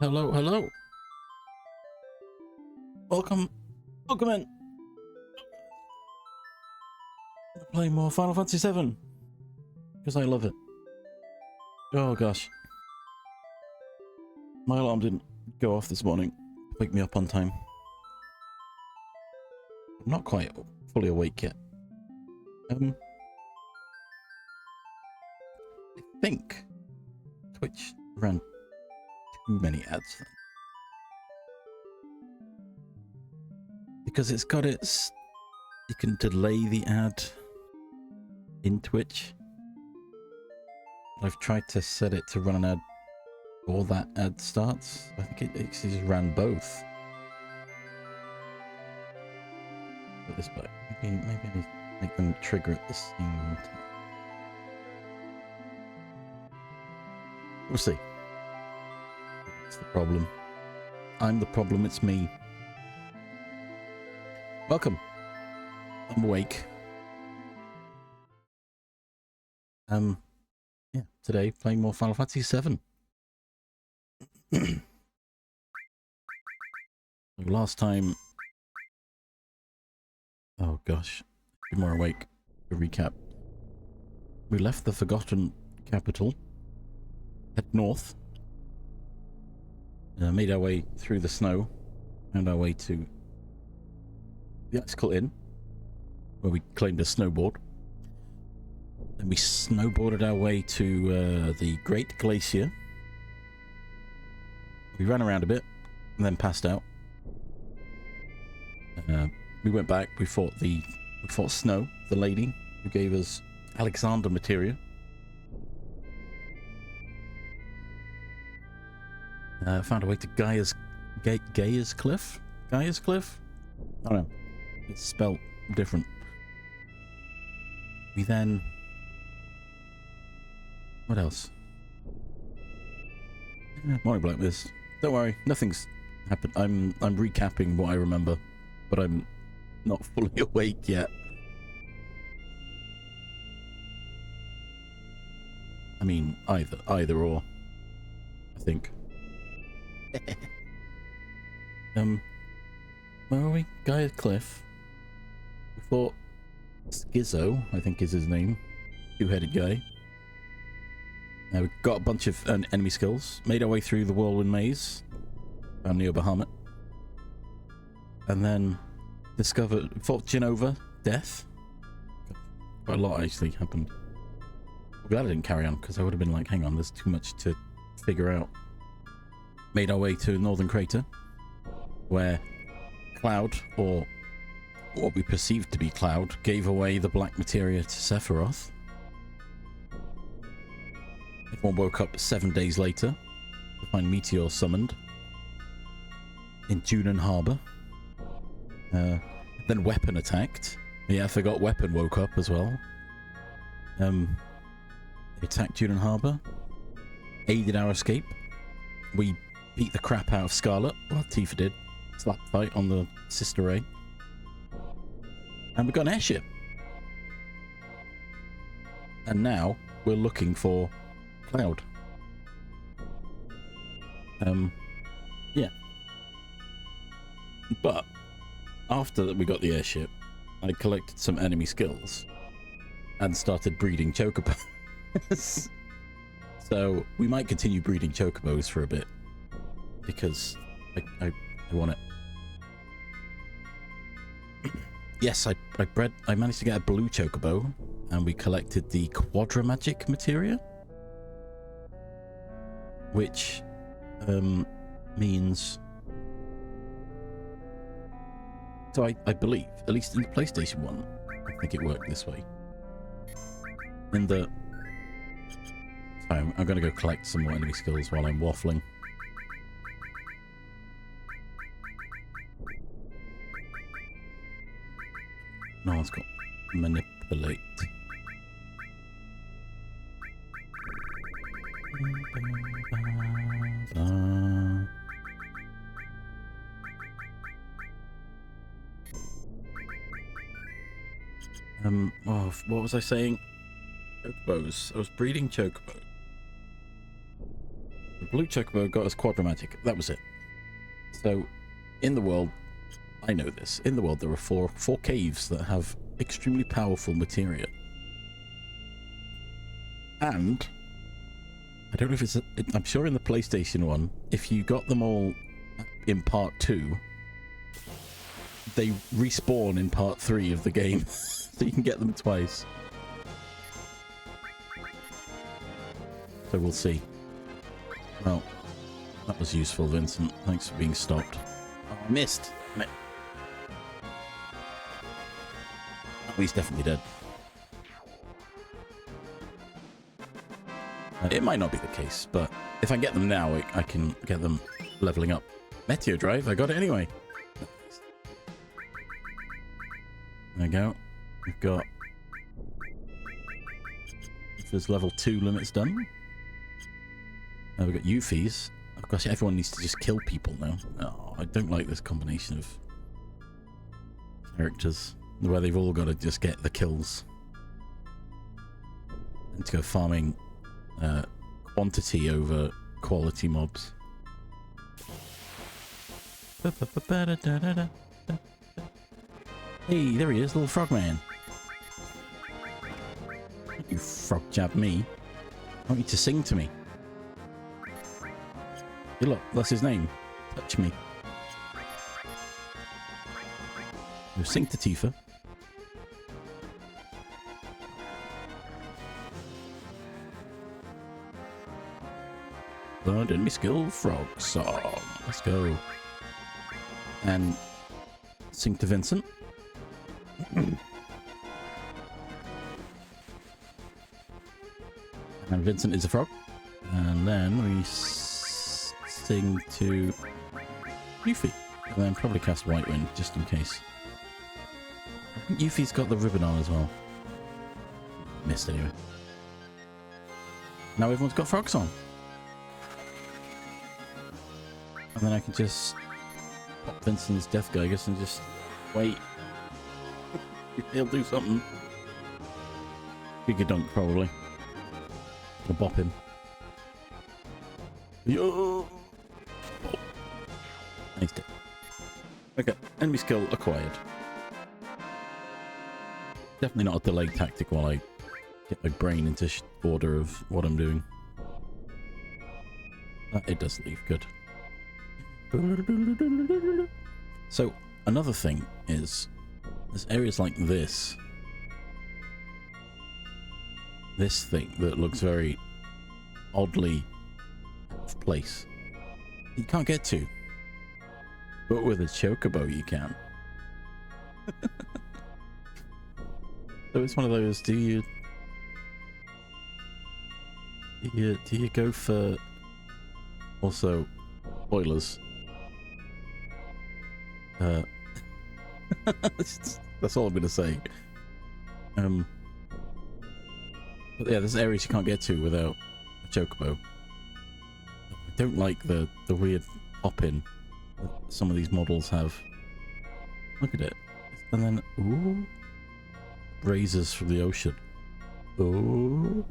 Hello, hello. Welcome in. Playing more Final Fantasy VII because I love it. Oh gosh, my alarm didn't go off this morning. Wake me up on time. I'm not quite fully awake yet. I think Twitch ran too many ads then. Because it's got its, you can delay the ad in Twitch. I've tried to set it to run an ad before that ad starts. I think it just ran both. Put this back. Maybe I need to make them trigger at the same time. We'll see. That's the problem. I'm the problem, it's me. Welcome. I'm awake. Yeah, today playing more Final Fantasy VII. Last time... Oh gosh, be more awake. To recap. We left the Forgotten capital, head north, made our way through the snow, found our way to the Icicle Inn, where we claimed a snowboard. Then we snowboarded our way to the Great Glacier. We ran around a bit and then passed out. We went back. We fought Snow, the lady who gave us Alexander materia. Found a way to Gaia's Cliff. Gaia's Cliff. I don't know. It's spelt different. We then... What else? Morning, Blackness. Don't worry, nothing's happened. I'm recapping what I remember, but I'm not fully awake yet. I mean, either or, I think. Where are we? Gaia's Cliff. We fought Schizo, I think is his name. Two-headed guy. We got a bunch of enemy skills, made our way through the Whirlwind Maze, found Neo Bahamut, and then fought Genova, Death. Quite a lot actually happened. I'm glad I didn't carry on, because I would have been like, hang on, there's too much to figure out. Made our way to Northern Crater, where Cloud, or what we perceived to be Cloud, gave away the black materia to Sephiroth. Everyone woke up 7 days later to find Meteor summoned in Junon Harbor. Then Weapon attacked. Yeah, I forgot Weapon woke up as well. They attacked Junon Harbor, aided our escape. We beat the crap out of Scarlet. Well, Tifa did. Slap fight on the Sister Ray. And we got an airship. And now we're looking for Cloud. Yeah. But after that we got the airship, I collected some enemy skills and started breeding Chocobos. So we might continue breeding Chocobos for a bit because I want it. Yes, I managed to get a blue Chocobo, and we collected the Quadramagic materia, which means, so I believe, at least in the PlayStation 1, I think it worked this way. In the... Sorry, I'm going to go collect some more enemy skills while I'm waffling. No one's got manipulate. Oh, what was I saying? Chocobos. I was breeding Chocobo. The Blue Chocobo got us Quadra Magic. That was it. So, in the world, I know this. In the world, there are four caves that have extremely powerful materia. And I don't know if it's... I'm sure in the PlayStation one, if you got them all in part 2, they respawn in part 3 of the game. So you can get them twice. So we'll see. Well, that was useful, Vincent. Thanks for being stopped. Oh, I missed. Oh, he's definitely dead. It might not be the case, but if I get them now, I can get them leveling up. Meteor Drive, I got it anyway. There we go. We've got... There's level 2 limits done. Now we've got Euphies. Of course, everyone needs to just kill people now. Oh, I don't like this combination of characters where they've all got to just get the kills. And to go farming quantity over quality mobs. Hey, there he is, little frogman. You frog jab me. I want you to sing to me. Hey, look, that's his name. Touch me. You sing to Tifa. Learned enemy skill frog song. Let's go. And sing to Vincent. And Vincent is a frog. And then we sing to Yuffie. And then probably cast White Wind just in case. I think Yuffie's got the ribbon on as well. Missed anyway. Now everyone's got frogs on. And then I can just pop Vincent's Death Gigas and just wait. He'll do something. Giga Dunk probably. Or bop him. Yo! Oh. He's dead. Okay, enemy skill acquired. Definitely not a delayed tactic while I get my brain into order of what I'm doing. It does leave, good. So, another thing is, there's areas like this. This thing that looks very oddly out of place. You can't get to. But with a Chocobo you can. So it's one of those, do you go for also spoilers? That's all I'm gonna say. But yeah, there's areas you can't get to without a Chocobo. I don't like the weird hop-in that some of these models have. Look at it. And then, ooh, razors from the ocean. Ooh.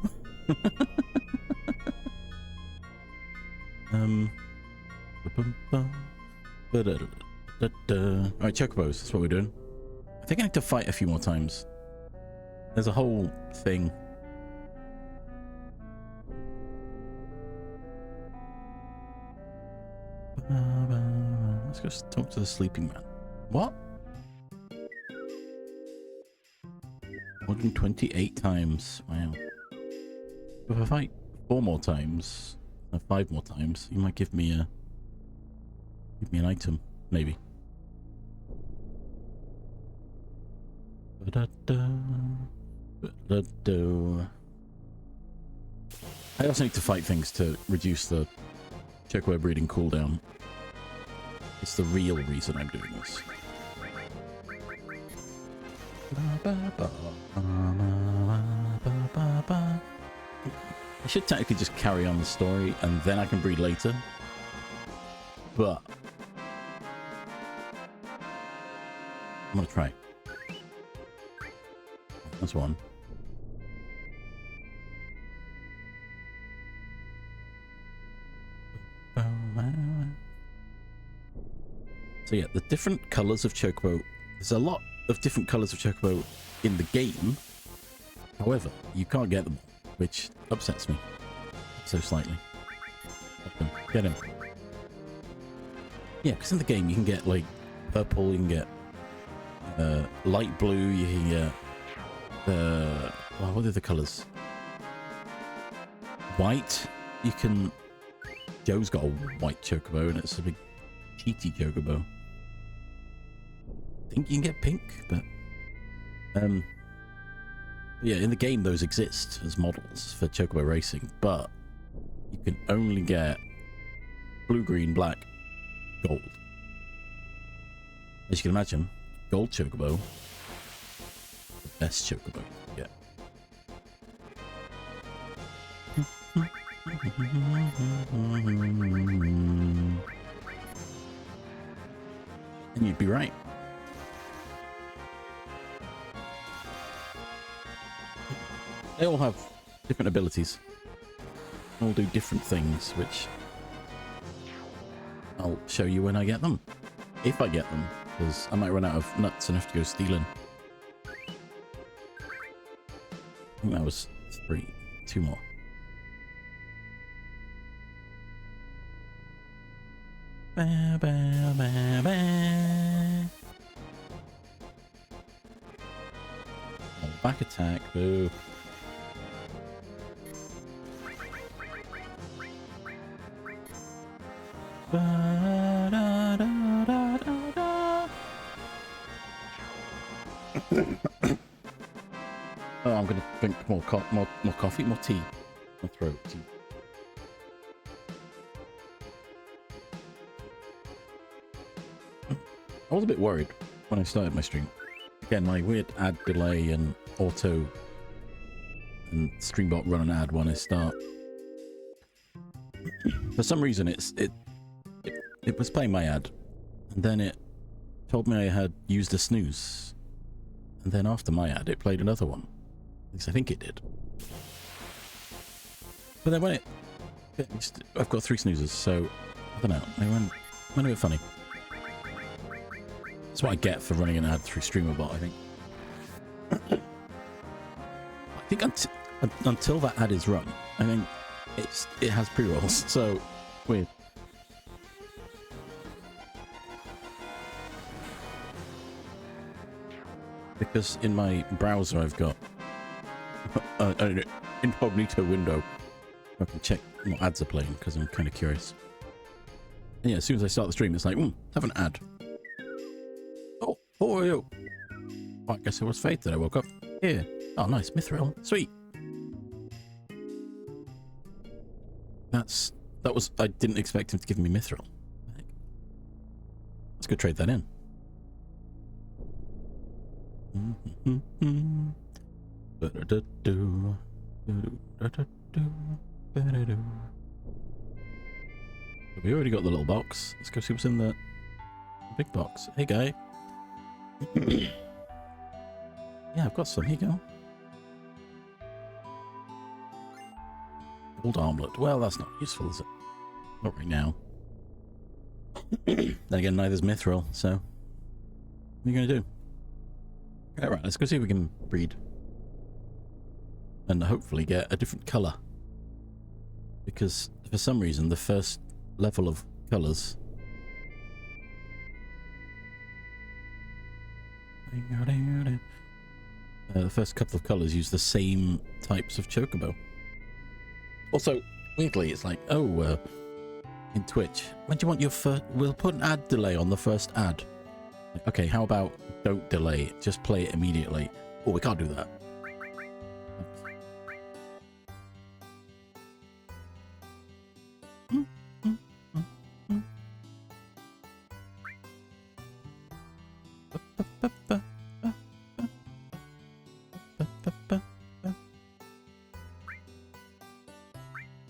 Alright, Chocobos, that's what we're doing. I think I need to fight a few more times. There's a whole thing. Let's go talk to the sleeping man. What? 128 times. Wow. If I fight 4 more times, or 5 more times, you might give me an item, maybe. I also need to fight things to reduce the Chocobo breeding cooldown. It's the real reason I'm doing this. I should technically just carry on the story and then I can breed later. But I'm gonna try. That's one. So yeah, the different colours of Chocobo. There's a lot of different colours of Chocobo in the game. However, you can't get them all, which upsets me so slightly. Get him. Yeah, because in the game you can get like purple, you can get light blue, you can get what are the colours? White. You can. Joe's got a white Chocobo, and it's a big cheaty Chocobo. I think you can get pink, but yeah, in the game those exist as models for Chocobo racing, but you can only get blue, green, black, gold. As you can imagine, gold Chocobo, the best Chocobo you can get. And you'd be right. They all have different abilities. They all do different things, which I'll show you when I get them. If I get them, because I might run out of nuts and have to go stealing. I think that was 3. 2 more. Ba, ba, ba, ba. Oh, back attack, boo. Ba, da, da, da, da, da. Oh, I'm gonna drink more coffee, more tea. My throat. Tea. I was a bit worried when I started my stream. Again, my weird ad delay and auto and Streambot run an ad when I start. For some reason, it was playing my ad, and then it told me I had used a snooze, and then after my ad, it played another one. At least I think it did. But then when I've got 3 snoozes, so I don't know. They went a bit funny. That's what I get for running an ad through StreamerBot, I think. I think until that ad is run, I think it has pre-rolls, so weird. Because in my browser I've got an incognito window. I can check what ads are playing because I'm kind of curious. And yeah, as soon as I start the stream, it's like, have an ad. Oh, who are you? Oh, I guess it was fate that I woke up. Here. Oh, nice. Mithril. Sweet. That was... I didn't expect him to give me Mithril. Let's go trade that in. We already got the little box. Let's go see what's in the big box. Hey, guy. Yeah, I've got some. Here you go. Gold armlet. Well, that's not useful, is it? Not right now. Then again, neither's Mithril, so... What are you going to do? Alright, let's go see if we can breed. And hopefully get a different colour. Because, for some reason, the first level of colours... the first couple of colours use the same types of Chocobo. Also, weirdly, it's like, in Twitch, when do you want your first... We'll put an ad delay on the first ad. Okay, how about don't delay it, just play it immediately. Oh, we can't do that.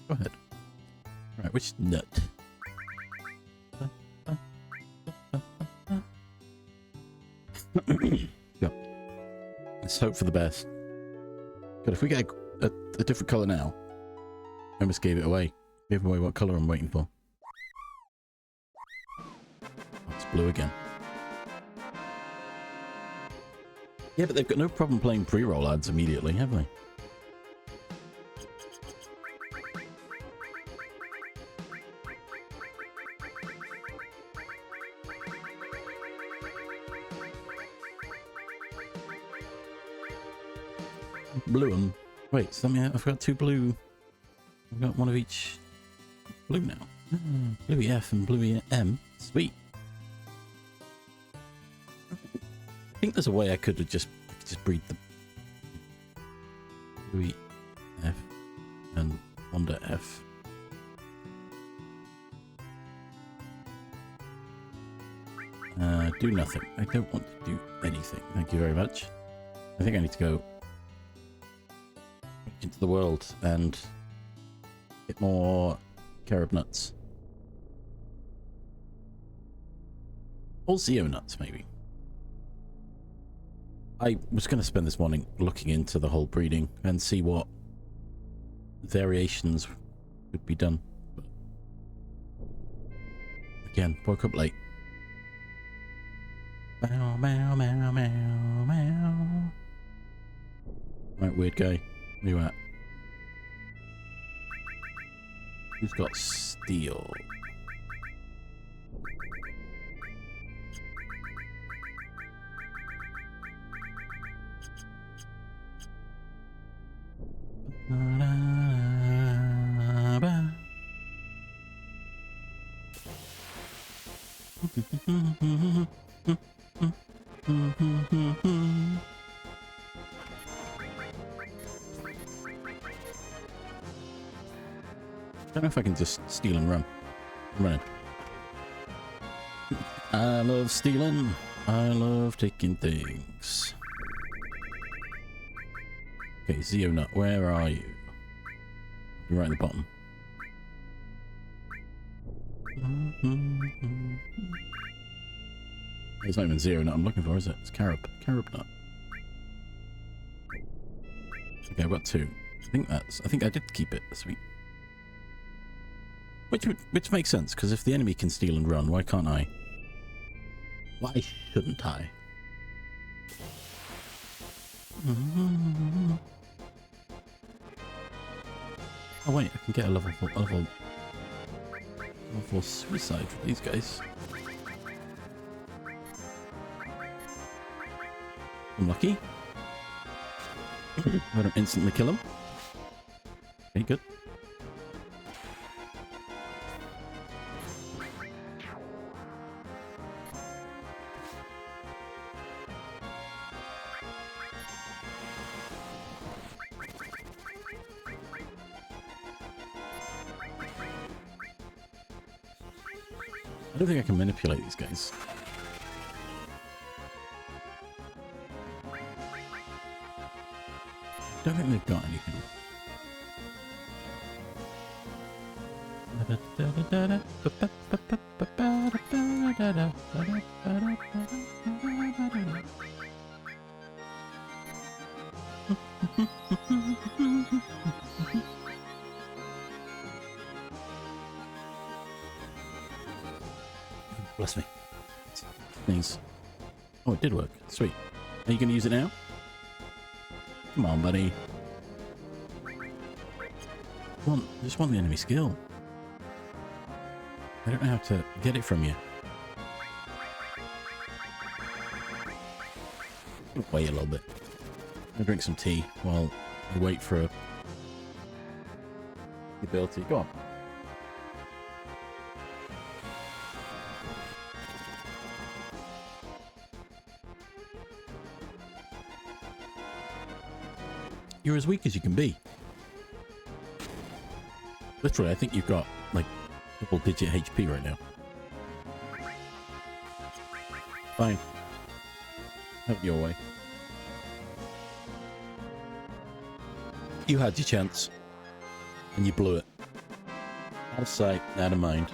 Go ahead. Right, which nut? Go. Let's hope for the best. God, if we get a different colour now, I almost gave it away. Gave away what colour I'm waiting for. That's blue again. Yeah, but they've got no problem playing pre-roll ads immediately, have they? Blue one. Wait, so I've got two blue. I've got one of each blue now. Bluey F and Bluey M. Sweet. I think there's a way I could have just breed the Bluey F and Wonder F. Do nothing. I don't want to do anything. Thank you very much. I think I need to go into the world and get more carob nuts. Or Zeo nuts, maybe. I was going to spend this morning looking into the whole breeding and see what variations would be done. But again, woke up late. Meow, meow, meow, meow, meow. Right, weird guy. Where you at? Who's got steel? I don't know if I can just steal and run. I'm running. I love stealing. I love taking things. Okay, Zeonut, where are you? You're right at the bottom. It's not even Zeonut I'm looking for, is it? It's carob nut. Okay, I've got two. I think I did keep it this week. Which makes sense, because if the enemy can steal and run, why can't I? Why shouldn't I? Oh wait, I can get a level 4 suicide for these guys. I'm lucky. I don't instantly kill him. Okay, good. I don't think I can manipulate these guys. I don't think they've got anything. Bless me. Please. Oh, it did work. Sweet. Are you going to use it now? Come on, buddy. Come on, I just want the enemy skill. I don't know how to get it from you. Wait a little bit. I'll drink some tea while I wait for the ability. Go on. You're as weak as you can be. Literally, I think you've got, like, double-digit HP right now. Fine. Have it your way. You had your chance. And you blew it. Out of sight, out of mind.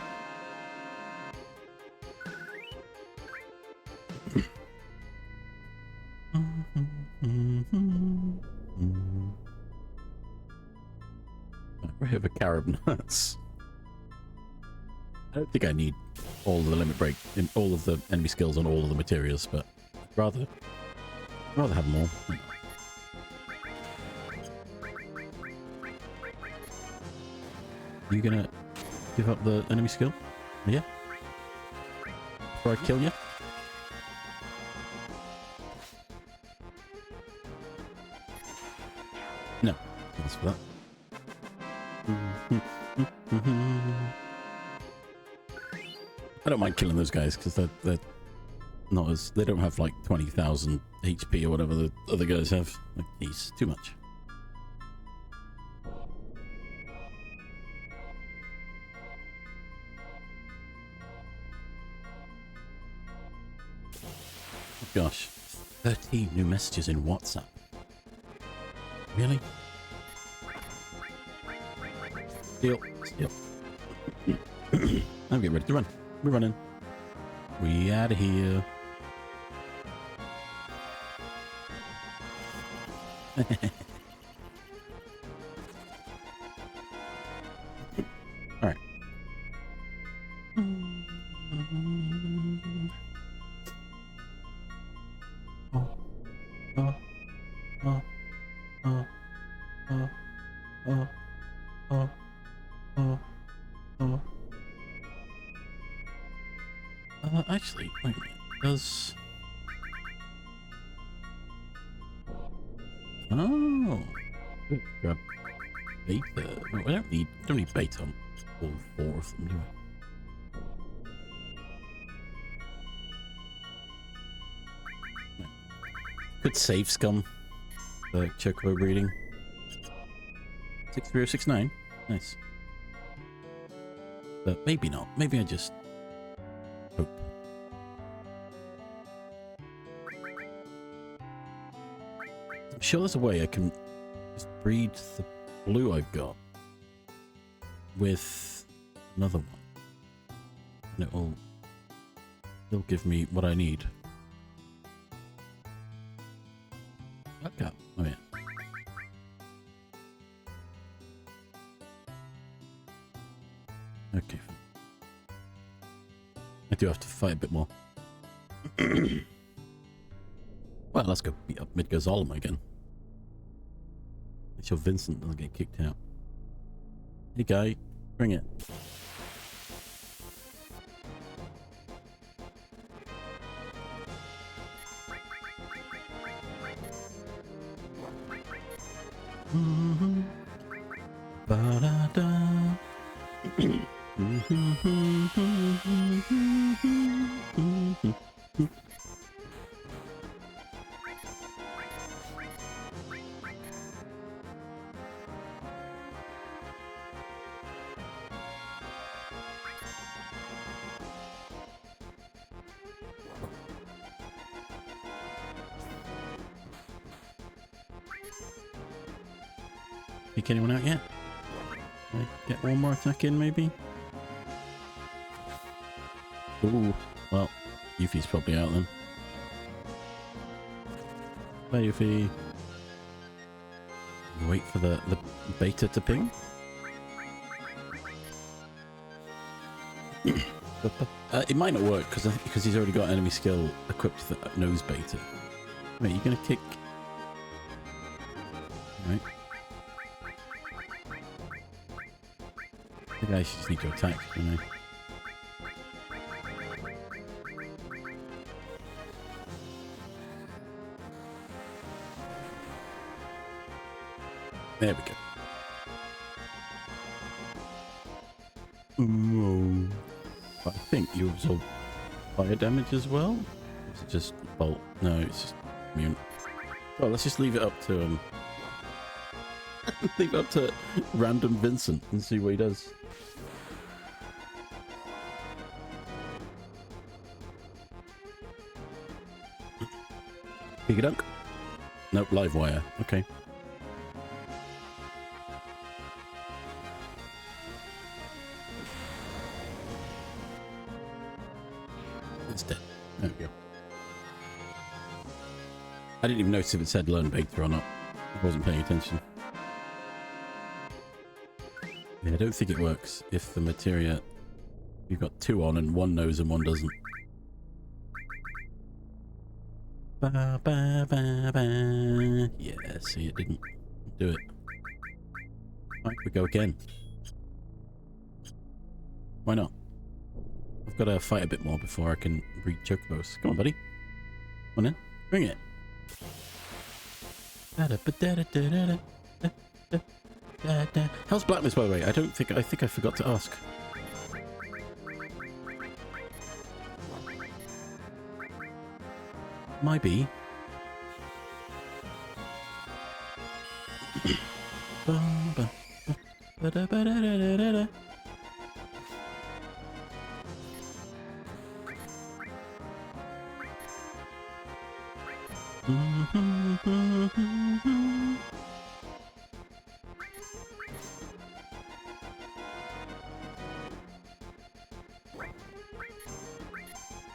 We have a carob nuts. I don't think I need all of the limit break in all of the enemy skills on all of the materials, but I'd rather have more. You gonna give up the enemy skill? Yeah. Before I kill you? No. Thanks for that. I don't mind killing those guys because they're not as, they don't have like 20,000 HP or whatever the other guys have. Like, geez, too much. Gosh, 13 new messages in WhatsApp. Really? Steal. I'm getting ready to run. We're running. We out of here. All right. Actually, wait a minute. Does... Oh. Good. Grab beta. No, I don't need beta on all 4 of them, do I? No. Good save scum. The Chocobo breeding. 63069. Nice. But maybe not. Maybe I just hope. I'm sure there's a way I can just breed the blue I've got with another one. And it'll give me what I need. Okay. Oh yeah. Okay. I do have to fight a bit more. Well, let's go beat up Midgazolem again. Make sure Vincent doesn't get kicked out. Hey guy, bring it. Ba-da-da. Pick anyone out yet? Can I get one more attack in, maybe? Ooh, well, Yuffie's probably out then. Bye, Yuffie. Wait for the beta to ping. It might not work because he's already got enemy skill equipped that knows beta. Wait, you gonna kick? Right. Maybe I should just need to attack, don't I? There we go. Ooh. I think you absorb fire damage as well? Or is it just bolt? No, it's just immune. Well, let's just leave it up to leave it up to random Vincent and see what he does. Piggy dunk. Nope, live wire. Okay. It's dead. There we go. I didn't even notice if it said learn beta or not. I wasn't paying attention. Yeah, I don't think it works if the materia You've got two on and one knows and one doesn't. Ba, ba, ba, ba. Yeah, see, it didn't do it. Right, we go again. Why not? I've got to fight a bit more before I can breed Chocobos. Come on, buddy. Come on in. Bring it. How's Blackness, by the way? I think I forgot to ask. Might be.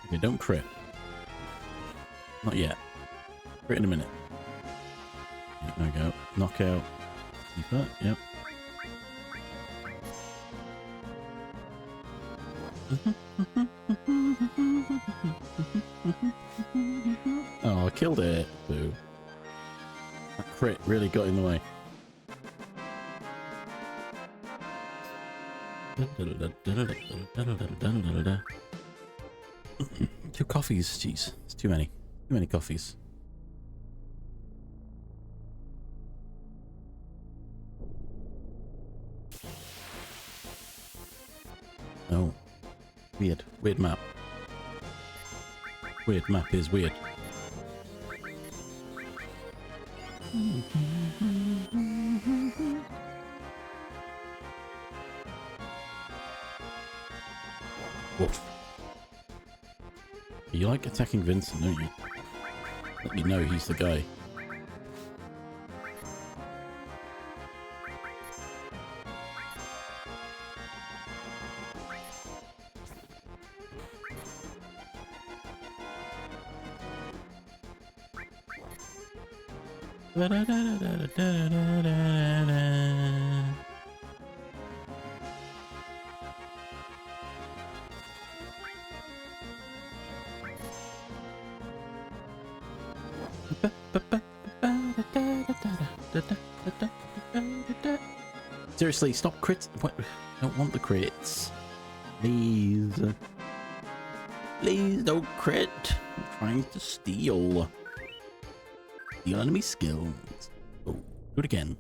Okay, don't crit. Not yet. Crit in a minute. There we go. Knockout. Keep that. Yep. Oh, I killed it. Boo. That crit really got in the way. Two coffees, jeez. It's too many. Too many coffees. Oh. Weird. Weird map. Weird map is weird. Woof. You like attacking Vincent, don't you? Let me know he's the guy. Seriously, stop crit. What? I don't want the crits. Please. Please don't crit. I'm trying to steal. Steal enemy skills. Oh, do it again.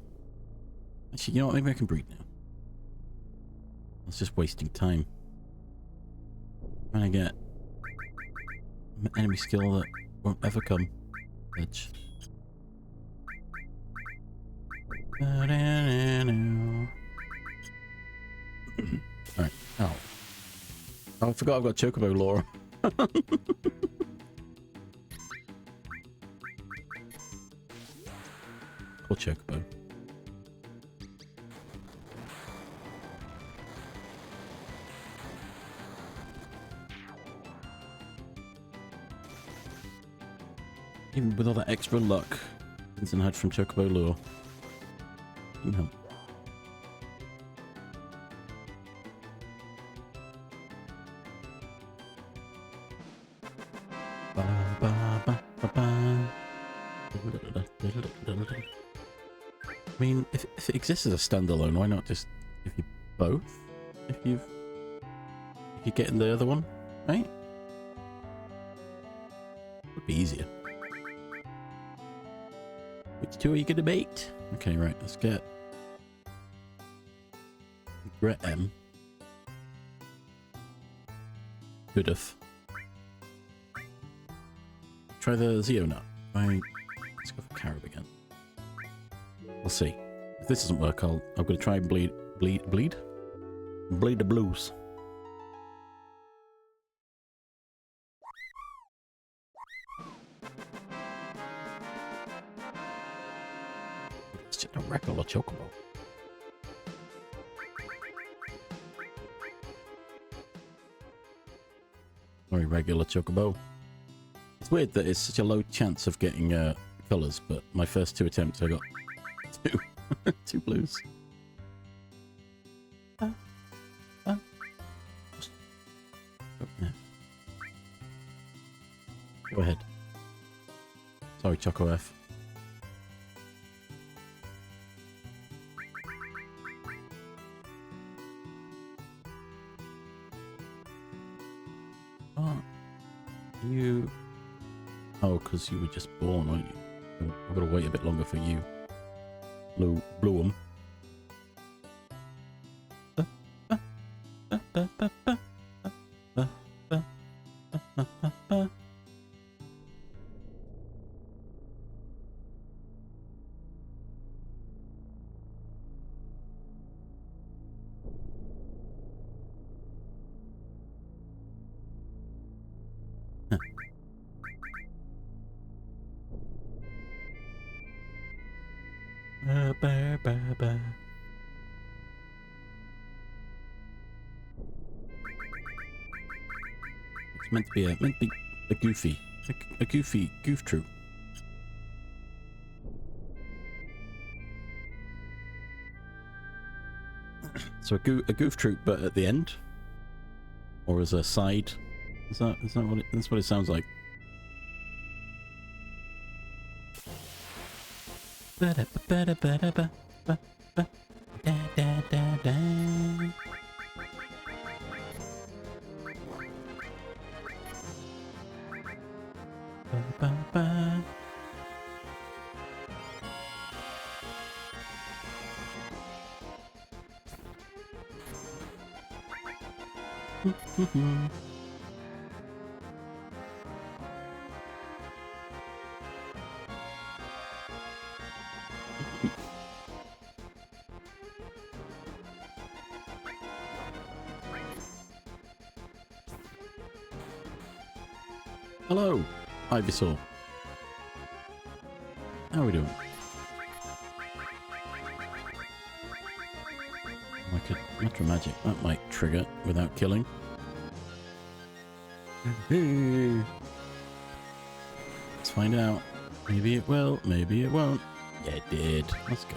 Actually, you know what? Maybe I can breed now. It's just wasting time. Trying to get an enemy skill that won't ever come. Edge. Alright. Oh. Oh, I forgot I've got Chocobo lore. Poor Chocobo. Even with all that extra luck Vincent had from Chocobo lore. No. I mean, if it exists as a standalone, why not just give you both? If you're getting the other one, right? Would be easier. Which two are you gonna bait? Okay, right, let's get Gret M. Goodeth. Try the Zeonut. Let's go for Carob again. We'll see. If this doesn't work, I'm gonna try and bleed the blues. It's just a regular Chocobo. Very regular Chocobo. It's weird that it's such a low chance of getting colours, but my first two attempts I got two blues. Yeah. Go ahead. Sorry, Choco F. Oh, you... Oh, because you were just born, aren't you? I've got to wait a bit longer for you. Blew 'em. It's meant to be a goofy, a goofy goof troop. So a goof troop, but at the end, or as a side. Is that what that's what it sounds like? Hello, Ivysaur. How are we doing? Like a Metro Magic, that might trigger without killing. Let's find out. Maybe it will, maybe it won't. Yeah, it did. Let's go.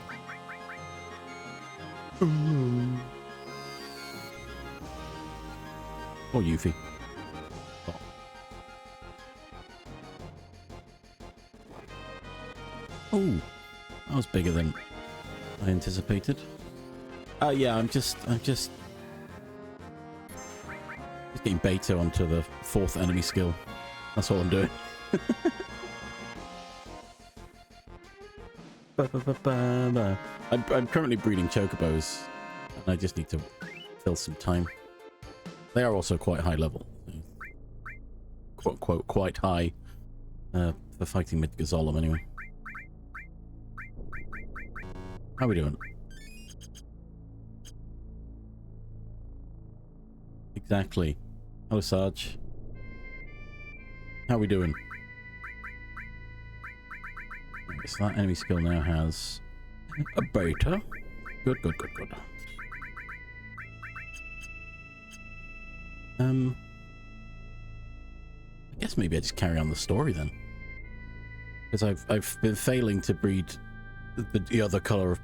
Or Yuffie. Oh, that was bigger than I anticipated. Yeah, I'm just getting beta onto the 4th enemy skill. That's all I'm doing. I'm currently breeding chocobos, and I just need to fill some time. They are also quite high level, quote quote quite high for fighting mid Gazolem anyway. How are we doing? Exactly. Hello, Sarge. How are we doing? Okay, so that enemy skill now has a beta. Good, good, good, good. I guess maybe I just carry on the story then, because I've been failing to breed the other color of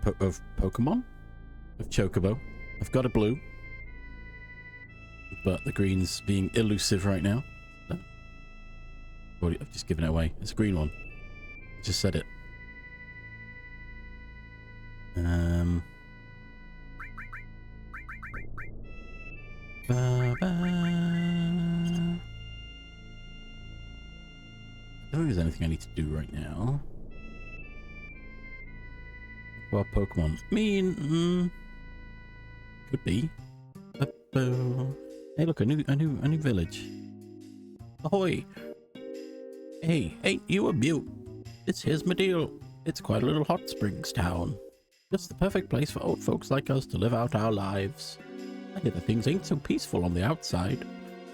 Pokemon, of Chocobo. I've got a blue, but the green's being elusive right now. I've just given it away. It's a green one. I just said it. I don't think there's anything I need to do right now. Well, Pokemon. I mean, could be. Hey, look, a new village. Ahoy! Hey, ain't you a beaut? Here's my deal. It's quite a little hot springs town. Just the perfect place for old folks like us to live out our lives. I hear that things ain't so peaceful on the outside,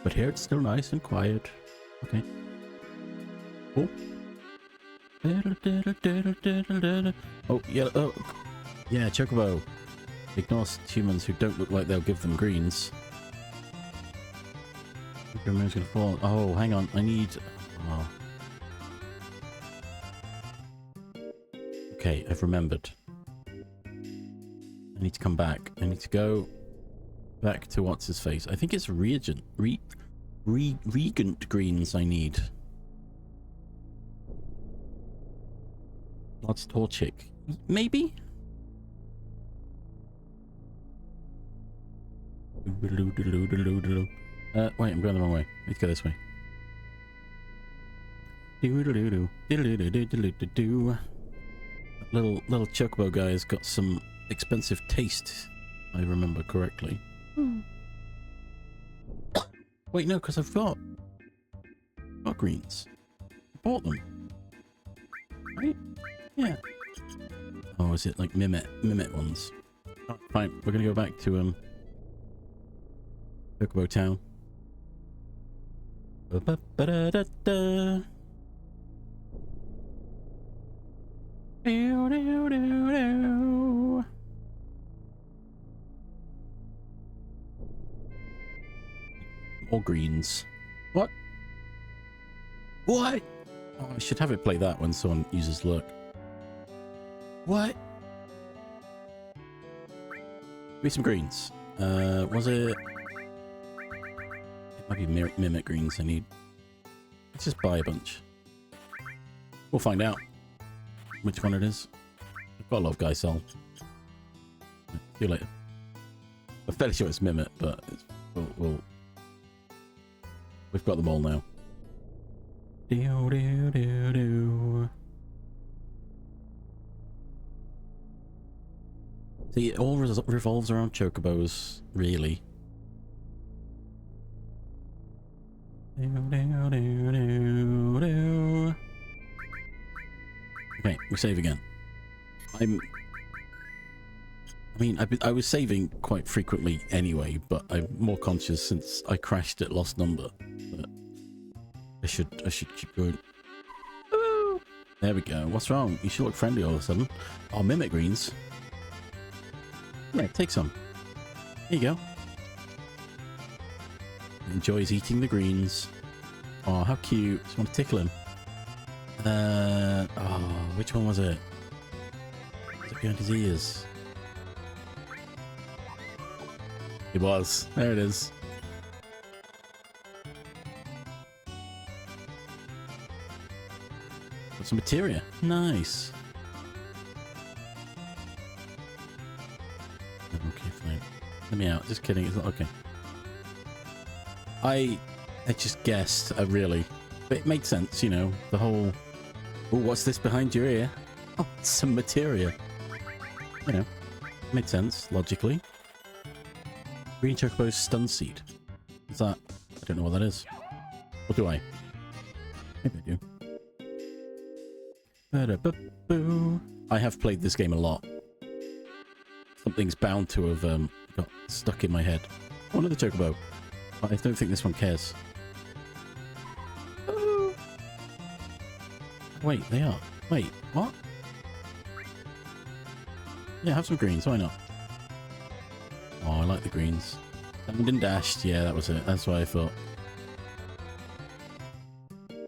but here it's still nice and quiet. Okay. Cool. Oh, yeah, oh. Yeah, Chocobo. Ignore humans who don't look like they'll give them greens. The moon's gonna fall. Oh, hang on. I need... Oh. Okay, I've remembered. I need to come back. I need to go back to what's his face. I think it's Regent. Regent greens I need. Lots Torchic. Maybe? Wait, I'm going the wrong way. Let's go this way. Little Chocobo guy has got some expensive taste, if I remember correctly. Wait, no, because I've got greens. I bought them. Right? Yeah. Oh, is it like Mimit ones? Oh, fine, we're gonna go back to Chocobo Town. Ba-ba-ba-da-da-da. More greens. What? What? Oh, I should have it play that when someone uses luck. What? Give me some greens. Was it? It might be Mimic greens I need. Let's just buy a bunch. We'll find out which one it is. I've got a lot of guys sold. See you later. I'm fairly sure it's Mimic, but it's, we've got them all now. See, it all revolves around Chocobos, really. Okay, we save again. I was saving quite frequently anyway, but I'm more conscious since I crashed at Lost Number. But I should keep going. Woo! There we go. What's wrong? You should look friendly all of a sudden. Oh, Mimic greens. Yeah, take some. There you go. Enjoys eating the greens. Oh, how cute. Just want to tickle him. Oh, which one was it? Was it behind his ears? It was. There it is. Got some materia. Nice. Okay, fine. Let me out. Just kidding. It's not okay. I just guessed, really. But it made sense, you know. The whole... Oh, what's this behind your ear? Oh, it's some materia. You know. Made sense, logically. Green Chocobo's stun seed. What's that? I don't know what that is. Or do I? Maybe I do. I have played this game a lot. Something's bound to have got stuck in my head. Oh, another Chocobo. But I don't think this one cares. Oh. Wait, they are. Wait, what? Yeah, have some greens. Why not? Oh, I like the greens. And dashed. Yeah, that was it. That's what I thought.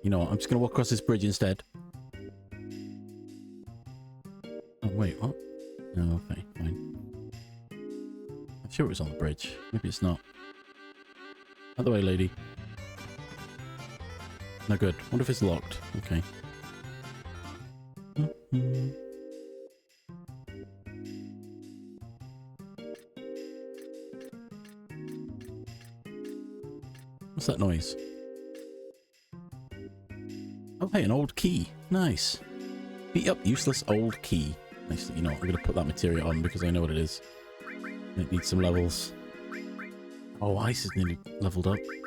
You know what? I'm just going to walk across this bridge instead. Oh, wait, what? Oh, okay, fine. I'm sure it was on the bridge. Maybe it's not. Other way, lady. No good. Wonder if it's locked. Okay. What's that noise? Oh, hey, an old key. Nice. Beat up useless old key. Nice. You know what? I'm going to put that materia on because I know what it is. It needs some levels. Oh, Ice is nearly leveled up. You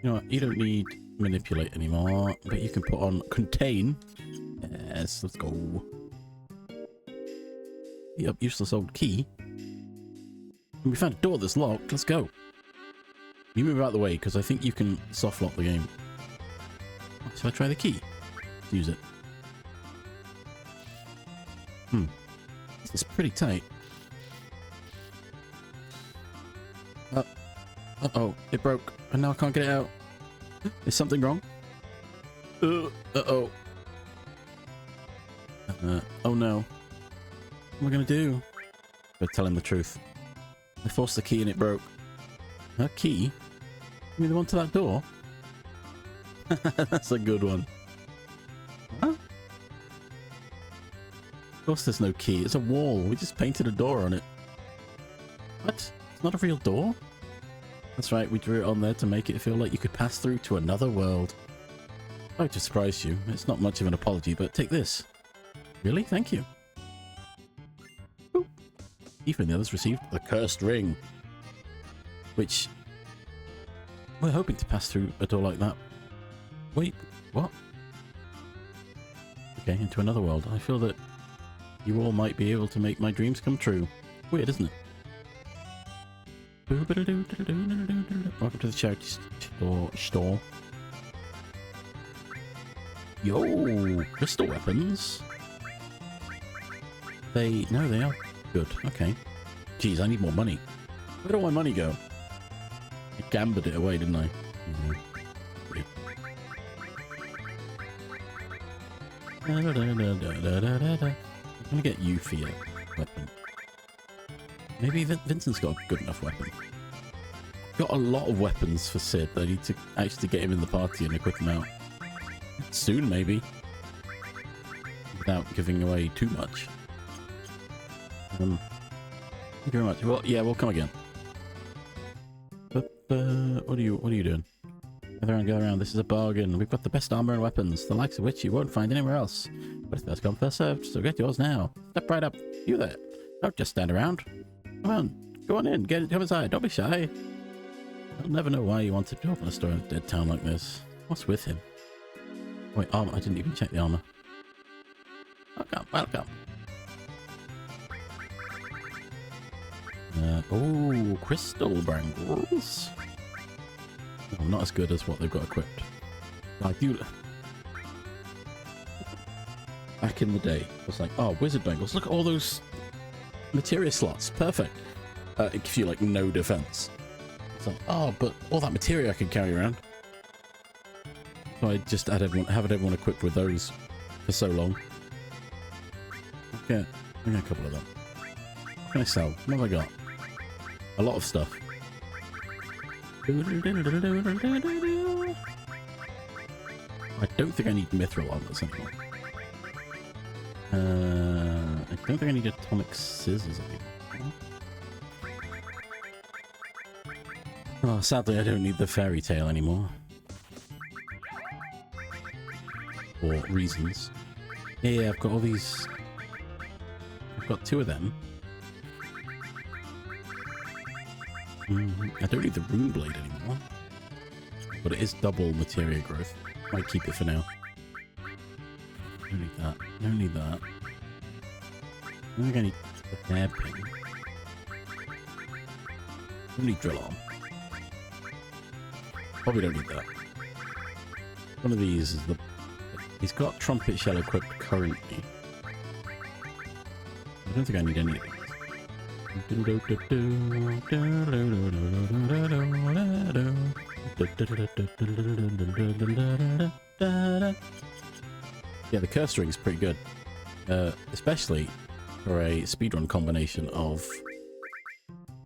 know what? You don't need manipulate anymore, but you can put on contain. Yes, let's go. Beat up useless old key. And we found a door that's locked. Let's go. You move out of the way, because I think you can soft lock the game. Shall I try the key? Let's use it. This is pretty tight. Uh-oh, it broke, and now I can't get it out. Is something wrong? Uh-oh. Oh no. What am I gonna do? Gotta tell him the truth. I forced the key and it broke. A key? You mean the one to that door? That's a good one. Huh? Of course there's no key. It's a wall. We just painted a door on it. What? It's not a real door? That's right. We drew it on there to make it feel like you could pass through to another world. I'd like to surprise you. It's not much of an apology, but take this. Really? Thank you. Boop. Ethan and the others received the cursed ring, which we're hoping to pass through a door like that. Wait, what? Okay, into another world. I feel that you all might be able to make my dreams come true. Weird, isn't it? Welcome to the charity store. Yo, crystal weapons. No, they are good. Okay. Jeez, I need more money. Where did all my money go? I gambled it away, didn't I? I'm gonna get you for your weapon. Maybe Vincent's got a good enough weapon. Got a lot of weapons for Sid. I need to actually get him in the party and equip him out. Soon, maybe. Without giving away too much. Thank you very much. Well, yeah, we'll come again. But, what are you doing? Go around. This is a bargain. We've got the best armor and weapons, the likes of which you won't find anywhere else. But it's first come, first served, so get yours now. Step right up. You there. Don't just stand around. Come on. Go on in. Come inside. Don't be shy. I'll never know why you wanted to open a store in a dead town like this. What's with him? Wait, armor. I didn't even check the armor. Welcome, welcome. Oh, crystal bangles. Oh, not as good as what they've got equipped. I do. Back in the day, I was like, oh, wizard bangles. Look at all those materia slots. Perfect. It gives you like no defense. It's like, oh, but all that materia I can carry around. So I just had everyone equipped with those for so long. Okay, I got a couple of them. What can I sell? What have I got? A lot of stuff. I don't think I need mithril armors anymore. I don't think I need atomic scissors anymore. Oh, sadly I don't need the fairy tale anymore. For reasons. Yeah, I've got all these. I've got 2 of them. I don't need the rune blade anymore. But it is double materia growth. Might keep it for now. Don't need that. Don't need that. I think I need the hairpin. Don't need drill arm. Probably don't need that. One of these is the... He's got trumpet shell equipped currently. I don't think I need any of these. Yeah, the curse ring is pretty good. Especially for a speedrun combination of,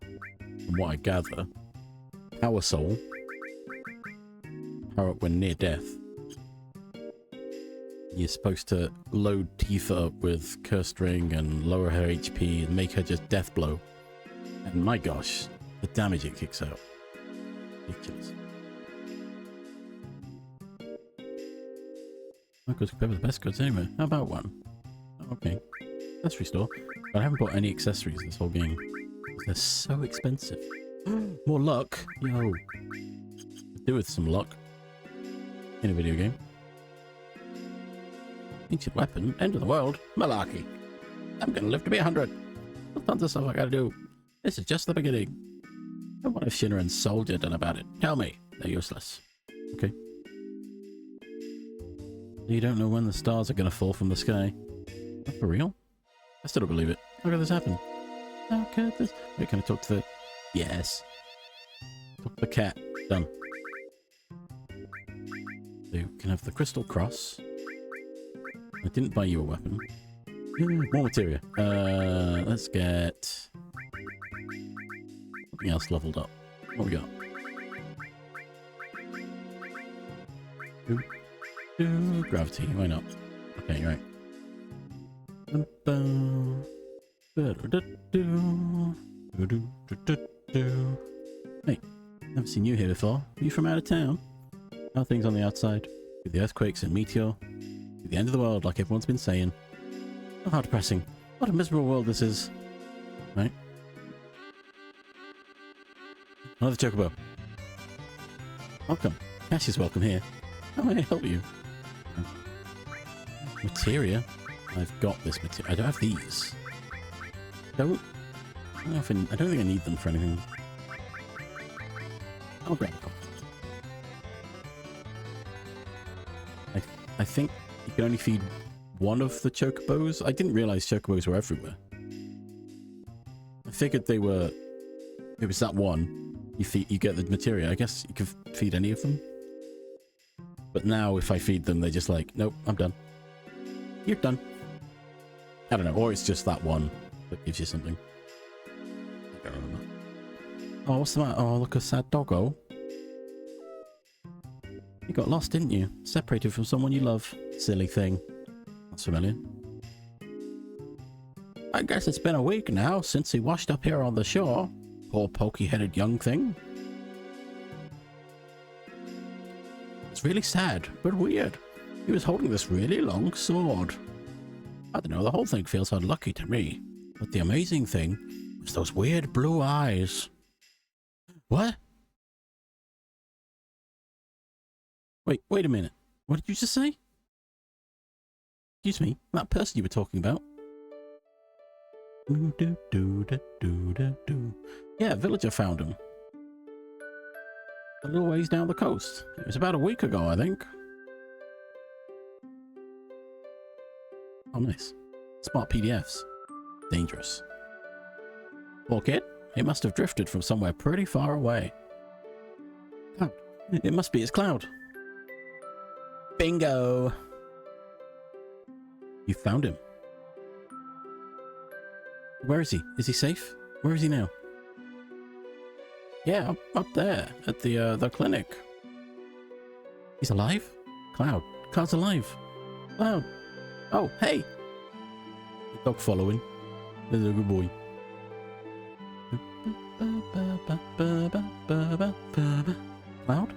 from what I gather, Power Soul, power up when near death. You're supposed to load Tifa up with Cursed Ring and lower her HP and make her just death blow. And my gosh, the damage it kicks out. Ridiculous. My goods compare with the best goods anyway. How about one? Oh, okay. Accessory store. But I haven't bought any accessories this whole game. They're so expensive. More luck? Yo. Could do with some luck. In a video game. Ancient weapon, end of the world, malarkey. I'm gonna live to be 100. Tons of stuff I gotta do. This is just the beginning. And what have Shinra and Soldier done about it? Tell me. They're useless. Okay. You don't know when the stars are gonna fall from the sky. Not for real? I still don't believe it. How could this happen? How could this... Wait, can I talk to the... Yes. Talk to the cat. Done. So you can have the crystal cross. I didn't buy you a weapon. More materia. Let's get something else leveled up. What we got? Gravity, why not? Okay, right. Hey, never seen you here before. Are you from out of town? How are things on the outside? With the earthquakes and meteor? With the end of the world, like everyone's been saying. Oh, how depressing. What a miserable world this is. Right? Another Chocobo. Welcome. Cash is welcome here. How may I help you? Materia? I've got this material. I don't have these. I don't think I need them for anything. I'll grab a couple. I think you can only feed one of the Chocobos. I didn't realize Chocobos were everywhere. I figured they were... It was that one. You get the materia. I guess you can feed any of them. But now if I feed them, they're just like, nope, I'm done. You're done. I don't know. Or it's just that one that gives you something. I don't remember. Oh, what's the matter? Oh, look, a sad doggo. You got lost, didn't you? Separated from someone you love. Silly thing. That's familiar. I guess it's been a week now since he washed up here on the shore. Poor pokey-headed young thing. It's really sad, but weird. He was holding this really long sword. I don't know, the whole thing feels unlucky to me. But the amazing thing was those weird blue eyes. What? Wait a minute. What did you just say? Excuse me, that person you were talking about. Yeah, villager found him. A little ways down the coast. It was about a week ago, I think. Oh, nice. Smart PDFs. Dangerous. Poor kid. It must have drifted from somewhere pretty far away. Cloud. It must be his cloud. Bingo! You found him. Where is he? Is he safe? Where is he now? Yeah, up there at the clinic. He's alive? Cloud. Cloud's alive. Cloud. Oh, hey! The dog following. There's a good boy. Cloud?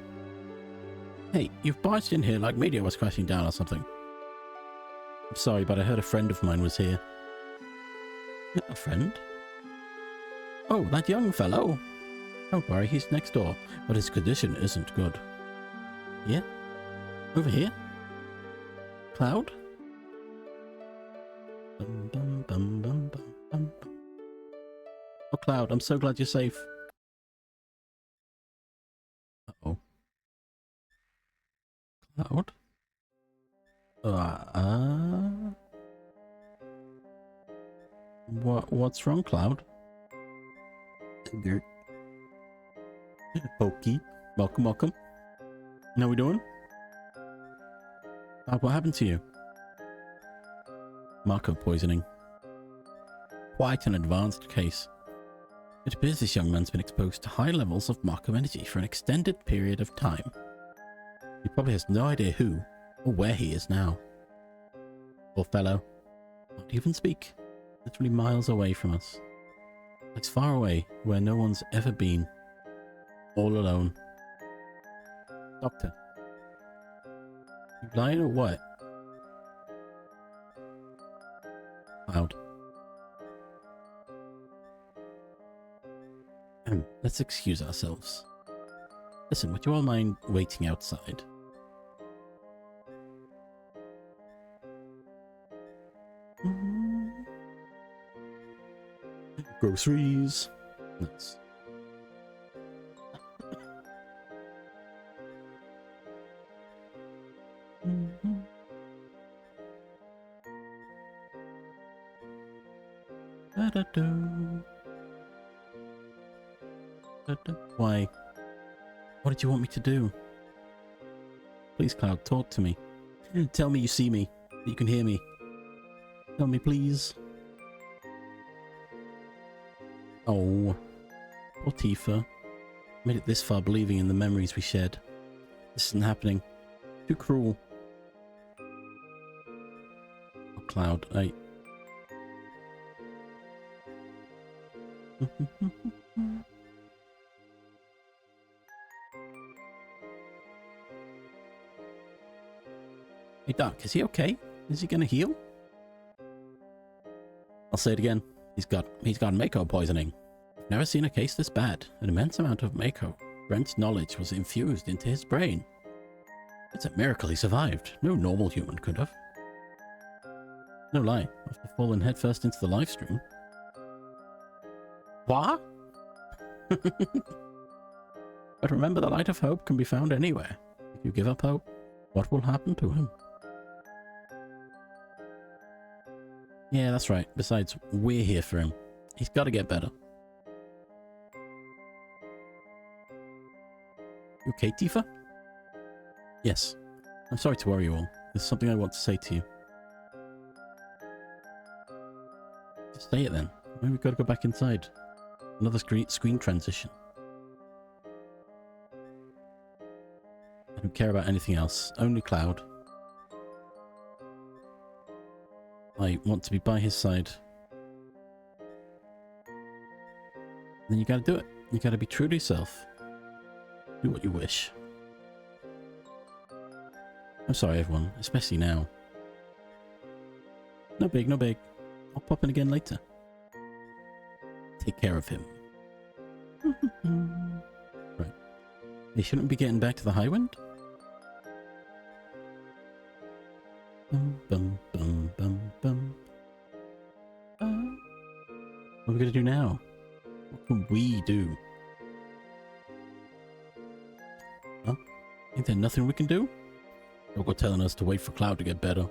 Hey, you've barged in here like meteor was crashing down or something. I'm sorry, but I heard a friend of mine was here. A friend? Oh, that young fellow. Don't worry, he's next door, but his condition isn't good. Yeah? Over here? Cloud? Bum, bum, bum, bum, bum, bum. Oh, Cloud, I'm so glad you're safe. Uh-oh. Cloud? What's wrong, Cloud? Gert. Pokey. Welcome, welcome. How we doing? Cloud, what happened to you? Marco poisoning. Quite an advanced case. It appears this young man's been exposed to high levels of Marco energy for an extended period of time. He probably has no idea who or where he is now. Poor fellow. Won't even speak. Literally miles away from us. Like far away, where no one's ever been. All alone. Doctor. You lying or what? Cloud. Let's excuse ourselves. Listen, would you all mind waiting outside? Groceries. Nice. Why? What did you want me to do? Please, Cloud, talk to me. Tell me you see me, that you can hear me. Tell me, please. Oh, poor Tifa. Made it this far believing in the memories we shared. This isn't happening. Too cruel. Oh, Cloud, hey. Hey Doc, is he okay? Is he gonna heal? I'll say it again. He's got Mako poisoning. Never seen a case this bad. An immense amount of Mako. Brent's knowledge was infused into his brain. It's a miracle he survived. No normal human could have. No lie, after falling headfirst into the live stream. What? But remember, the light of hope can be found anywhere. If you give up hope, what will happen to him? Yeah, that's right. Besides, we're here for him. He's got to get better. You okay, Tifa? Yes. I'm sorry to worry you all. There's something I want to say to you. Just say it then. Maybe we've got to go back inside. Another screen transition. I don't care about anything else. Only Cloud. I want to be by his side. Then you gotta do it. You gotta be true to yourself. Do what you wish. I'm sorry, everyone, especially now. No big, no big. I'll pop in again later. Take care of him. Right. They shouldn't be getting back to the Highwind? Bum, bum, bum, bum, bum. What are we gonna do now? What can we do? Huh? Ain't there nothing we can do? Don't go telling us to wait for Cloud to get better.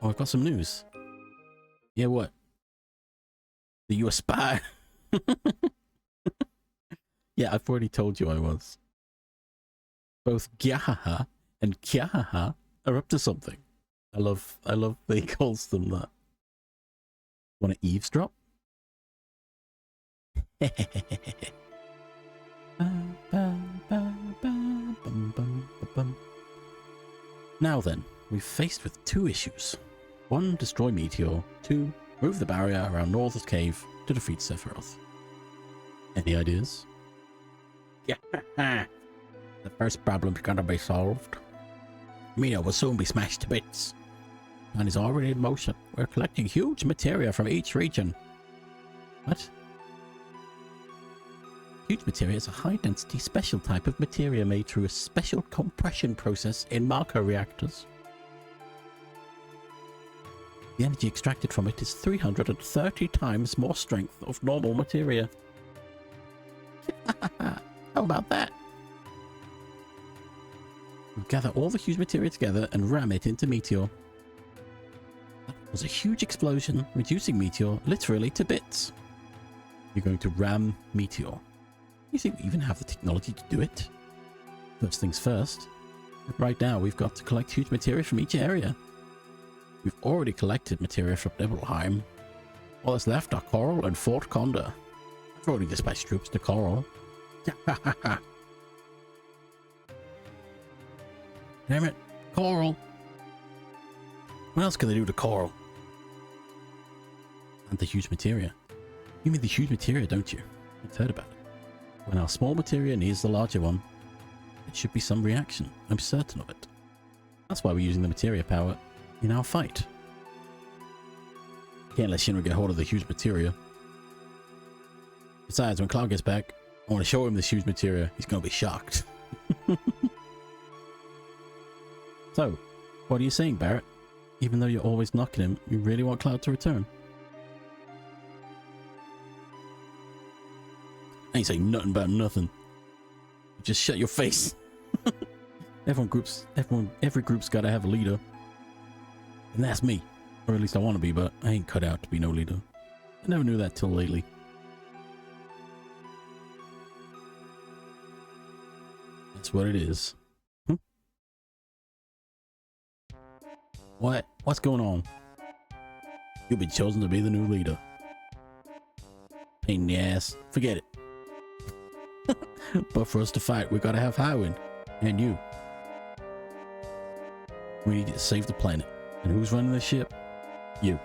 Oh, I've got some news. Yeah, what? Are you a spy? Yeah, I've already told you I was. Both Gyahaha and Kyahaha are up to something. I love that he calls them that. Want to eavesdrop? Now then, we're faced with two issues. One, destroy Meteor. Two, move the barrier around North's cave to defeat Sephiroth. Any ideas? Yeah, the first problem's gonna be solved. Meteor will soon be smashed to bits. And is already in motion. We're collecting huge materia from each region. What? Huge materia is a high-density special type of materia made through a special compression process in Marco reactors. The energy extracted from it is 330 times more strength of normal materia. How about that? We'll gather all the huge materia together and ram it into Meteor. That was a huge explosion, reducing Meteor literally to bits. You're going to ram Meteor. You think we even have the technology to do it? First things first. Right now, we've got to collect huge materia from each area. We've already collected materia from Nibelheim. All that's left are Coral and Fort Conda. I've already dispatched troops to Coral. Damn it, Coral. What else can they do to Coral? And the huge materia. You mean the huge materia, don't you? I've heard about it. When our small materia needs the larger one, there should be some reaction. I'm certain of it. That's why we're using the materia power in our fight. Can't let Shinra get hold of the huge materia. Besides, when Cloud gets back, I want to show him this huge materia. He's going to be shocked. So, what are you saying, Barrett? Even though you're always knocking him, you really want Cloud to return? I ain't saying nothing about nothing. Just shut your face. Every group's gotta have a leader. And that's me. Or at least I want to be, but I ain't cut out to be no leader. I never knew that till lately. That's what it is. What? What's going on? You'll be chosen to be the new leader. Pain in the ass. Forget it. But for us to fight, we gotta have Highwind. And you. We need to save the planet. And who's running the ship? You.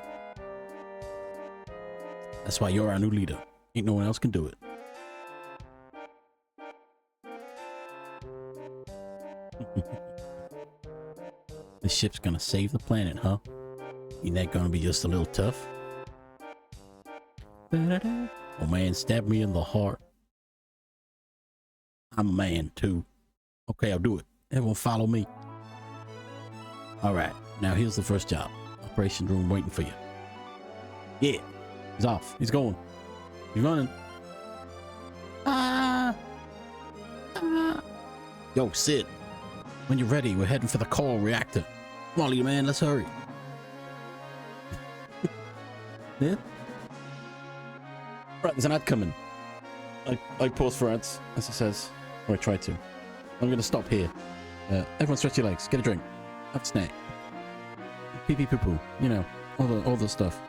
That's why you're our new leader. Ain't no one else can do it. This ship's gonna save the planet, huh? Ain't that gonna be just a little tough? Oh man, stab me in the heart. I'm a man too. Okay, I'll do it. Everyone follow me. Alright, now here's the first job. Operation room waiting for you. Yeah, he's off. He's going. He's running. Ah! Ah! Yo, Sid. When you're ready, we're heading for the core reactor. Come on, leader man, let's hurry. Yeah? Right, there's an ad coming. I pause for ads, as it says. Or I try to. I'm gonna stop here. Everyone stretch your legs, get a drink. Have a snack. Pee pee poo poo. You know, all the stuff.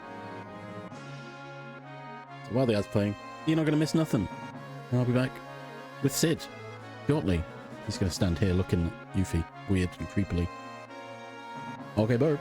So while the ad's playing, you're not gonna miss nothing. And I'll be back with Sid shortly. He's gonna stand here looking at Yuffie, weird and creepily. Okay, bird.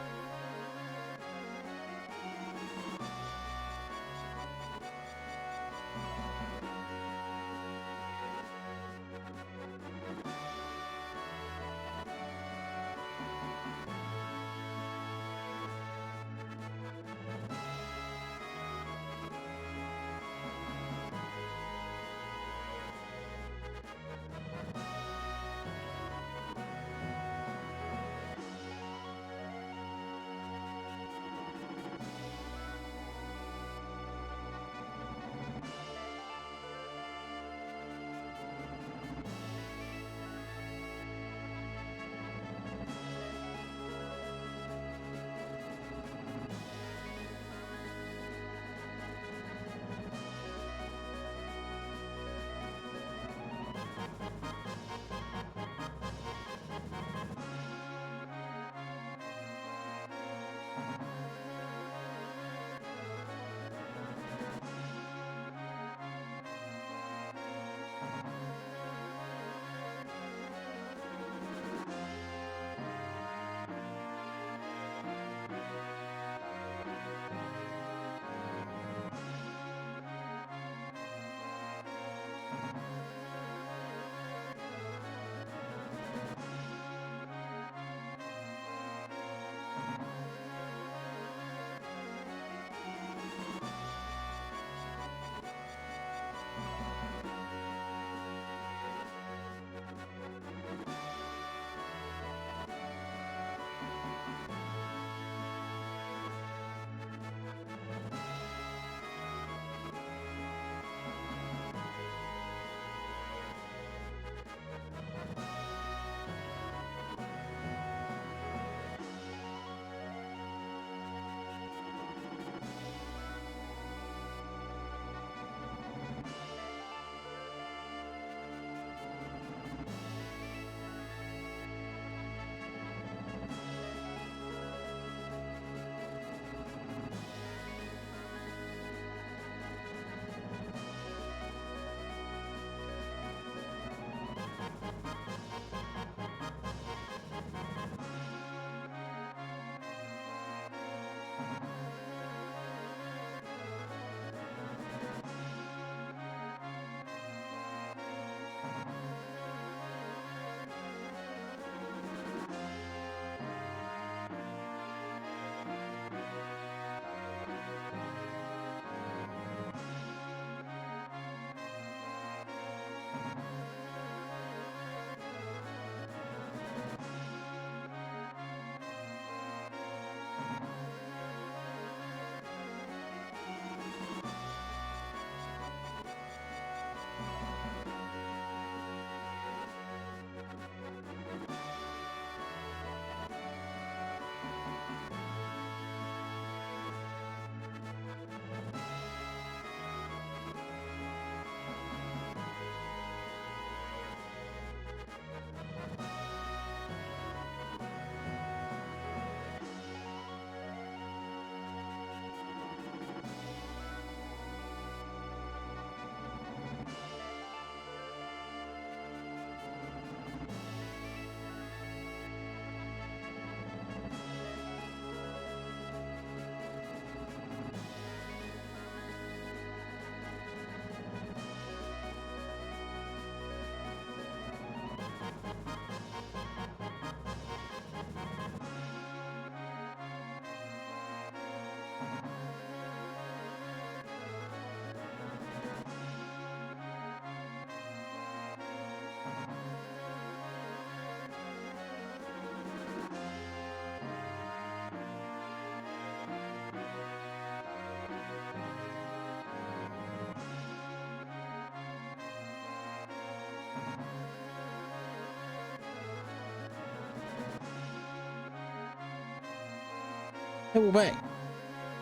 Hey, we're back.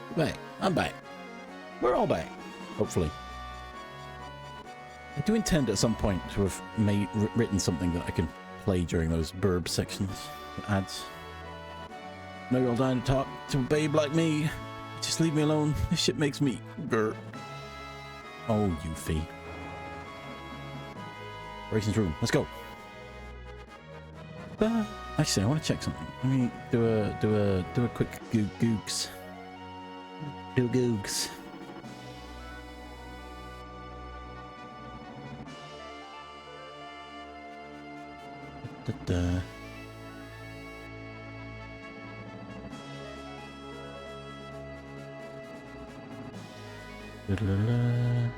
We're back. I'm back. We're all back. Hopefully. I do intend at some point to have written something that I can play during those burb sections. Ads. No, you're all dying to talk to a babe like me. Just leave me alone. This shit makes me grr. Oh, Yuffie. Operations room. Let's go. Actually, I want to check something. Let me do a quick googs. Do googs. Da-da. Da-da-da.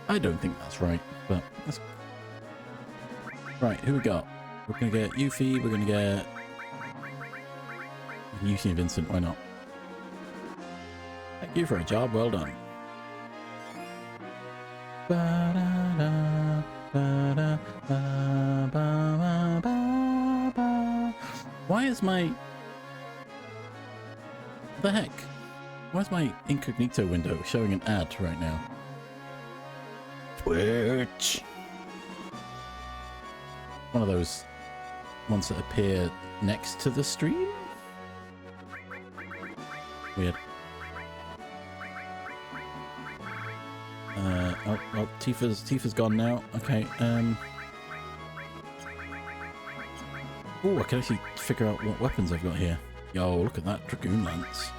I don't think that's right, but that's right. Who we got? We're gonna get Yuffie. We're gonna get Yuffie and Vincent. Why not? Thank you for a job well done. Why is my... the heck? Why is my incognito window showing an ad right now? Twitch. One of those ones that appear next to the stream? Weird. Oh, Tifa's gone now. Okay, oh, I can actually figure out what weapons I've got here. Yo, look at that Dragoon Lance.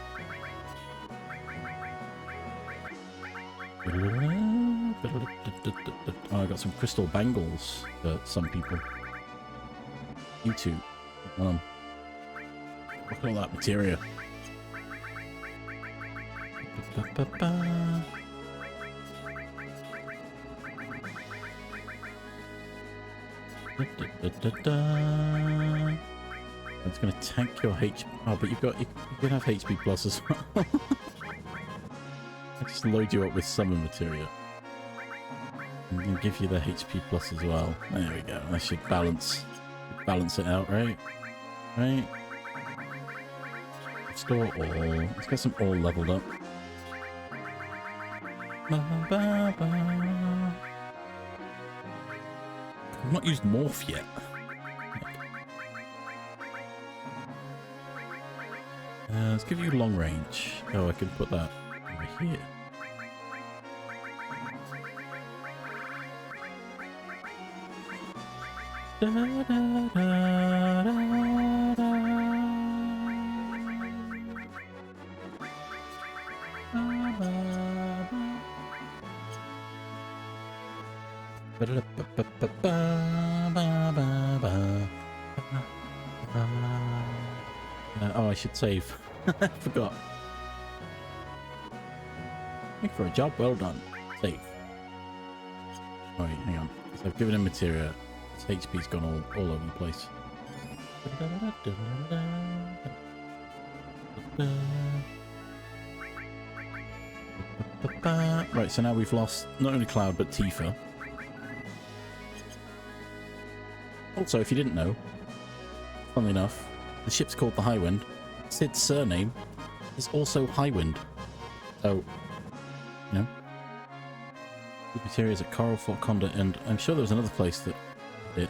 Oh, I got some crystal bangles for some people. You too. Look at all that materia. It's gonna tank your HP. Oh, but you can have HP plus as well. I just load you up with summon materia. And then give you the HP plus as well. There we go. That should balance it out, right? Right? Restore all. Let's get some all leveled up. I've not used morph yet. Let's give you long range. Oh, I can put that over here. Da, da, da, da, da. Oh, I should save. I forgot. Thank you for a job well done. Save. Oh, wait, hang on. So I've given him materia. His HP's gone all over the place. Right, so now we've lost not only Cloud but Tifa. Also, if you didn't know, funnily enough, the ship's called the Highwind. Sid's surname is also Highwind. So, you know. The materials at Coral Fort Conda, and I'm sure there was another place that did it.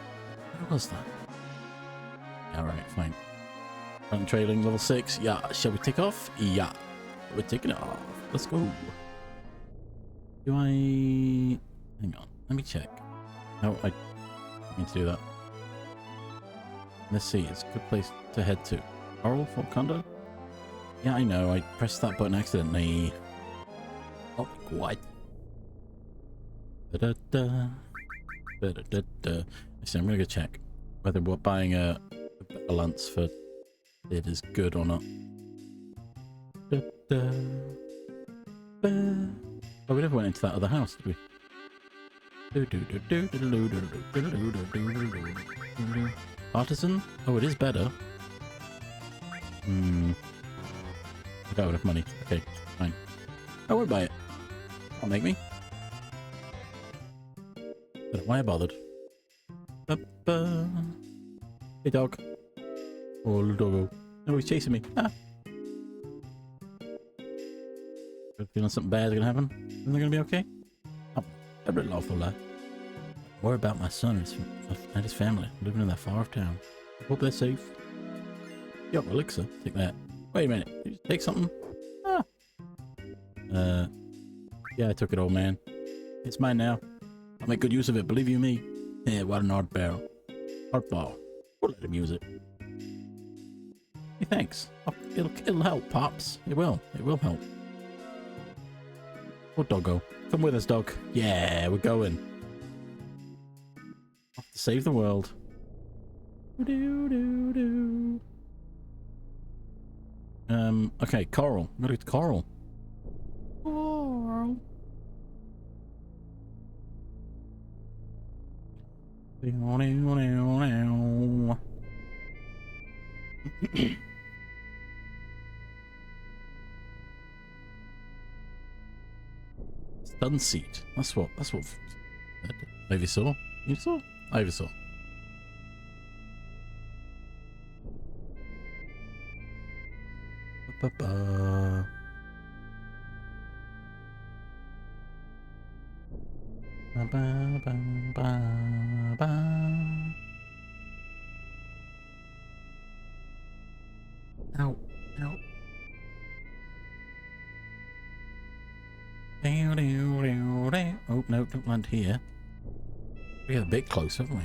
Where was that? Alright, fine. I'm trailing level 6. Yeah. Shall we take off? Yeah. We're taking it off. Let's go. Do I... hang on. Let me check. No, I need to do that. Let's see. It's a good place to head to. Coral Fort Conda? Yeah, I know. I pressed that button accidentally. Oh, what? Da-da-da. Da-da-da-da. Actually, I'm gonna go check whether we're buying a lance for it is good or not. Da-da. Oh, we never went into that other house, did we? Artisan? Oh, it is better. I don't have enough money. Okay, fine. I won't buy it. Don't make me. Don't know why I bothered. Hey, dog. Oh, little doggo. No, he's chasing me. Ah. Feeling something bad is gonna happen? Isn't it gonna be okay? Oh, a bit lawful lad. Worry about my son and his family living in that far off town. Hope they're safe. Yo, elixir. Take that. Wait a minute. Did you take something? Ah. Yeah, I took it all, man. It's mine now. I'll make good use of it, believe you me. Yeah, what an odd barrel. Hard ball. We'll let him use it. Hey, thanks. Oh, it'll help, Pops. It will. It will help. Oh, doggo. Come with us, dog. Yeah, we're going. Off to save the world. Okay, Coral. I'm gonna get to Coral. Coral. Stun seat. That's what Ivysaur? Ivysaur? Ivysaur. Ba-ba-ba. Ba-ba-ba-ba-ba. Ow. Ow. Oh, no, don't land here. We got a bit close, haven't we?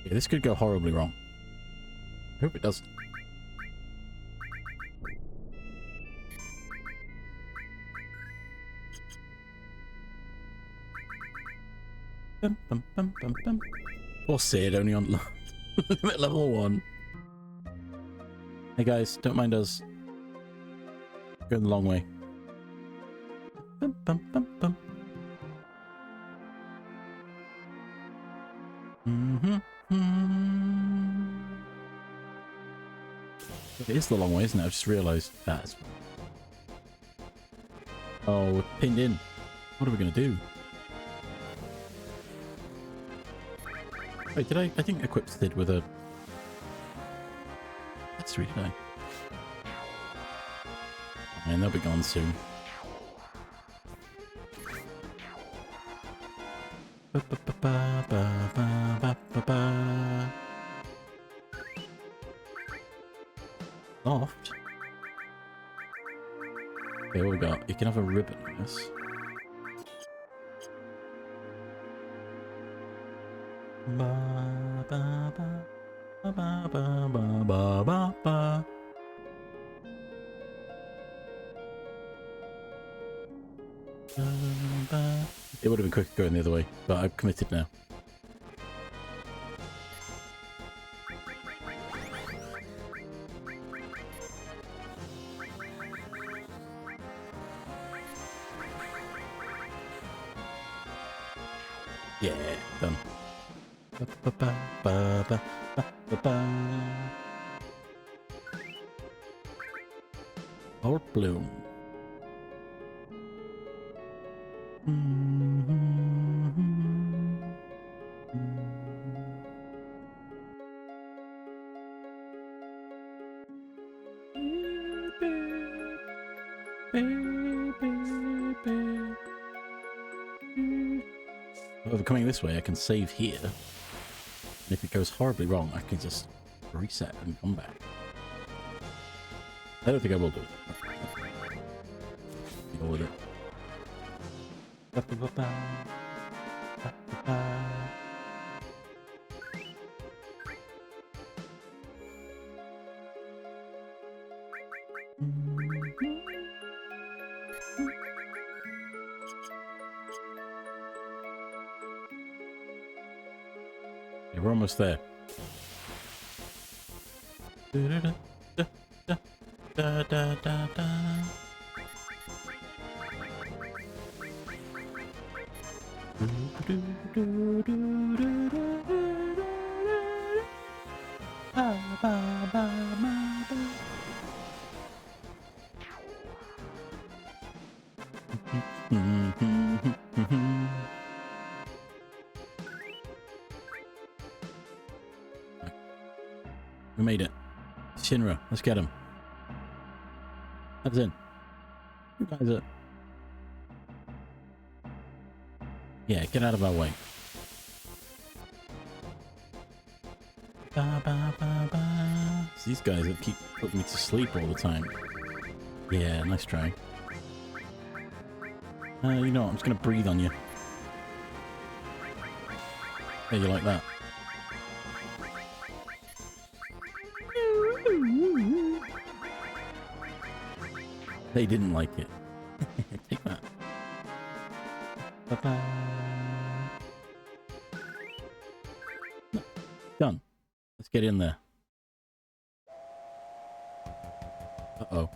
Yeah, this could go horribly wrong. I hope it doesn't. Bum, bum, bum, bum, bum. Poor Sid, only on level 1. Hey guys, don't mind us. Going the long way. Bum, bum, bum, bum. It is the long way, isn't it? I've just realised that. Oh, we're pinned in. What are we going to do? Wait, did I think equip Sid with a... That's 3, did I? Oh, man, they'll be gone soon. Soft. Okay, what we got? You can have a ribbon, I guess. It would have been quicker going the other way, but I've committed now. Yeah, done. Or bloom. Well, if I'm coming this way, I can save here. And if it goes horribly wrong, I can just reset and come back. I don't think I will do it. Deal with it. Yeah, we're almost there. We made it. Shinra, let's get him. That's in. You guys are... Yeah, get out of our way. Ba, ba, ba, ba. It's these guys that keep putting me to sleep all the time. Yeah, nice try. You know what? I'm just gonna breathe on you. Hey, you like that? They didn't like it. Take that. Bye-bye. No, done. Let's get in there. Uh-oh.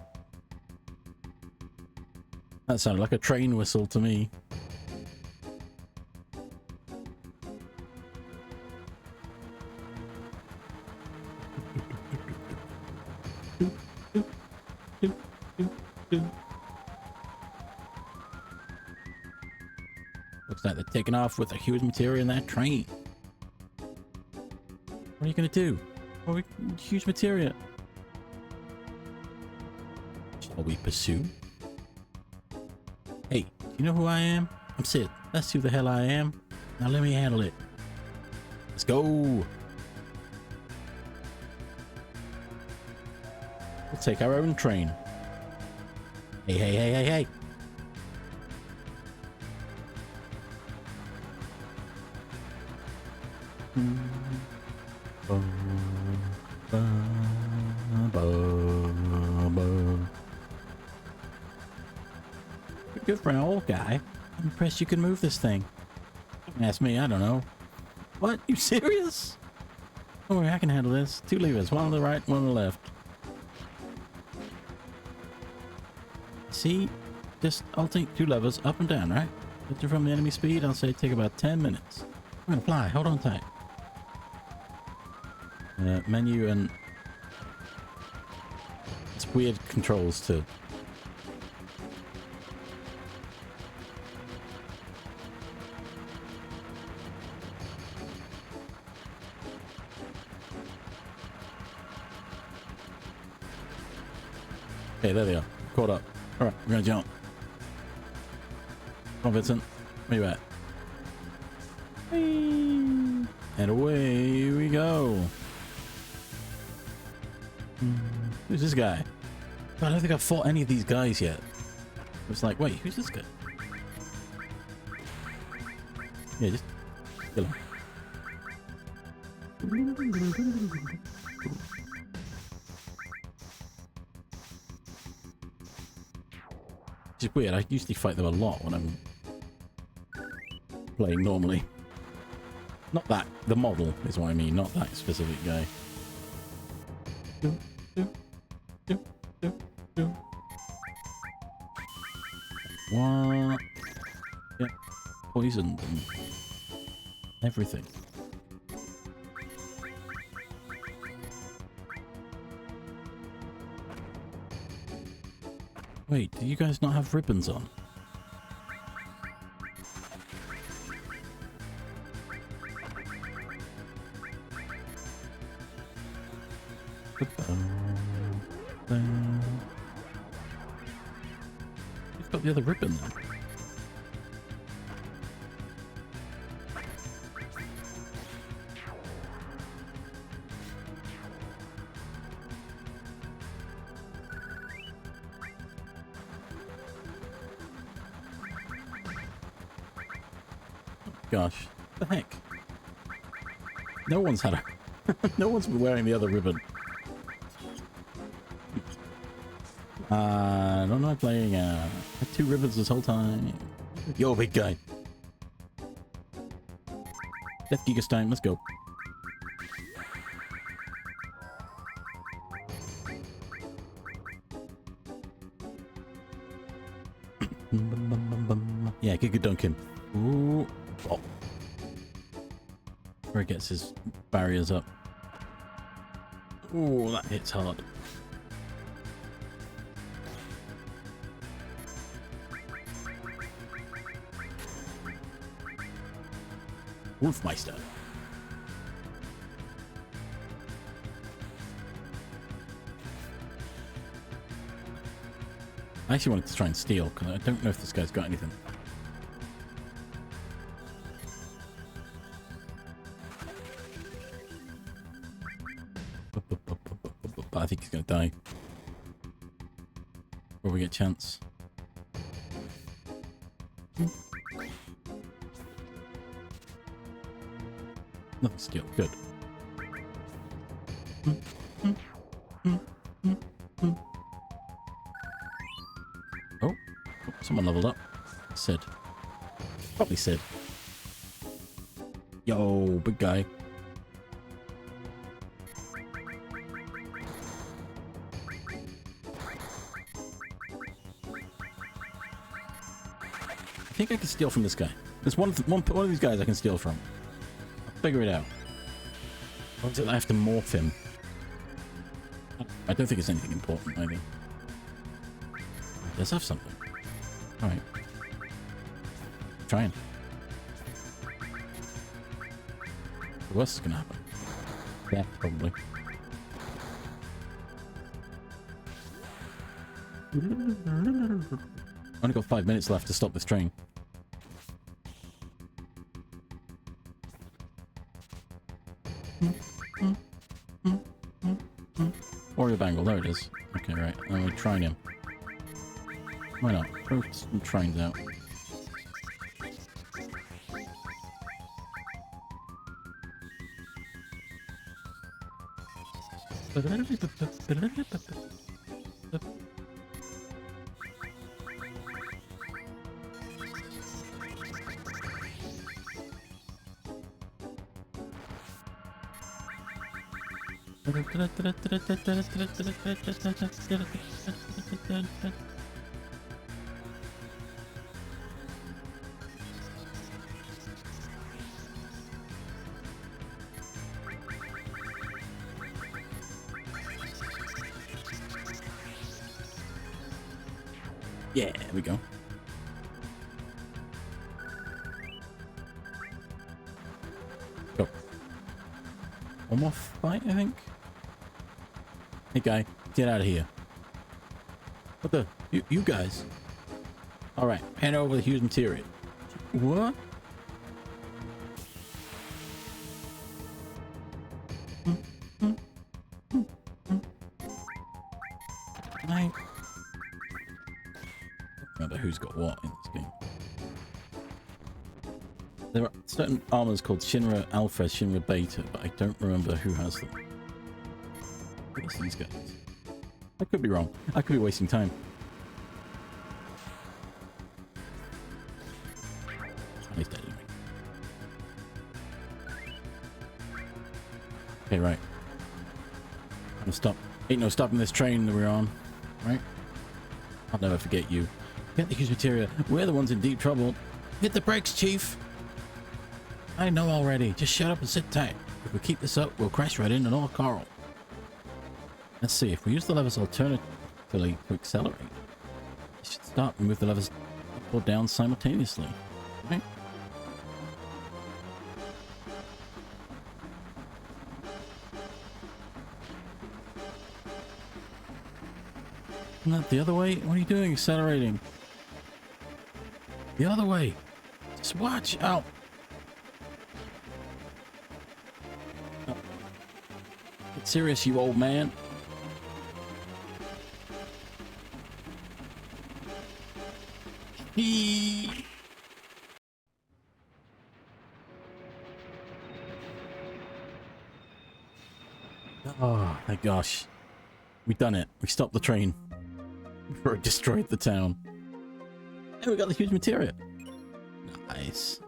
That sounded like a train whistle to me. Looks like they're taking off with a huge materia in that train. What are you gonna do? Oh, huge materia. Shall we pursue? Hey, you know who I am? I'm Sid. That's who the hell I am. Now let me handle it. Let's go. We'll take our own train. Hey, hey, hey, hey, hey. Good for an old guy. I'm impressed you can move this thing. Don't ask me, I don't know. What? You serious? Don't worry, I can handle this. 2 levers, one on the right, one on the left. See? Just alternate 2 levers up and down, right? Filter from the enemy speed, I'll say take about 10 minutes. I'm gonna fly, hold on tight. Menu and... It's weird controls too. Okay, there they are. Caught up. Alright, we're gonna jump. Come on, Vincent. Where you at? Whee! And away we go. Who's this guy? I don't think I've fought any of these guys yet. It's like, wait, who's this guy? Yeah, just kill him. Which is weird, I usually fight them a lot when I'm playing normally. Not that, the model is what I mean, not that specific guy. What? Yeah, poisoned and everything. Wait, do you guys not have ribbons on? Who's got the other ribbon then? Gosh, what the heck? No one's had a... no one's been wearing the other ribbon. I'm not playing, had 2 ribbons this whole time. Yo, big guy. Death Gigas time, let's go. Yeah, good dunk him. Ooh. Oh. Where he gets his barriers up. Ooh, that hits hard. Wolfmeister. I actually wanted to try and steal, because I don't know if this guy's got anything. But I think he's going to die. Will we get a chance? Nothing steal. Good. Oh, someone leveled up. Sid. Probably Sid. Yo, big guy. I think I can steal from this guy. There's one of these guys I can steal from. I'll figure it out. Or is it I have to morph him? I don't think it's anything important either. It does have something. Alright. Trying. The worst is gonna happen. Yeah, probably. Only got 5 minutes left to stop this train. Warrior Bangle, there it is. Okay, right. And we're trying him. Why not? Throw some trains out. Yeah, there we go. Go. One more fight, I think. Hey, guy, get out of here. What the? You guys? All right, hand over the huge material. What? I remember who's got what in this game. There are certain armors called Shinra Alpha, Shinra Beta, but I don't remember who has them. I guess these guys. I could be wrong. I could be wasting time. He's dead anyway. Okay, right. I'm stop. Ain't no stopping this train that we're on, right? I'll never forget you. Get the huge materia. We're the ones in deep trouble. Hit the brakes, Chief. I know already. Just shut up and sit tight. If we keep this up, we'll crash right into all coral. Let's see. If we use the levers alternatively to accelerate, we should start and move the levers up or down simultaneously. Right? Isn't that the other way? What are you doing? Accelerating. The other way. Just watch out. Oh. Get serious, you old man. Oh, thank gosh. We done it. We stopped the train before it destroyed the town. And we got the huge materia. Nice.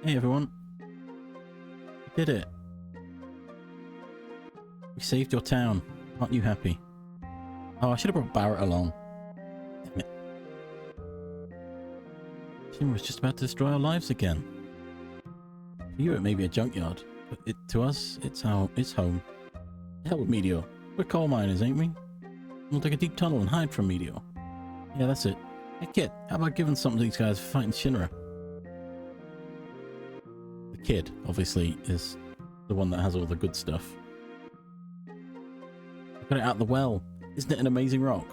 Hey everyone. We did it. We saved your town. Aren't you happy? Oh, I should have brought Barrett along. Damn it. Shinra was just about to destroy our lives again. For you, it may be a junkyard, but to us, it's home. The hell with Meteor. We're coal miners, ain't we? We'll dig a deep tunnel and hide from Meteor. Yeah, that's it. Hey kid, how about giving something to these guys for fighting Shinra? The kid, obviously, is the one that has all the good stuff. Got it out the well. Isn't it an amazing rock?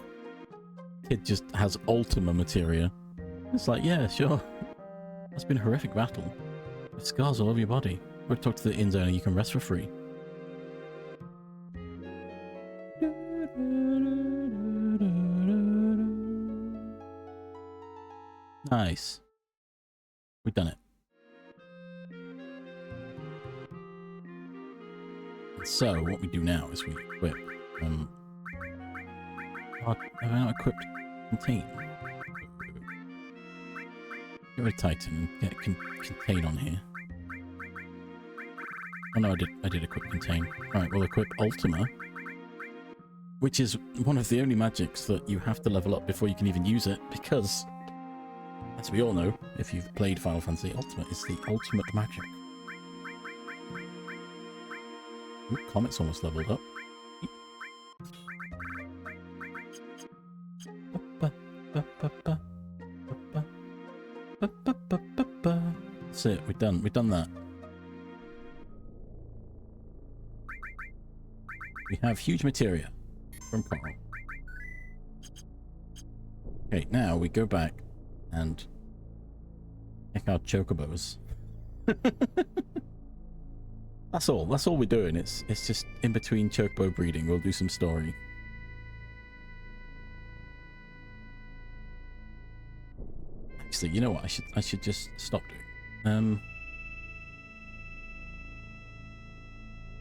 Kid just has Ultima materia. It's like, yeah, sure. That's been a horrific battle. With scars all over your body. Go talk to the inn owner, you can rest for free. Nice. We've done it. So, what we do now is we equip, I've now equipped Contain. Get rid of Titan and get Contain on here. Oh no, I did equip Contain. Right, we'll equip Ultima, which is one of the only magics that you have to level up before you can even use it, because, as we all know, if you've played Final Fantasy, Ultima is the ultimate magic. Ooh, Comet's almost leveled up. That's it, we've done that. We have huge materia from Coral. Okay, now we go back and check out Chocobos. That's all we're doing. It's just in between Chocobo breeding, we'll do some story. Actually, you know what? I should just stop doing.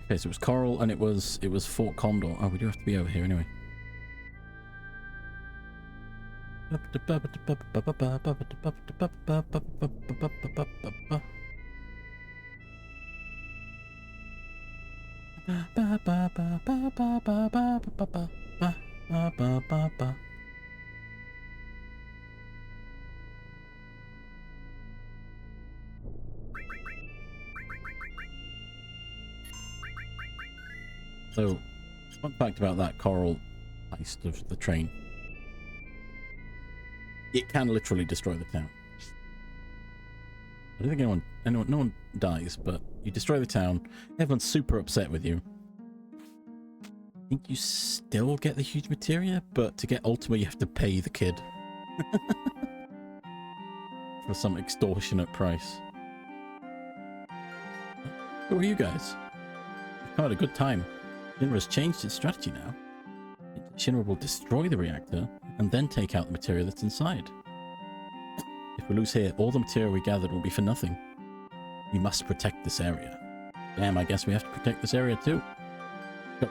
Okay, so it was Coral and it was Fort Condor. Oh, we do have to be over here anyway. So, fun fact about that Coral heist of the train. It can literally destroy the town. I don't think no one dies, but you destroy the town, everyone's super upset with you. I think you still get the huge materia, but to get Ultima you have to pay the kid. For some extortionate price. Who are you guys? You've had a good time. Shinra's changed its strategy now. Shinra will destroy the reactor and then take out the material that's inside. If we lose here, all the material we gathered will be for nothing. We must protect this area. Damn, I guess we have to protect this area too. Go.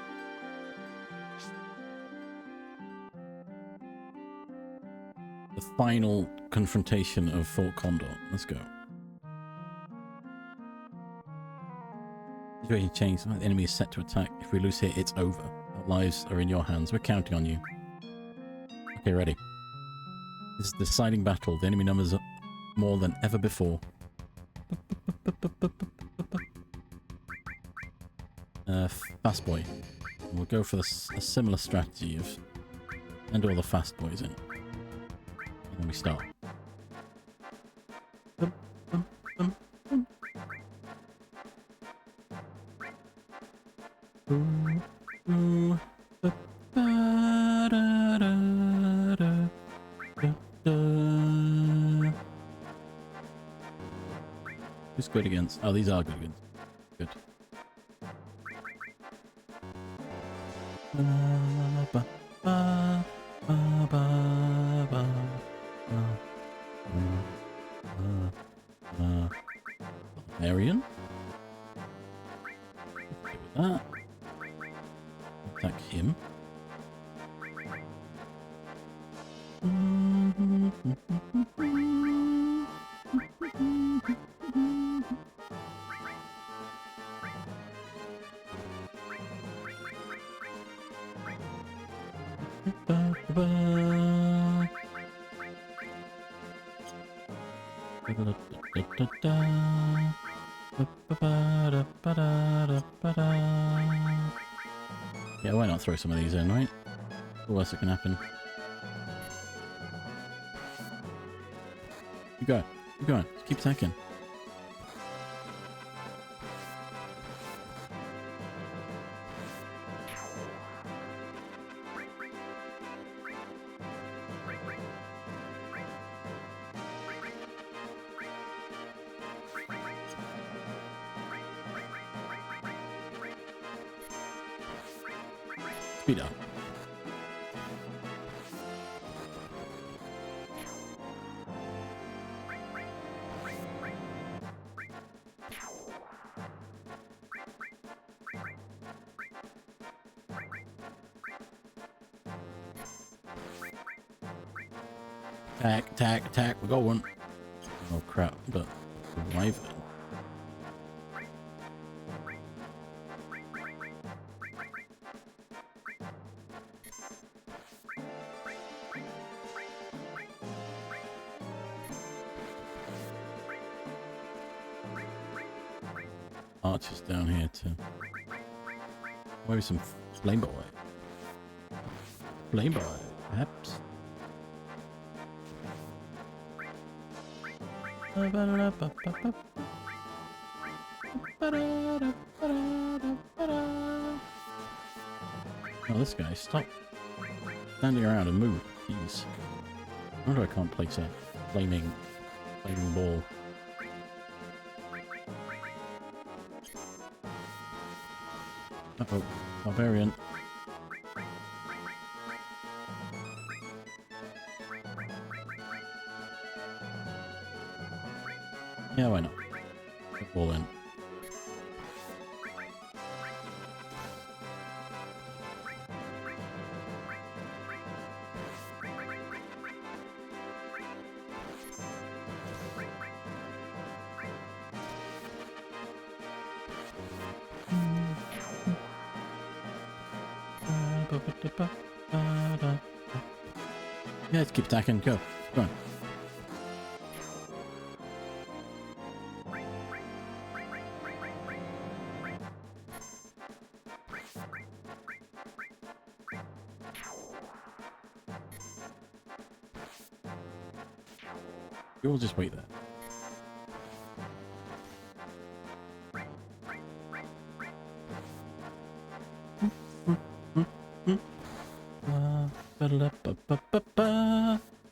The final confrontation of Fort Condor. Let's go. Situation changed. The enemy is set to attack. If we lose here, it's over. Our lives are in your hands. We're counting on you. Okay, ready. This is the deciding battle. The enemy numbers are more than ever before. Fast boy. We'll go for a similar strategy of send all the fast boys in. And then we start. Who's good against? Oh, these are good against. Good. Arian? Okay with that. Attack him. Yeah, why not throw some of these in, right? The worst that can happen. Keep going. Keep going. Keep attacking. Speed up. Attack, attack, attack. We're going. Oh crap, but survive it. Archers down here too. Maybe some flame boy. Flame boy, perhaps. Oh, this guy, stop standing around and move, jeez. I wonder I can't place a flaming ball. Uh-oh, barbarian. Yeah, why not? Put ball in. Yeah, let's keep attacking. Go. Go on. We'll just wait there.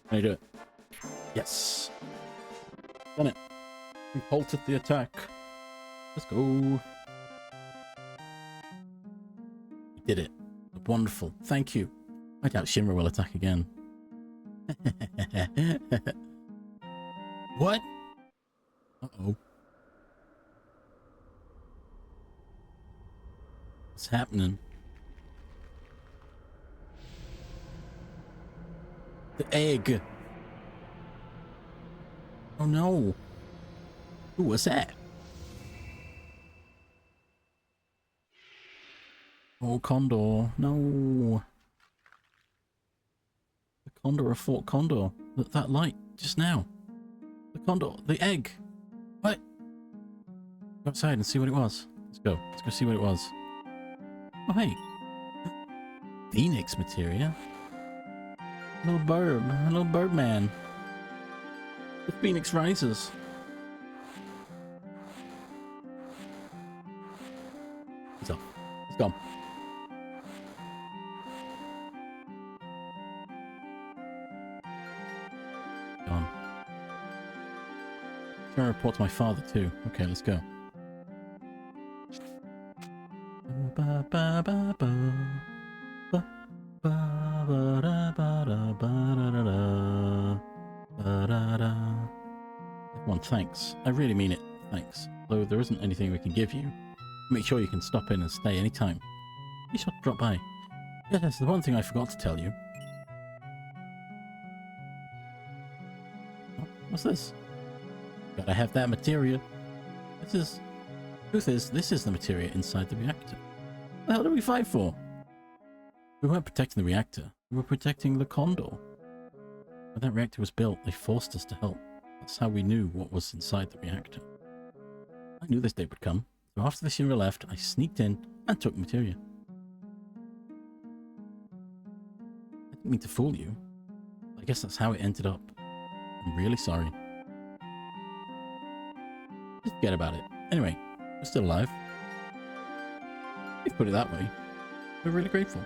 Can I do it? Yes. Done it. We halted the attack. Let's go. We did it. Wonderful. Thank you. I doubt Shinra will attack again. What? Uh-oh. What's happening? The egg. Oh no. Ooh, what's that? Oh, Condor. No. The Condor of Fort Condor. That light just now. The Condor. The egg. What? Go outside and see what it was. Let's go. Let's go see what it was. Oh, hey. Phoenix materia. Little bird. A little bird man. The Phoenix rises. He's off. He's gone. Gone. I'm gonna report to my father too. Okay, let's go. Everyone, thanks. I really mean it. Thanks. Though there isn't anything we can give you, make sure you can stop in and stay anytime. Be sure to drop by. Yes, the one thing I forgot to tell you. Oh, what's this? Gotta have that materia. Truth is, this is the materia inside the reactor. What the hell did we fight for? We weren't protecting the reactor. We were protecting the Condor. When that reactor was built, they forced us to help. That's how we knew what was inside the reactor. I knew this day would come, so after the Shinra left, I sneaked in and took materia. I didn't mean to fool you. I guess that's how it ended up. I'm really sorry. Just forget about it. Anyway, we're still alive. If you put it that way, we're really grateful.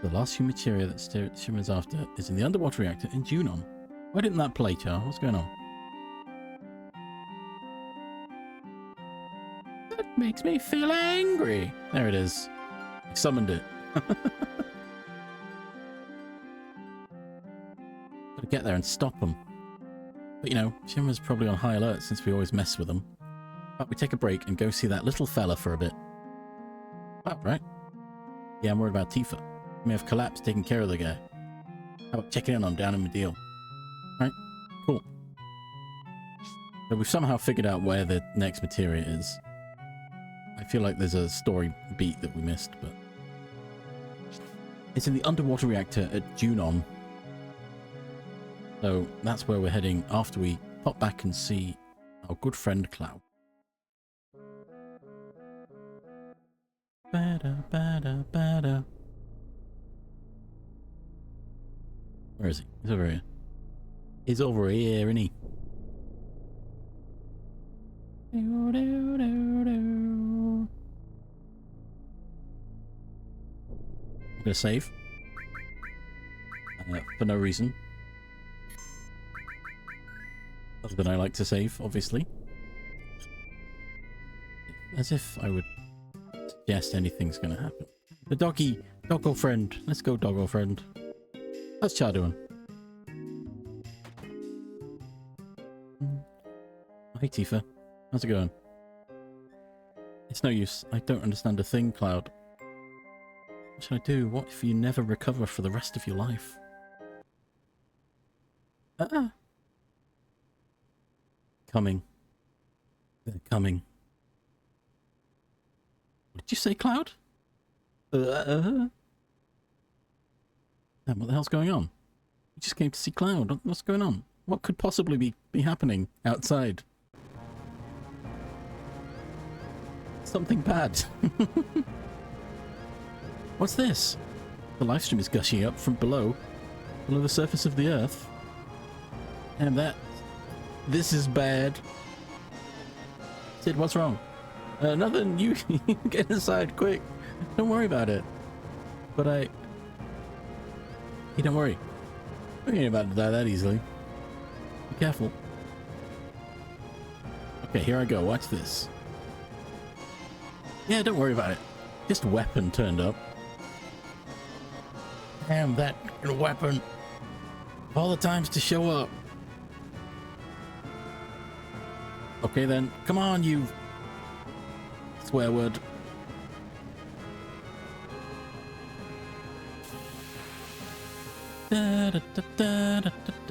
The last human materia that Shimmer's after is in the underwater reactor in Junon. Why didn't that play, Char? What's going on? That makes me feel angry. There it is. I summoned it. Gotta get there and stop them. But you know, Shimmer's probably on high alert since we always mess with them. But we take a break and go see that little fella for a bit. Oh, right. Yeah, I'm worried about Tifa. We may have collapsed taking care of the guy. How about checking in on him down in Medeal? Right, cool. So we've somehow figured out where the next materia is. I feel like there's a story beat that we missed, but... It's in the underwater reactor at Junon. So that's where we're heading after we pop back and see our good friend Cloud. Bada. Where is he? He's over here. He's over here, isn't he? I'm gonna save. For no reason. Other than I like to save, obviously. As if I would suggest anything's gonna happen. The doggo friend. Let's go, doggo friend. How's Char doing? Hey Tifa, how's it going? It's no use. I don't understand a thing, Cloud. What should I do? What if you never recover for the rest of your life? Coming. They're coming. What did you say, Cloud? Damn, what the hell's going on? We just came to see Cloud. What's going on? What could possibly be happening outside? Something bad. What's this? The live stream is gushing up from below the surface of the earth. And this is bad. Sid, what's wrong? Nothing. You get inside quick. Don't worry about it. But hey, don't worry. We ain't about to die that easily. Be careful. Okay, here I go. Watch this. Yeah, don't worry about it. Just a weapon turned up. Damn, that weapon. Of all the times to show up. Okay then, come on, you swear word.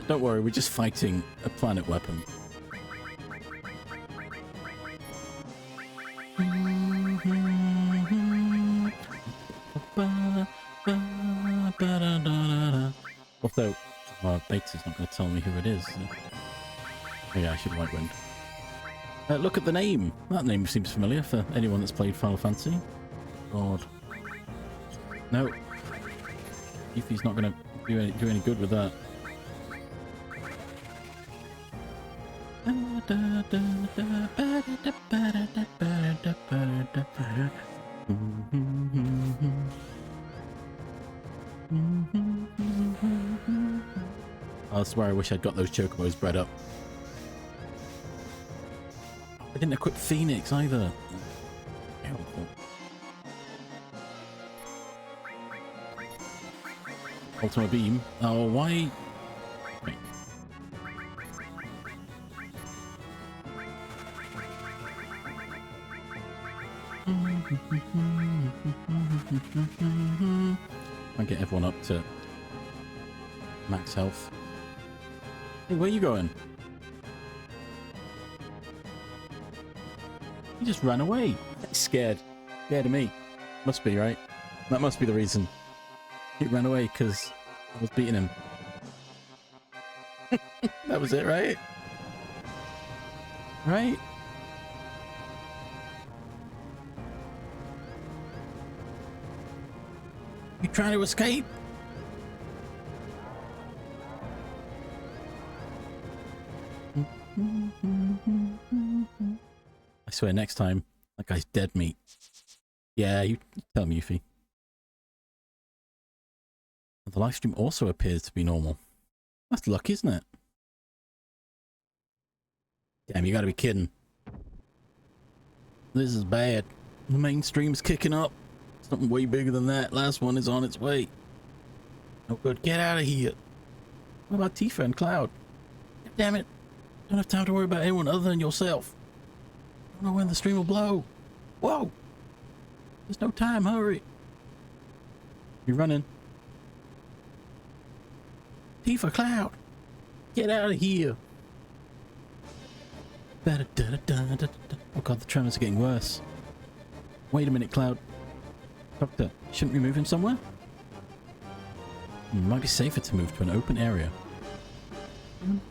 Don't worry, we're just fighting a planet weapon. Although, Beta's not going to tell me who it is. Oh yeah, I should White Wind. Look at the name. That name seems familiar for anyone that's played Final Fantasy. God. No. Yuffie's not going to do any good with that. I swear I wish I'd got those chocobos bred up. I didn't equip Phoenix either. Helpful. Ultima Beam. Oh, why? Wait. I'll get everyone up to max health. Hey, where are you going? He just ran away. He's scared. Scared of me. Must be, right? That must be the reason. He ran away because I was beating him. That was it, right? Right? You trying to escape? I swear, next time, that guy's dead meat. Yeah, you tell me, Yuffie. The live stream also appears to be normal. That's lucky, isn't it? Damn, you gotta be kidding. This is bad. The main stream's kicking up. Something way bigger than that. Last one is on its way. No good. Get out of here. What about Tifa and Cloud? God damn it. Don't have time to worry about anyone other than yourself. Don't know when the stream will blow. Whoa. There's no time. Hurry. You're running. Tifa, Cloud. Get out of here. Oh god, the tremors are getting worse. Wait a minute, Cloud. Doctor, shouldn't we move him somewhere? It might be safer to move to an open area.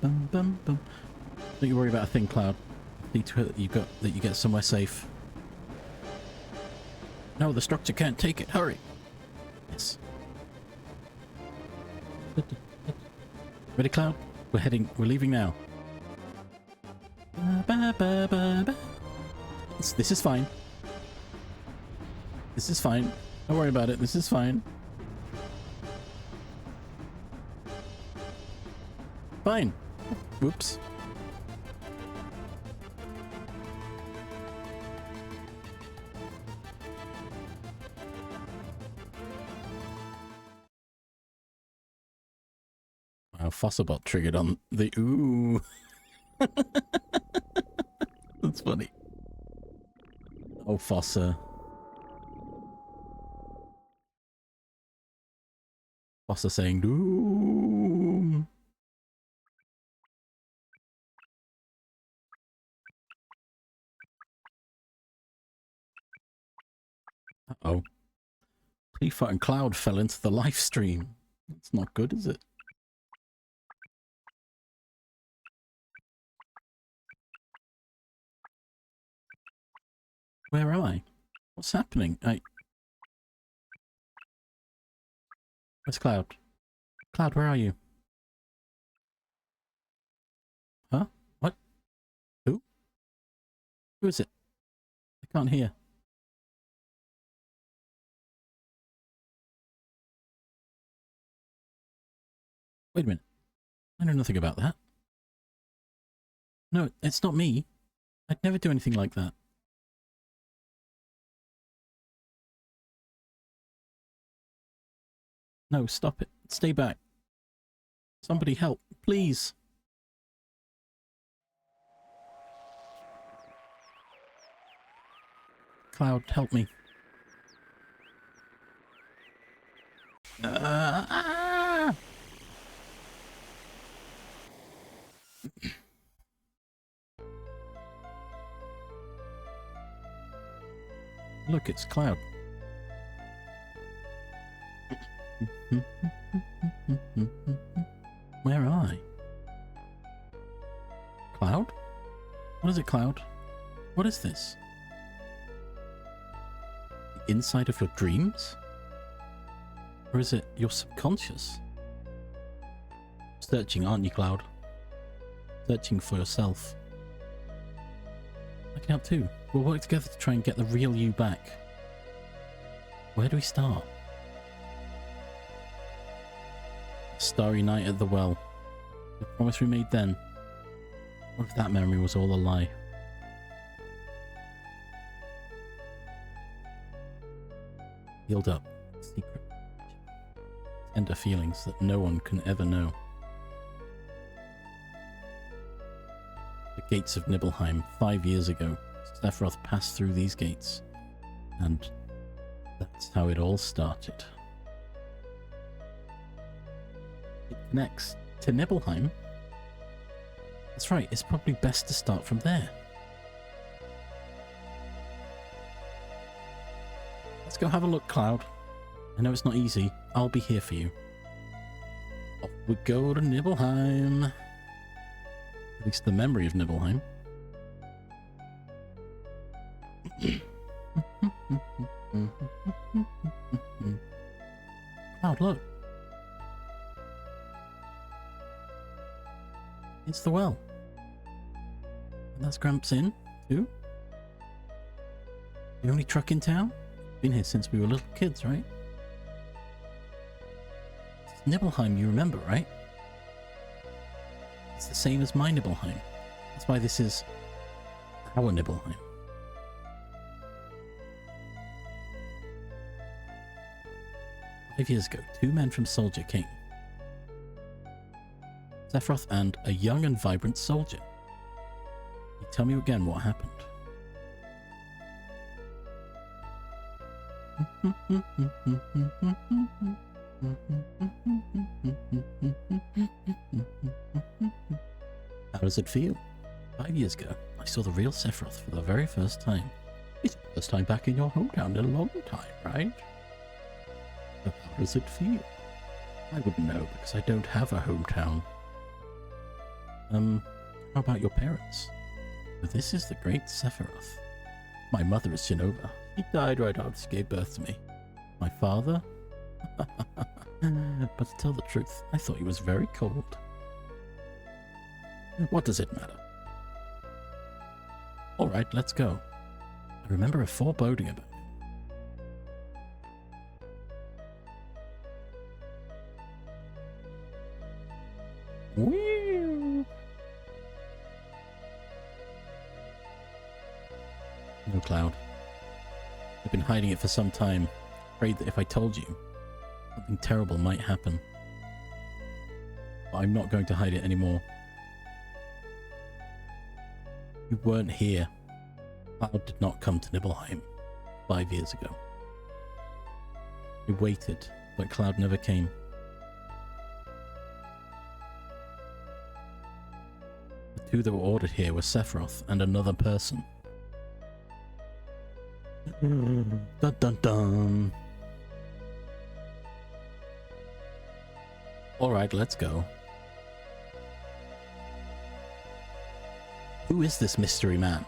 Don't you worry about a thing, Cloud. See to it that you get somewhere safe. No, the structure can't take it. Hurry. Yes. Ready, Cloud? We're leaving now. This is fine. This is fine. Don't worry about it. This is fine. Fine. Whoops. Wow, Fossilbot triggered on the ooh. That's funny. Oh, Fossa. Fossa saying doom. Uh-oh. Tifa and Cloud fell into the live stream. That's not good, is it? Where am I? What's happening? Where's Cloud? Cloud, where are you? Huh? What? Who? Who is it? I can't hear. Wait a minute. I know nothing about that. No, it's not me. I'd never do anything like that. No, stop it. Stay back. Somebody help, please. Cloud, help me. Look, it's Cloud. Where am I? Cloud? What is it, Cloud? What is this? The inside of your dreams? Or is it your subconscious? Searching, aren't you, Cloud? Searching for yourself. I can help too. We'll work together to try and get the real you back. Where do we start? Starry night at the well. The promise we made then. What if that memory was all a lie? Healed up. Secret. Tender feelings that no one can ever know. The gates of Nibelheim 5 years ago. Sephiroth passed through these gates. And that's how it all started. It connects to Nibelheim. That's right, it's probably best to start from there. Let's go have a look, Cloud. I know it's not easy. I'll be here for you. Off we go to Nibelheim. At least the memory of Nibelheim. Cloud, look. It's the well. That's Gramps Inn, too? The only truck in town? Been here since we were little kids, right? It's Nibelheim, you remember, right? It's the same as my Nibelheim. That's why this is our Nibelheim. Years ago, two men from Soldier came. Sephiroth and a young and vibrant soldier. Can you tell me again what happened? How does it feel? 5 years ago, I saw the real Sephiroth for the very first time. It's the first time back in your hometown in a long time, right? How does it feel? I wouldn't know because I don't have a hometown. How about your parents? Well, this is the great Sephiroth. My mother is Shinova. She died right after she gave birth to me. My father? But to tell the truth, I thought he was very cold. What does it matter? Alright, let's go. I remember a foreboding about it. Whee! No, Cloud. I've been hiding it for some time, afraid that if I told you, something terrible might happen. But I'm not going to hide it anymore. You weren't here. Cloud did not come to Nibelheim 5 years ago. We waited, but Cloud never came. The two that were ordered here were Sephiroth and another person. Dun dun dun. Alright, let's go. Who is this mystery man?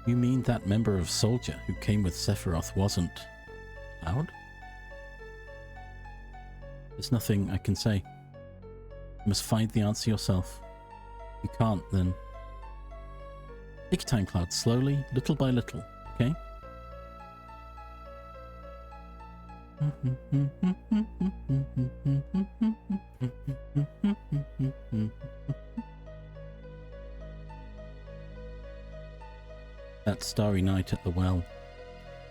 You mean that member of Soldier who came with Sephiroth wasn't Cloud? There's nothing I can say. You must find the answer yourself. If you can't, then take your time, Cloud, slowly, little by little, okay? That starry night at the well,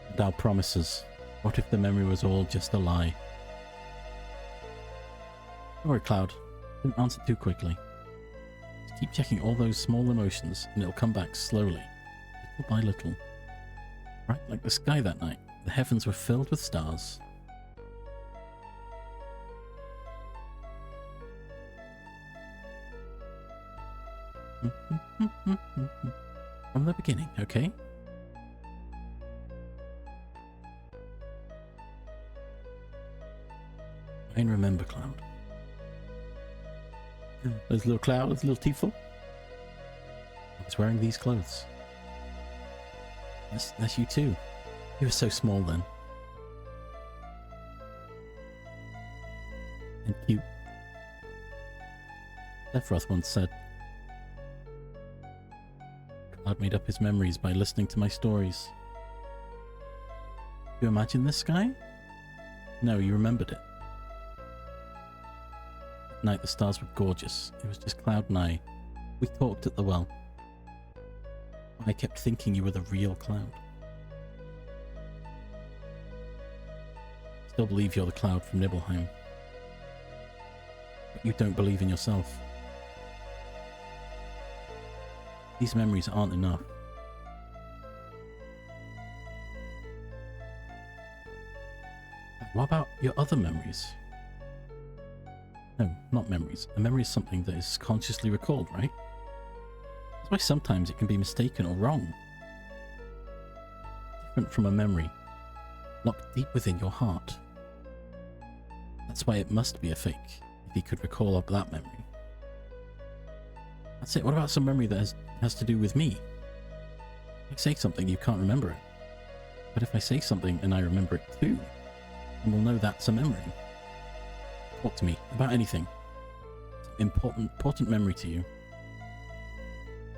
and our promises. What if the memory was all just a lie? Don't worry, Cloud. Don't answer too quickly. Just keep checking all those small emotions, and it'll come back slowly, little by little. Right like the sky that night. The heavens were filled with stars. From the beginning, okay? I remember, Cloud. There's a little Cloud, there's a little Tifa. I was wearing these clothes. That's you too. You were so small then. And cute. Sephiroth once said, Cloud made up his memories by listening to my stories. You imagine this guy? No, you remembered it. That night the stars were gorgeous. It was just Cloud and I. We talked at the well. I kept thinking you were the real Cloud. Still believe you're the Cloud from Nibelheim. But you don't believe in yourself. These memories aren't enough. What about your other memories? No, not memories. A memory is something that is consciously recalled, right? That's why sometimes it can be mistaken or wrong. Different from a memory, locked deep within your heart. That's why it must be a fake, if you could recall up that memory. That's it. What about some memory that has to do with me? If I say something, you can't remember it. But if I say something and I remember it too, then we'll know that's a memory. Talk to me about anything. Some important memory to you.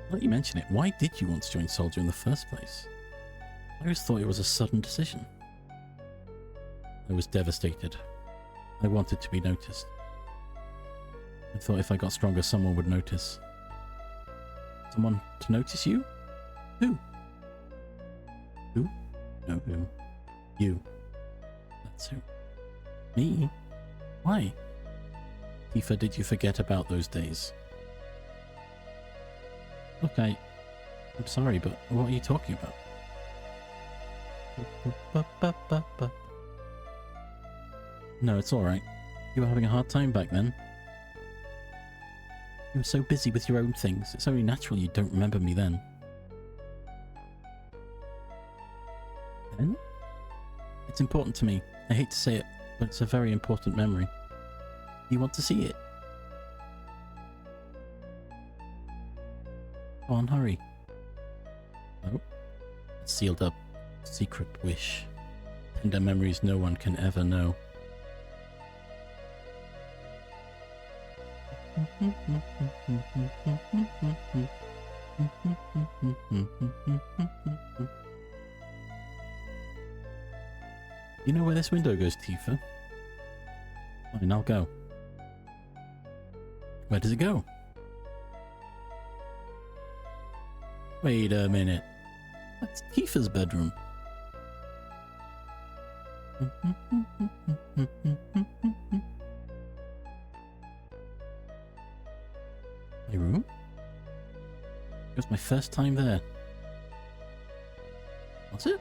Now that you mention it, why did you want to join Soldier in the first place? I always thought it was a sudden decision. I was devastated. I wanted to be noticed. I thought if I got stronger, someone would notice. Someone to notice you? Who? Who? No, who? You. That's who. Me? Why? Tifa, did you forget about those days? Look, I'm sorry, but what are you talking about? No, it's alright. You were having a hard time back then. You were so busy with your own things. It's only natural you don't remember me then. Then? It's important to me. I hate to say it, but it's a very important memory. You want to see it? Go on, hurry. Oh. A sealed up secret wish. Tender memories no one can ever know. You know where this window goes, Tifa? Fine, I'll go. Where does it go? Wait a minute. That's Tifa's bedroom. My room? It was my first time there. Was it?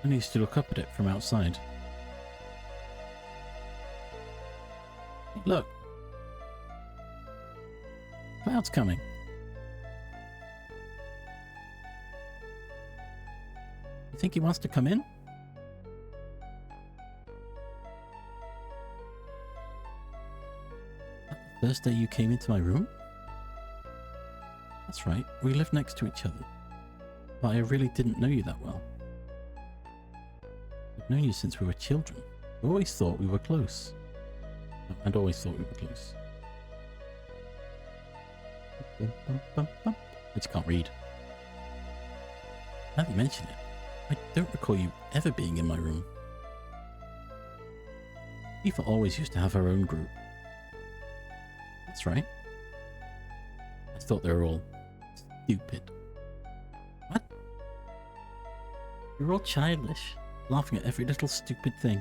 I used to look up at it from outside. Hey, look. Cloud's coming. You think he wants to come in? The first day you came into my room? That's right, we lived next to each other. But I really didn't know you that well. I've known you since we were children. I always thought we were close. I'd always thought we were close. I just can't read. Now that you mention it, I don't recall you ever being in my room. Tifa always used to have her own group. That's right. I thought they were all stupid. What? You're all childish, laughing at every little stupid thing.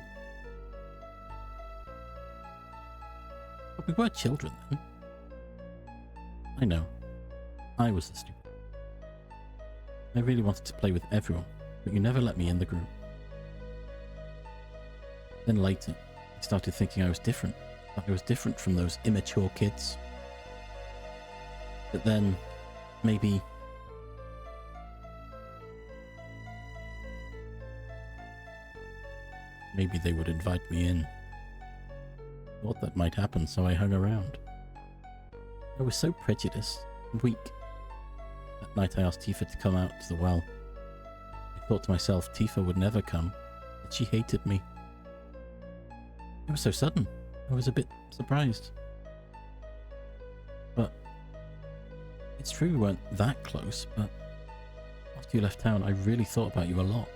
But we were children then. I know. I was the stupid. I really wanted to play with everyone, but you never let me in the group. Then later, I started thinking I was different. That I was different from those immature kids. But then, maybe they would invite me in. Thought that might happen, so I hung around. I was so prejudiced and weak. That night I asked Tifa to come out to the well. I thought to myself Tifa would never come, that she hated me. It was so sudden. I was a bit surprised. But it's true we weren't that close, but after you left town I really thought about you a lot.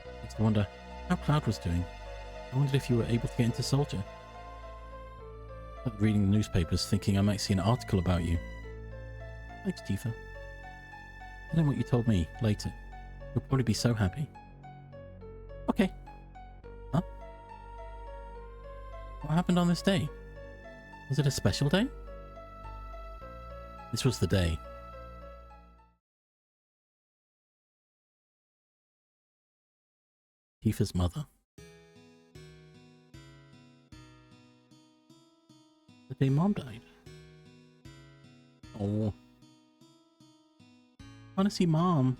I used to wonder how Cloud was doing. I wondered if you were able to get into Soldier. I started reading the newspapers thinking I might see an article about you. Thanks, Tifa. Tell him what you told me later. You'll probably be so happy. Okay. Huh? What happened on this day? Was it a special day? This was the day. Tifa's mother. The day Mom died. Oh. I want to see Mom.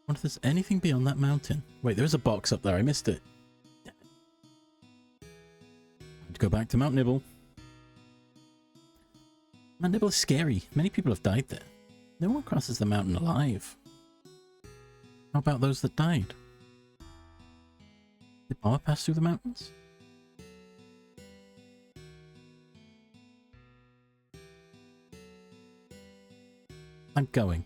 What if there's anything beyond that mountain? Wait, there's a box up there. I missed it. Damn it. Time to go back to Mount Nibble. Mount Nibble is scary. Many people have died there. No one crosses the mountain alive. How about those that died? Did Mama pass through the mountains? I'm going.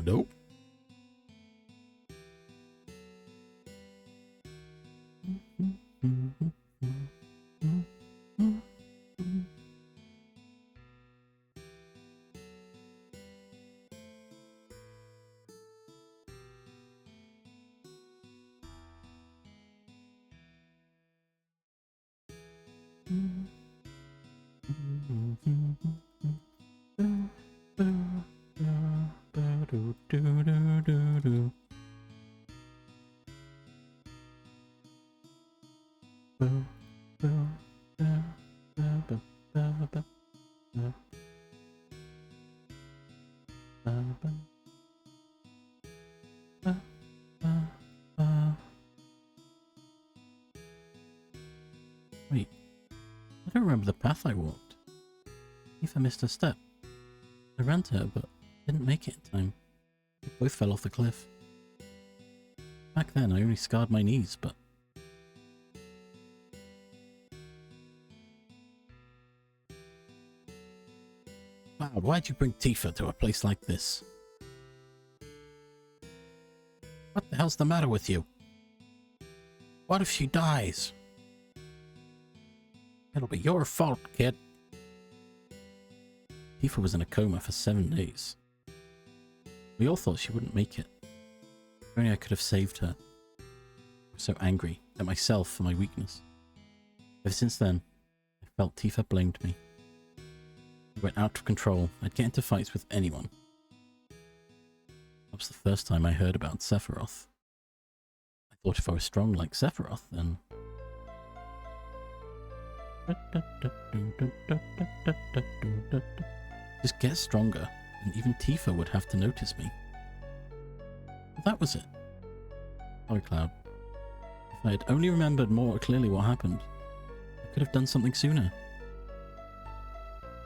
Nope. Wait, I don't remember the path I walked. If I missed a step, I ran to her, but didn't make it in time. We both fell off the cliff. Back then, I only scarred my knees, but... Wow, why'd you bring Tifa to a place like this? What the hell's the matter with you? What if she dies? It'll be your fault, kid. Tifa was in a coma for 7 days. We all thought she wouldn't make it. If only I could have saved her. I was so angry at myself for my weakness. Ever since then, I felt Tifa blamed me. I went out of control. I'd get into fights with anyone. That was the first time I heard about Sephiroth. I thought if I was strong like Sephiroth, then... Just get stronger, and even Tifa would have to notice me. But that was it. Sorry, Cloud. If I had only remembered more clearly what happened, I could have done something sooner.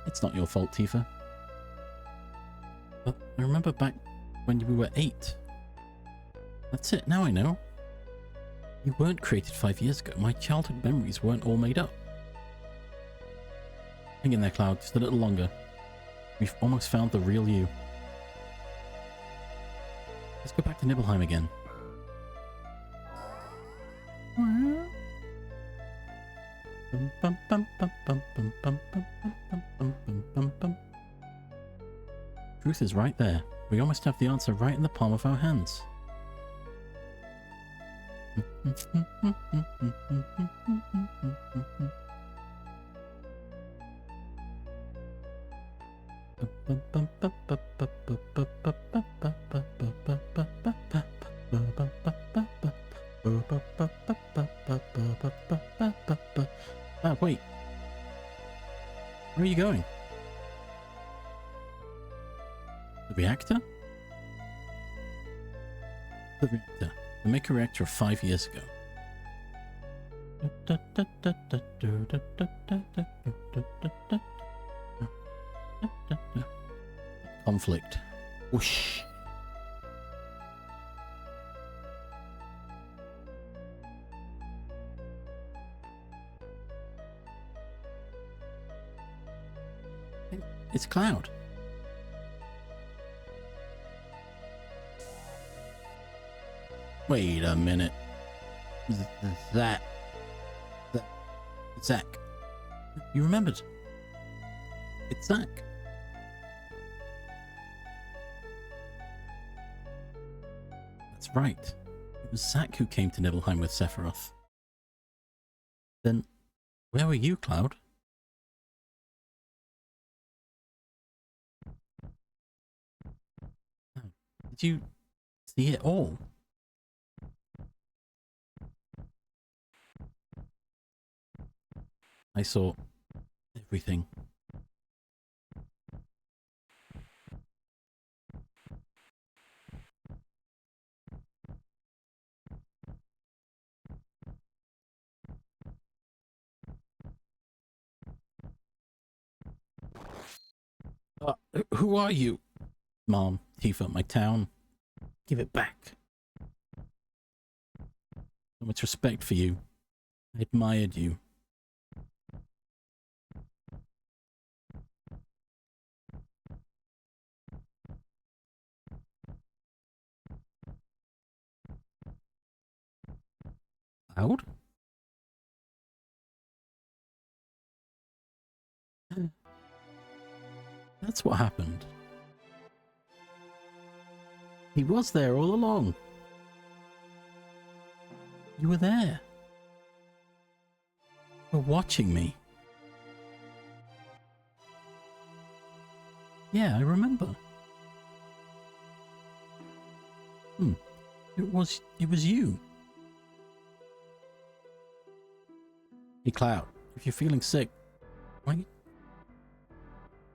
It's not your fault, Tifa. But I remember back when we were 8. That's it, now I know. You weren't created 5 years ago. My childhood memories weren't all made up. Hang in there, Cloud, just a little longer. We've almost found the real you. Let's go back to Nibelheim again. Truth is right there. We almost have the answer right in the palm of our hands. Ah, wait. Where are you going? The reactor? The reactor. The Maker reactor of 5 years ago. Conflict. Whoosh. It's Cloud. Wait a minute. That Zack. You remembered. It's Zack. That's right. It was Zack who came to Nibelheim with Sephiroth. Then, where were you, Cloud? Did you see it all? I saw everything. Who are you? Mom, Tifa, my town. Give it back. So much respect for you. I admired you. Cloud? That's what happened. He was there all along. You were there. You were watching me. Yeah, I remember. It was you. Hey, Cloud, if you're feeling sick, why?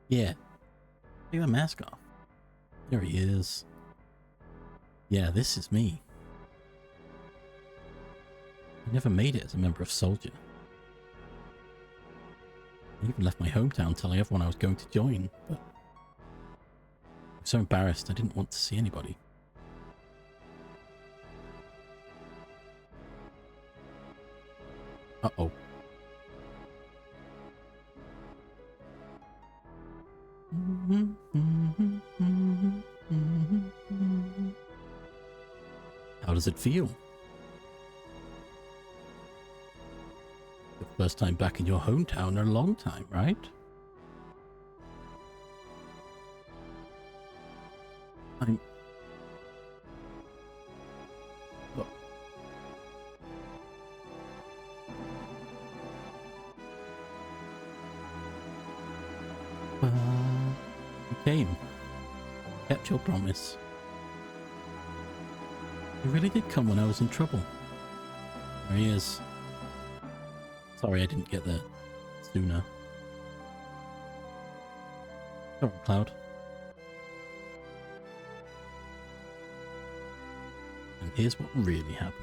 Yeah. Take that mask off. There he is. Yeah, this is me. I never made it as a member of Soldier. I even left my hometown telling everyone I was going to join, but I was so embarrassed I didn't want to see anybody. Uh-oh. How does it feel? The first time back in your hometown in a long time, right? I'm... Oh. You came. Kept your promise. You really did come when I was in trouble. There he is. Sorry I didn't get there sooner. Sorry, Cloud. And here's what really happened.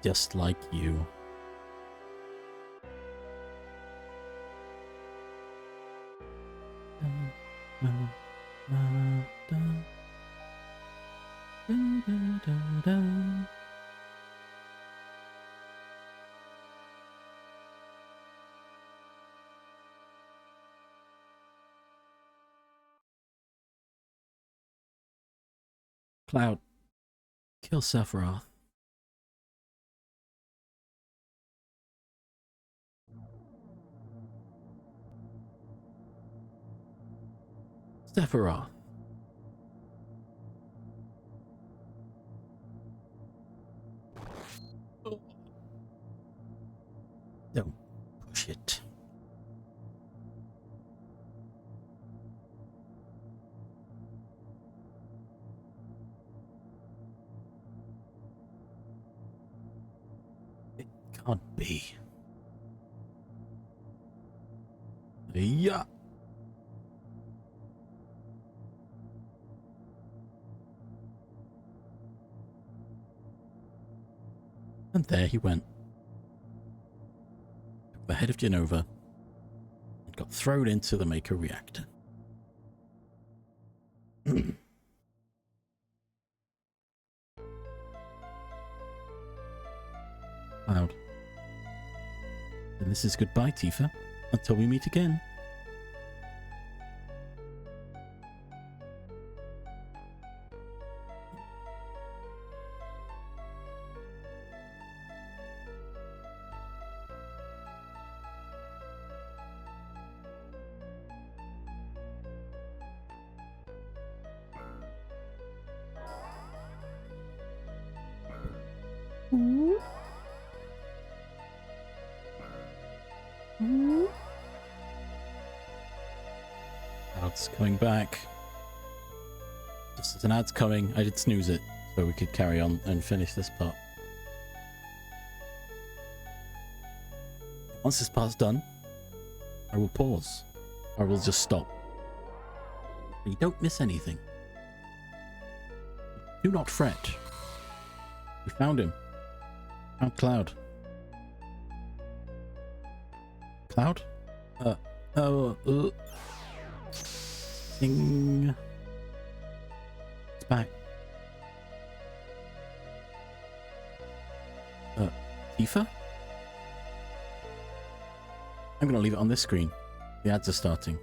Just like you. Cloud, kill Sephiroth. Sephiroth. Don't push it. It can't be. Yeah. And there he went. Took the head of Genova and got thrown into the Maker reactor. Cloud. And this is goodbye, Tifa, until we meet again. Cloud's coming back. Just as an ad's coming, I did snooze it so we could carry on and finish this part. Once this part's done, I will pause. I will just stop. But you don't miss anything. Do not fret. We found him. Found Cloud. Cloud? Ding. It's back. Tifa? I'm gonna leave it on this screen. The ads are starting.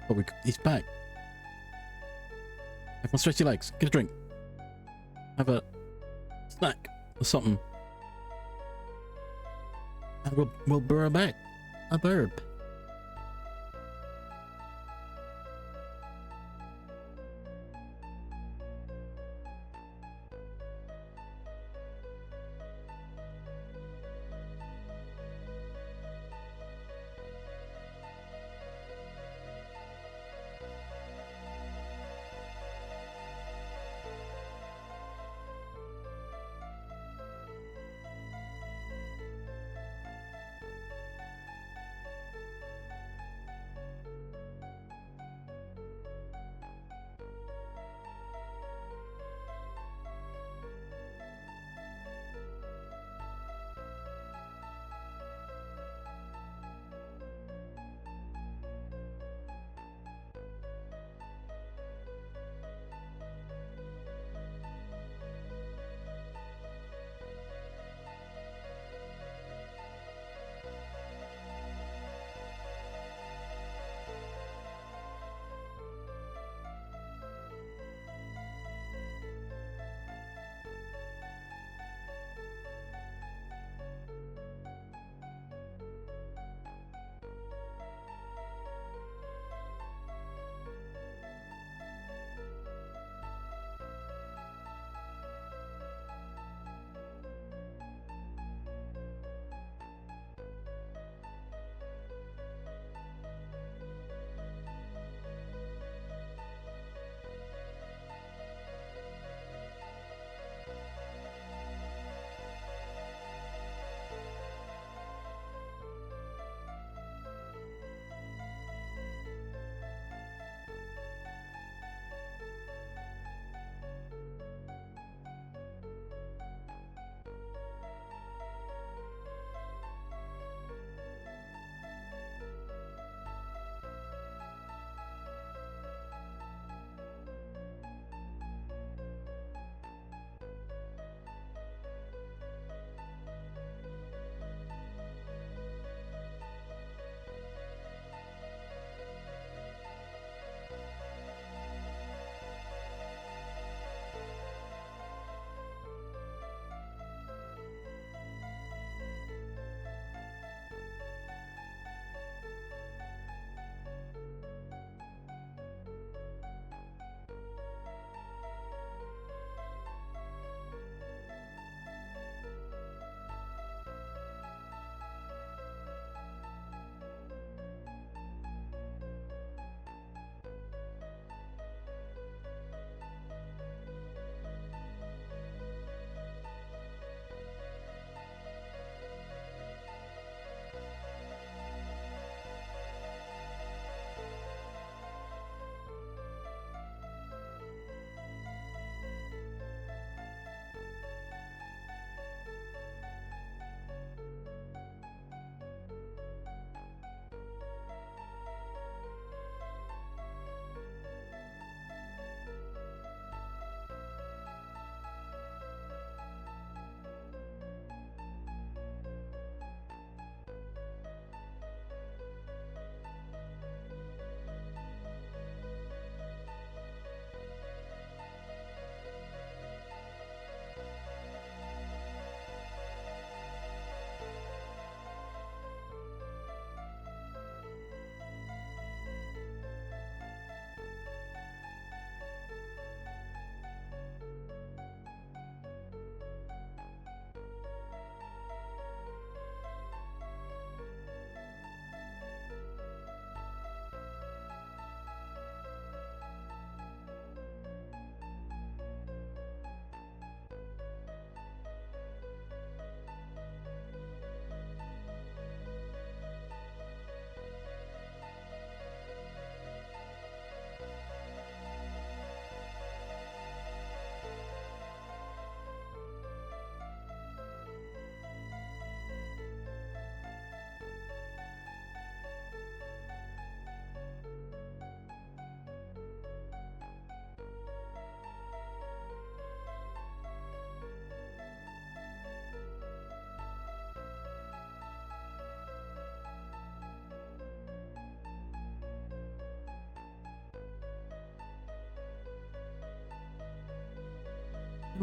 Oh, he's back. Everyone stretch your legs. Get a drink. Have a snack or something. And we'll burr back. A burp.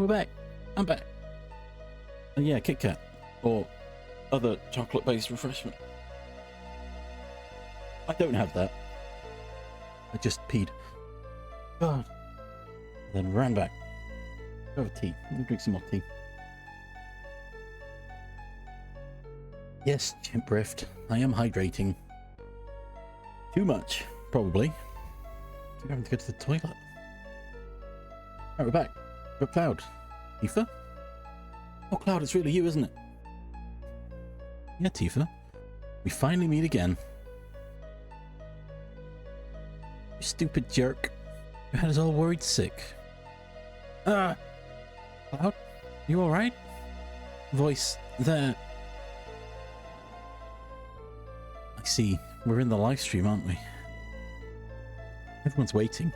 We're back. I'm back. And yeah, Kit Kat. Or other chocolate-based refreshment. I don't have that. I just peed. God. Then ran back. Over tea. Let me drink some more tea. Yes, Chimp Rift. I am hydrating. Too much, probably. I think I'm having to go to the toilet. Alright, we're back. We're Cloud. Tifa? Oh, Cloud, it's really you, isn't it? Yeah, Tifa. We finally meet again. You stupid jerk. You had us all worried sick. Cloud? You alright? Voice there. I see. We're in the live stream, aren't we? Everyone's waiting.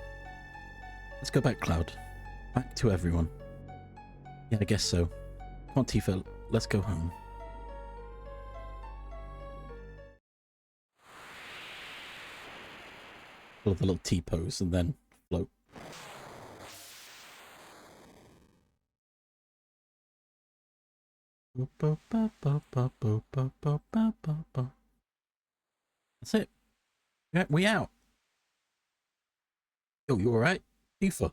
Let's go back, Cloud. Back to everyone. Yeah, I guess so. Come on, Tifa. Let's go home. Love the little T-pose and then float. That's it. Yeah, we out. Yo, you alright? Tifa.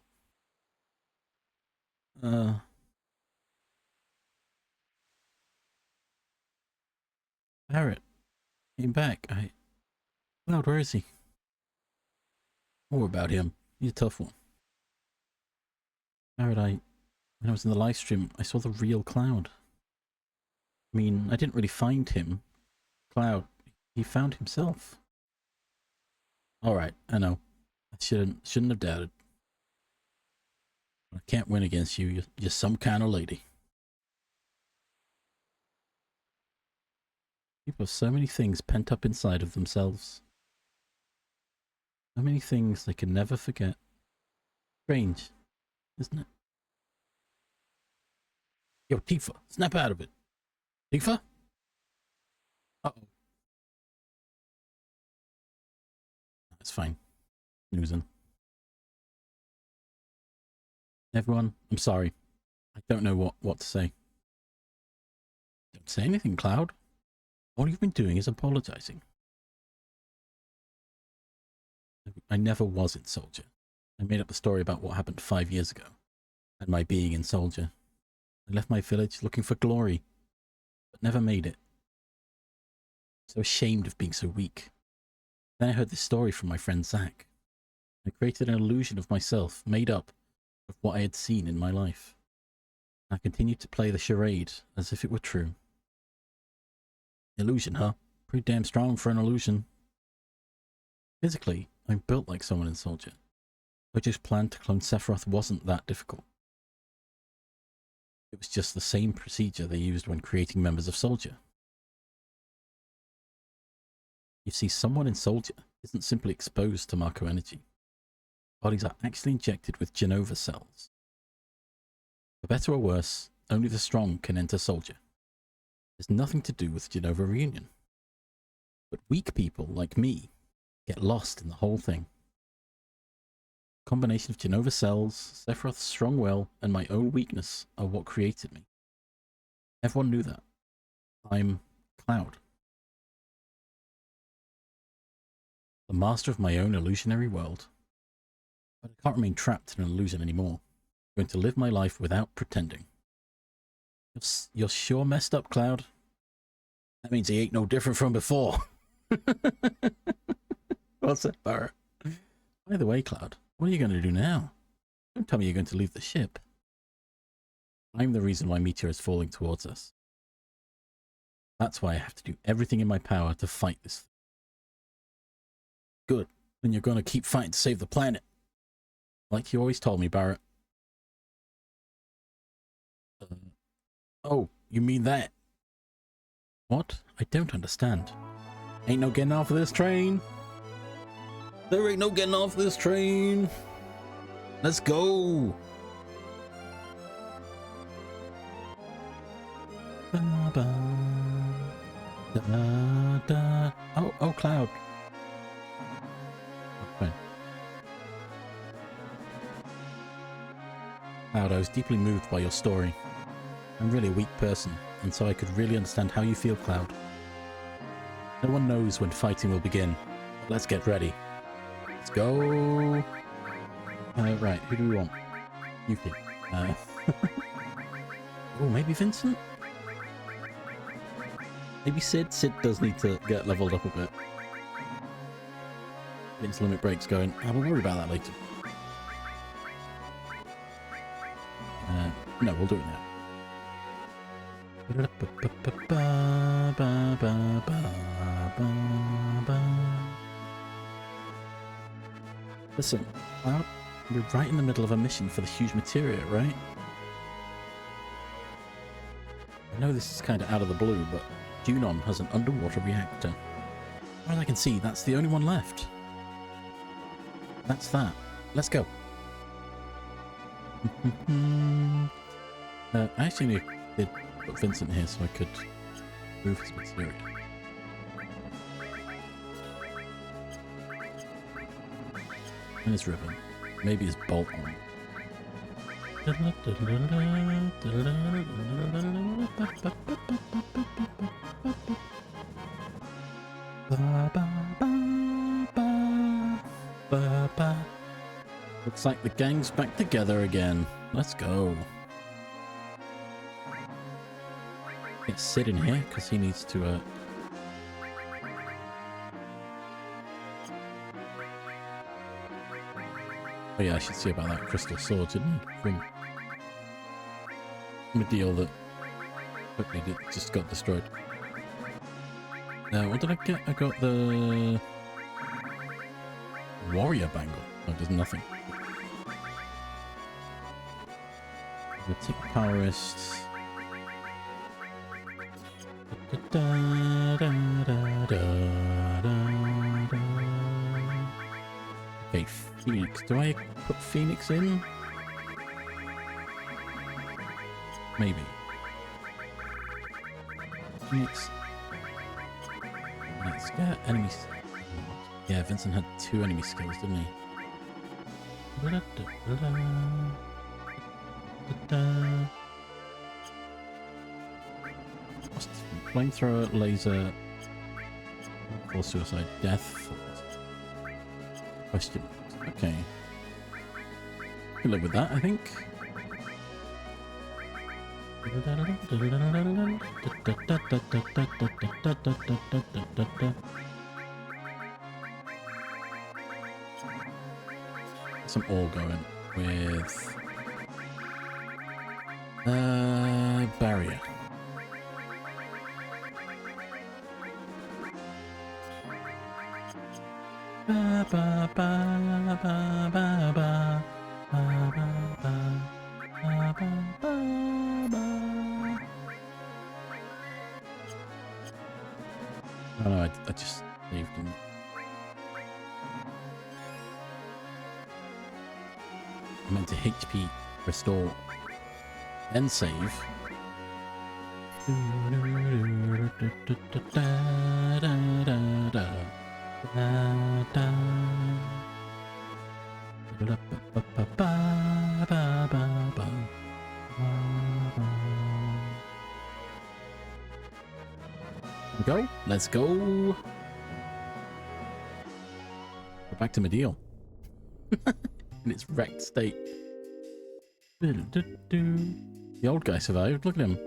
Barrett. Came back. Cloud, where is he? More about him. He's a tough one. Barrett, when I was in the live stream, I saw the real Cloud. I mean, I didn't really find him. Cloud, he found himself. Alright, I know. I shouldn't have doubted. I can't win against you. You're some kind of lady. People have so many things pent up inside of themselves. So many things they can never forget. Strange, isn't it? Yo, Tifa, snap out of it. Tifa? Uh-oh. That's fine. Snoozing. Everyone, I'm sorry. I don't know what to say. Don't say anything, Cloud. All you've been doing is apologizing. I never was in Soldier. I made up a story about what happened 5 years ago and my being in Soldier. I left my village looking for glory, but never made it. So ashamed of being so weak. Then I heard this story from my friend Zach. I created an illusion of myself, made up of what I had seen in my life. I continued to play the charade as if it were true. Illusion, huh? Pretty damn strong for an illusion. Physically, I'm built like someone in Soldier. Butcher's plan to clone Sephiroth wasn't that difficult. It was just the same procedure they used when creating members of Soldier. You see, someone in Soldier isn't simply exposed to Marco energy. Bodies are actually injected with Genova cells. For better or worse, only the strong can enter Soldier. There's nothing to do with Genova reunion. But weak people like me get lost in the whole thing. A combination of Genova cells, Sephiroth's strong will, and my own weakness are what created me. Everyone knew that. I'm Cloud. The master of my own illusionary world. But I can't remain trapped in an illusion anymore. I'm going to live my life without pretending. You're sure messed up, Cloud. That means he ain't no different from before. What's that, Barrett? By the way, Cloud, what are you going to do now? Don't tell me you're going to leave the ship. I'm the reason why Meteor is falling towards us. That's why I have to do everything in my power to fight this. Good. Then you're going to keep fighting to save the planet. Like you always told me, Barrett. Oh, you mean that? What? I don't understand. Ain't no getting off of this train. There ain't no getting off this train. Let's go. Ba, ba, da, da. Oh, Cloud. Okay. Cloud, I was deeply moved by your story. I'm really a weak person, and so I could really understand how you feel, Cloud. No one knows when fighting will begin. Let's get ready. Let's go. Right, who do we want? Yuki. Oh, maybe Vincent? Maybe Sid? Sid does need to get leveled up a bit. Vince limit breaks going. I will worry about that later. No, we'll do it now. Listen, we're right in the middle of a mission for the huge materia, right? I know this is kind of out of the blue, but Junon has an underwater reactor. As far as I can see, that's the only one left. That's that. Let's go. I actually did put Vincent here so I could move his materia. And his ribbon. Maybe his bolt on. Looks like the gang's back together again. Let's go. Get Sid in here because he needs to oh yeah, I should see about that crystal sword, didn't I? From a deal that quickly just got destroyed. Now, what did I get? I got the warrior bangle. Oh, it does nothing. The tick powerist. Okay, Phoenix. Do I put Phoenix in? Maybe. Phoenix. Let's get enemies. Yeah, Vincent had 2 enemy skills, didn't he? Flamethrower, laser, full suicide, death. Question. Okay. Can live with that, I think. Some ore going with barrier. Oh no, I just saved him. I meant to HP restore and save. Go. Let's go. We're back to Medial. In its wrecked state. The old guy survived. Look at him.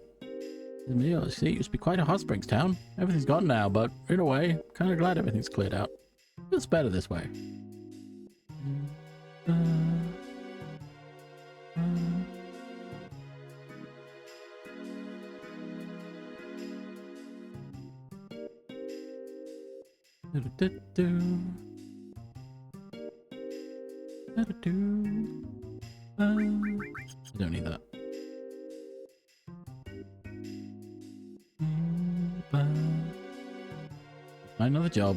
Medial, see, it used to be quite a hot springs town. Everything's gone now, but in a way, kind of glad everything's cleared out. Feels better this way. I don't need that. Find another job.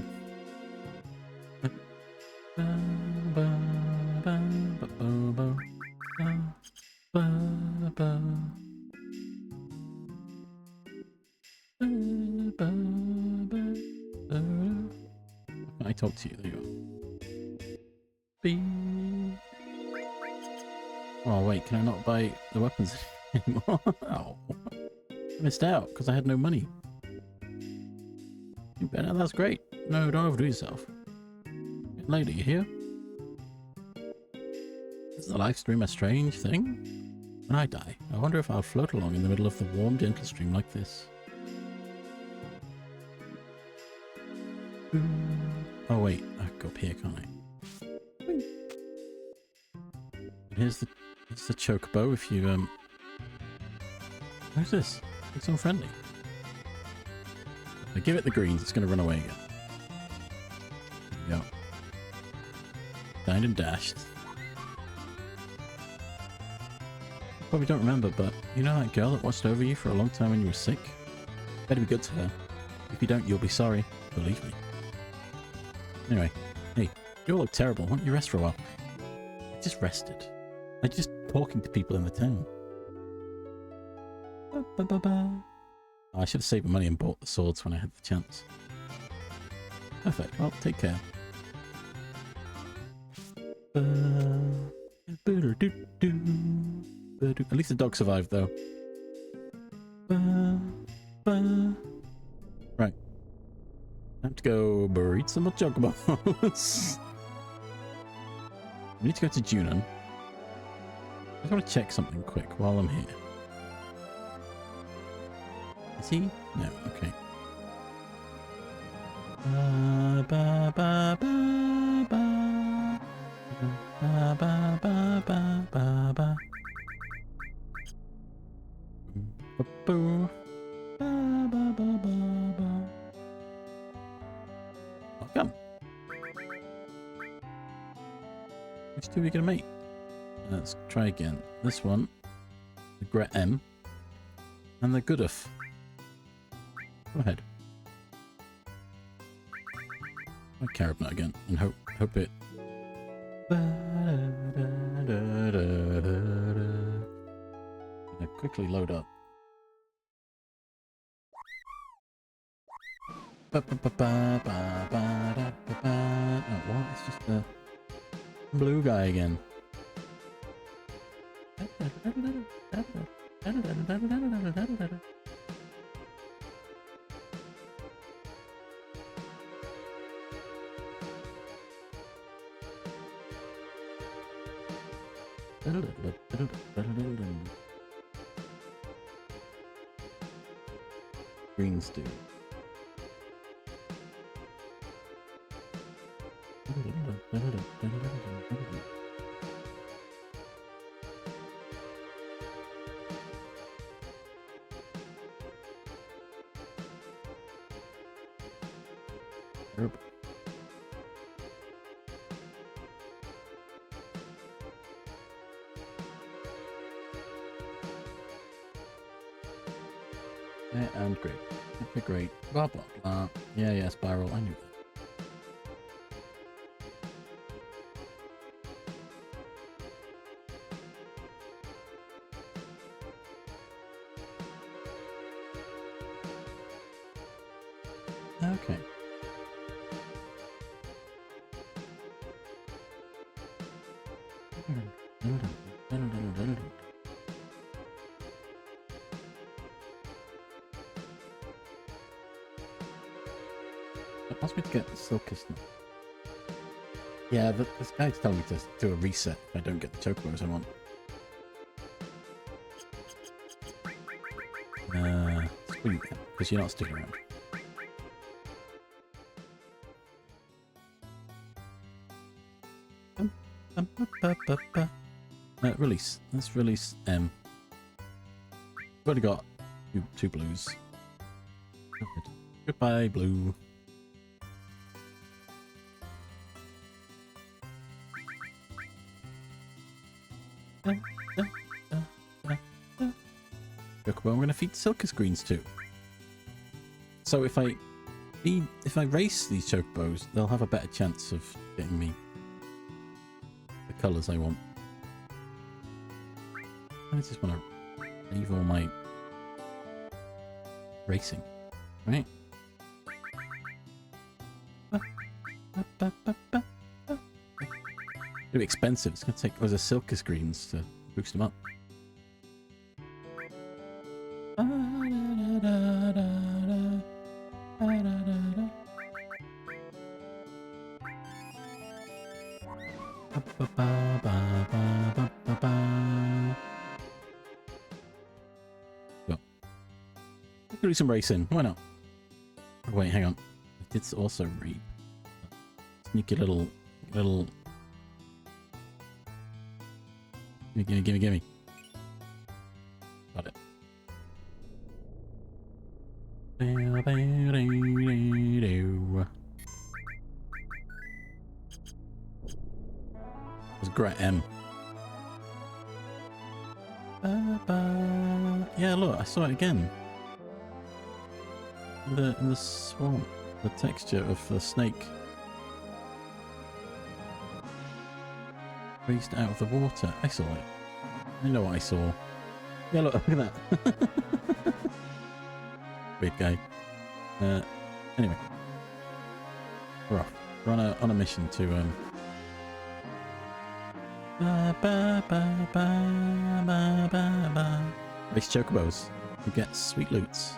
I talk to you. There you go. Oh wait, can I not buy the weapons anymore? Oh, I missed out because I had no money. That's great. No, don't overdo yourself. Lady, you here? Is the live stream a strange thing? When I die, I wonder if I'll float along in the middle of the warm, gentle stream like this. Oh wait, I can go up here, can't I? Here's the Chocobo. If you who's this? It's unfriendly. If I give it the greens, it's going to run away again. There we go. Dined and dashed. Probably don't remember, but you know that girl that watched over you for a long time when you were sick? Better be good to her. If you don't, you'll be sorry. Believe me. Anyway, hey, you all look terrible. Why don't you rest for a while? I just rested. I'm just talking to people in the town. Oh, I should have saved my money and bought the swords when I had the chance. Perfect. Well, take care. At least the dog survived, though. Right. Time to go breed some more chocobos. We need to go to Junon. I just want to check something quick while I'm here. Is he? No, okay. Welcome. Which two are we gonna make? Let's try again. This one, the Gret M, and the Gooduf. Go ahead. Try Carabnut again, and hope it. Quickly load up. Oh, what? It's just the blue guy again. Green stew. And great. Okay, great. Blah, blah, blah. Yeah, spiral. I knew that. Okay. It wants me to get the silkest now. Yeah, this guy's telling me to do a reset if I don't get the chocobos I want. Screw you, because you're not sticking around. Release. Let's release M. We've already got two blues. Goodbye, blue. Chocobo, I'm going to feed Silkus greens too. So if I race these chocobos, they'll have a better chance of getting me the colours I want. I just want to leave all my racing, right? It'll be expensive. It's going to take us a Silkus greens to Boost him up. Go. Do some racing. Why not? Oh, wait, hang on. I did also read. Sneaky little. Gimme. Got it. It's Gret M. Yeah, look, I saw it again. In the swamp, the texture of the snake raised out of the water. I saw it. I know what I saw. Yeah, look at that. Weird guy. Anyway, we're off. We're on a mission to race chocobos. We get sweet loots.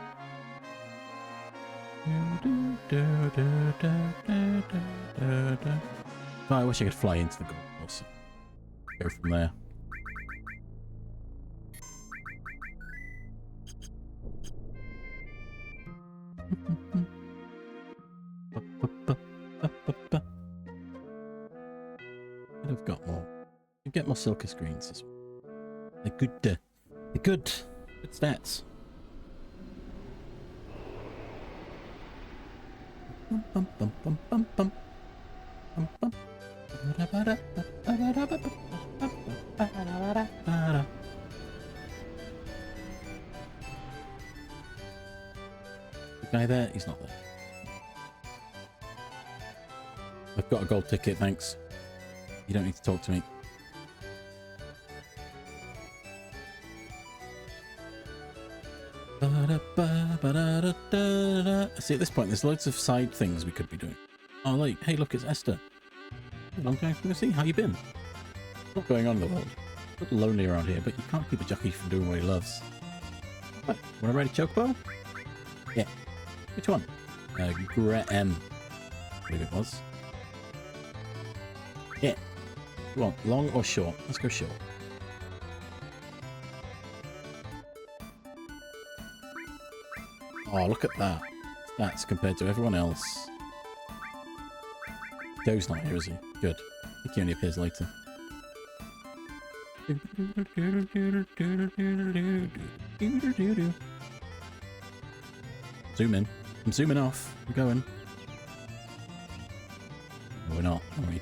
Oh, I wish I could fly into the golf course. Go from there. I've got more. You get more silker screens as well. They're good. They're good. Good stats. Bum, bum, bum, bum, bum, bum, bum. The guy there, he's not there. I've got a gold ticket, thanks. You don't need to talk to me. See, at this point, there's loads of side things we could be doing. Oh, like, hey, look, it's Esther. Long time to see. How you been? What's not going on in the world? It's a little lonely around here, but you can't keep a jockey from doing what he loves. Right, want to ride a chocobo? Yeah. Which one? Gret M. I believe it was. Yeah. You want long or short? Let's go short. Oh, look at that. That's compared to everyone else. Joe's not here, is he? Good. I think he only appears later. Zoom in. I'm zooming off. I'm going. No, we're not, are we?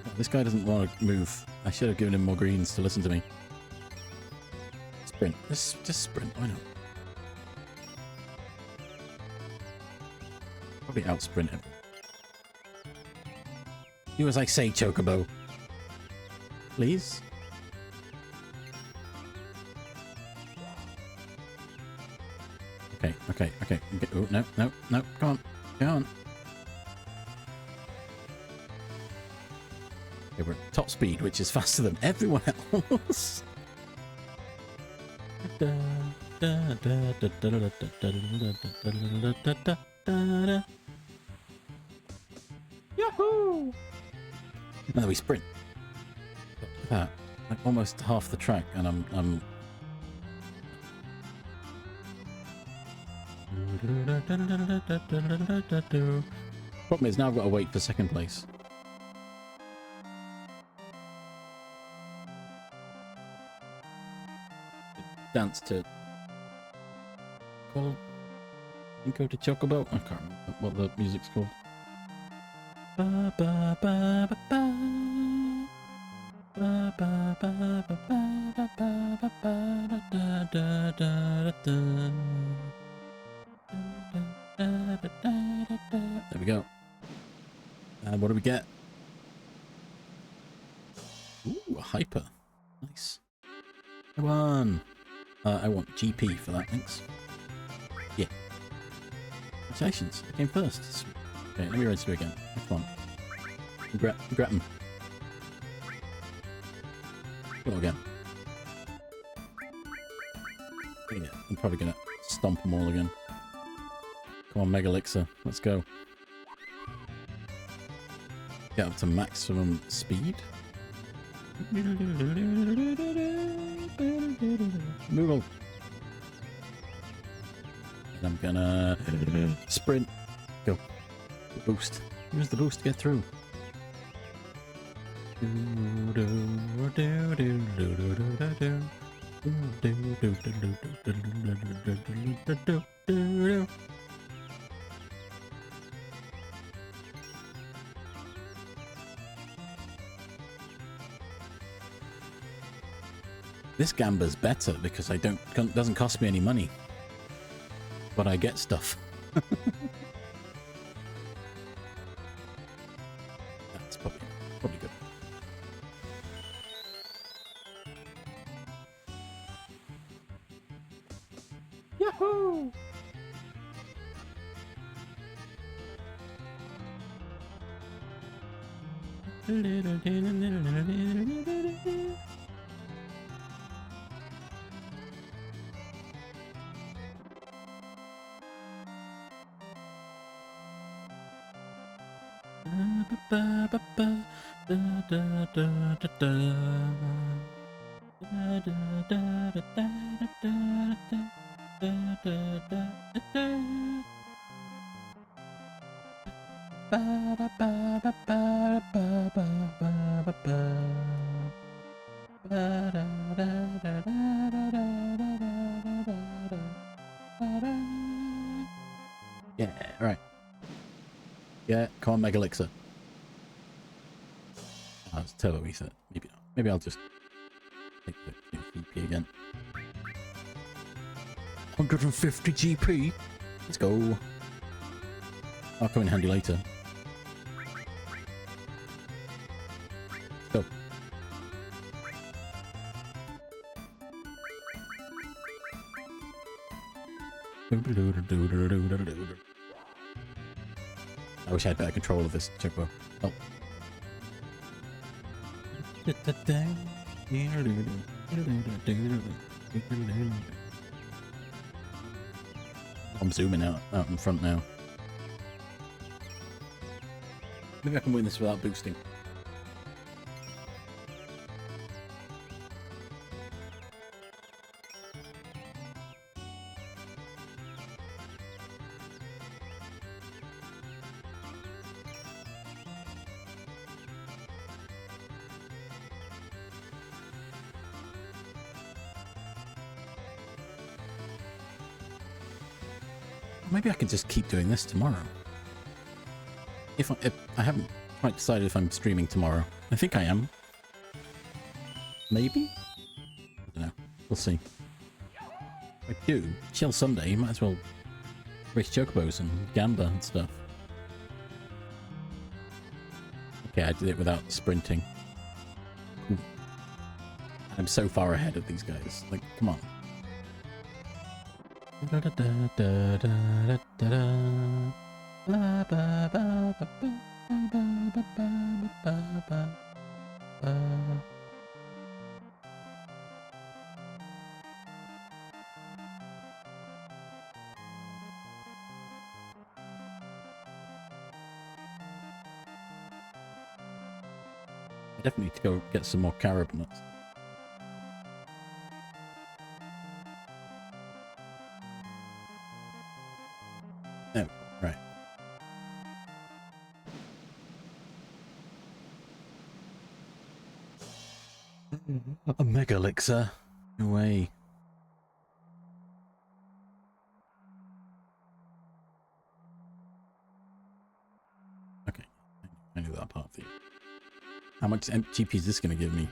Oh, this guy doesn't want to move. I should have given him more greens to listen to me. Sprint. Just sprint. Why not? Probably out sprint him. Do as I say, Chocobo. Please. Okay. Oh, no. Come on. Okay, we're at top speed, which is faster than everyone else. Yahoo! And then we sprint. Look at that. Like almost half the track, and I'm Problem is now I've got to wait for second place. Dance to called Go to Chocobo. I can't remember what the music's called. Ba ba ba ba ba. Ba ba ba ba ba ba ba ba da da da da. There we go. And what do we get? Ooh, a hyper. Nice. I won. I want GP for that, thanks. Yeah. Congratulations, I came first. Okay, let me register again. Come on. Gret him. Go again. Yeah, I'm probably gonna stomp them all again. Come on, Mega Elixir. Let's go. Get up to maximum speed. Move. And I'm gonna sprint. Go. The boost. Use the boost to get through. This Gamba's better because doesn't cost me any money, but I get stuff. That's probably good. Yahoo! Yeah, right. Yeah, come on, Mega Elixir. Oh, it's turbo reset. Maybe not. Maybe I'll just take the GP again. 150 GP. Let's go. I'll come in handy later. Let's go. I wish I had better control of this Chocobo. Oh. I'm zooming out in front now. Maybe I can win this without boosting. Maybe I can just keep doing this tomorrow. If I haven't quite decided if I'm streaming tomorrow. I think I am. Maybe? I don't know. We'll see. If I do, chill Sunday, you might as well race Chocobos and Gamba and stuff. Okay, I did it without sprinting. Ooh. I'm so far ahead of these guys. Like, come on. I definitely need to go get some more carob nuts. Oh, right. A Mega Elixir. No way. Okay. I knew that part of the... How much GP is this going to give me?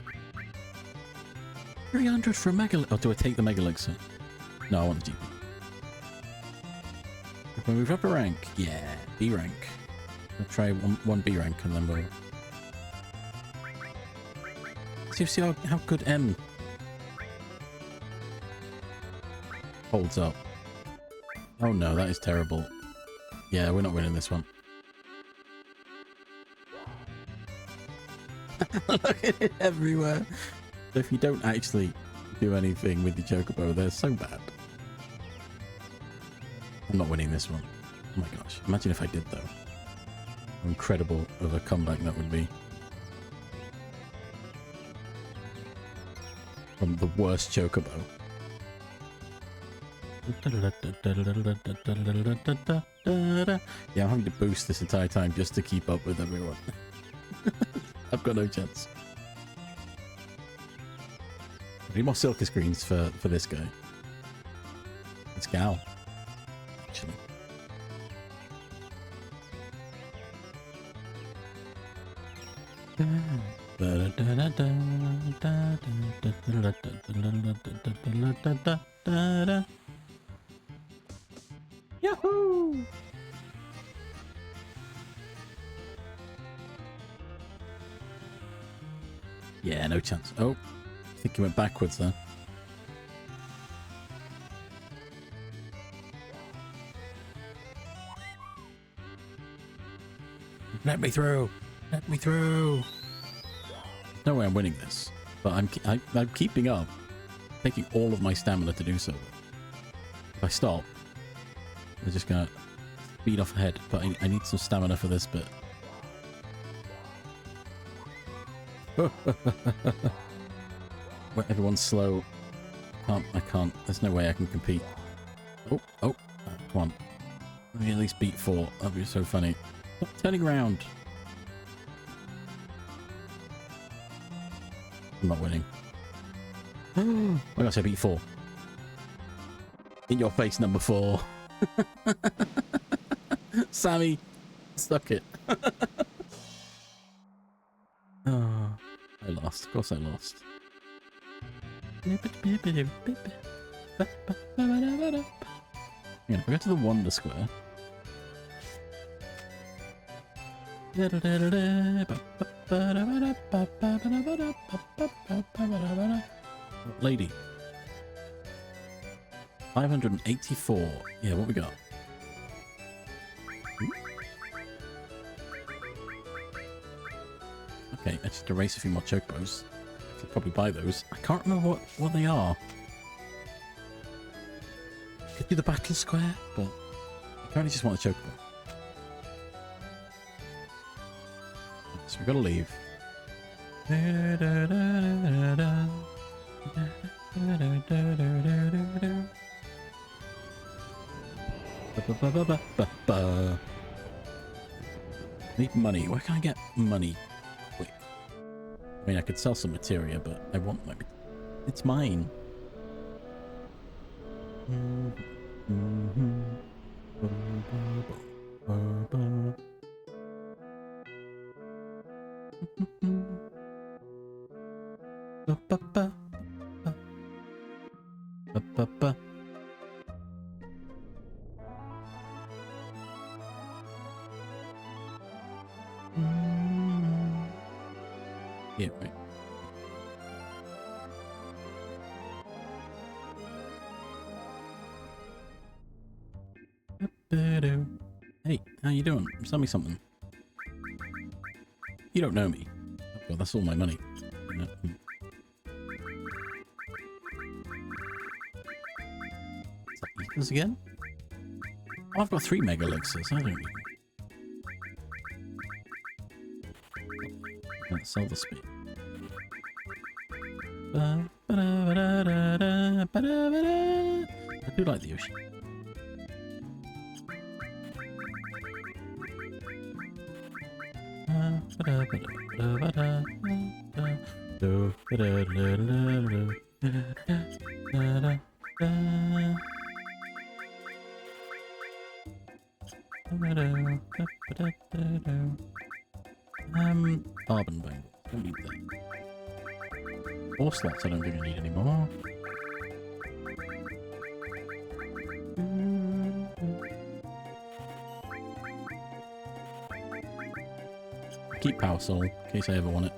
300 for a Mega... Oh, do I take the Mega Elixir? No, I want the GP. If we move up a rank, yeah, B rank. I'll try one B rank and then we'll... See how good M holds up. Oh no, that is terrible. Yeah, we're not winning this one. Look at it everywhere. If you don't actually do anything with the Chocobo, they're so bad. I'm not winning this one. Oh my gosh. Imagine if I did, though. How incredible of a comeback that would be. From the worst Chocobo. Yeah, I'm having to boost this entire time just to keep up with everyone. I've got no chance. I need more silker screens for this guy. This gal. Actually. Yahoo! Yeah, no chance. Oh, I think he went backwards there. Let me through! Let me through! No way I'm winning this, but I'm keeping up, taking all of my stamina to do so. If I stop, I'm just gonna speed off ahead, but I need some stamina for this bit. Where everyone's slow. I can't. There's no way I can compete. Oh, come on. Let me at least beat 4. That'd be so funny. Stop turning around. I'm not winning. Oh my gosh, I beat 4. In your face, number 4. Sammy, stuck it. Oh, I lost. Of course I lost. Yeah, if I go to the Wonder Square. Lady. 584. Yeah, what we got? Okay, I just erase a few more Chocobos. I could probably buy those. I can't remember what they are. Could do the Battle Square, but I currently just want a Chocobo. So we've got to leave. Need money. Where can I get money quick? I mean, I could sell some materia, but I want my... It's mine. Yeah, right. Hey, how you doing? Sell me something. You don't know me. Oh, well, that's all my money. Is that equals again? Oh, I've got 3 mega elixirs. I don't need. Let's sell the speed. I do like the ocean. Carbon bangles. Don't need that. 4 slots I don't think I need anymore. Keep Power Soul, in case I ever want it.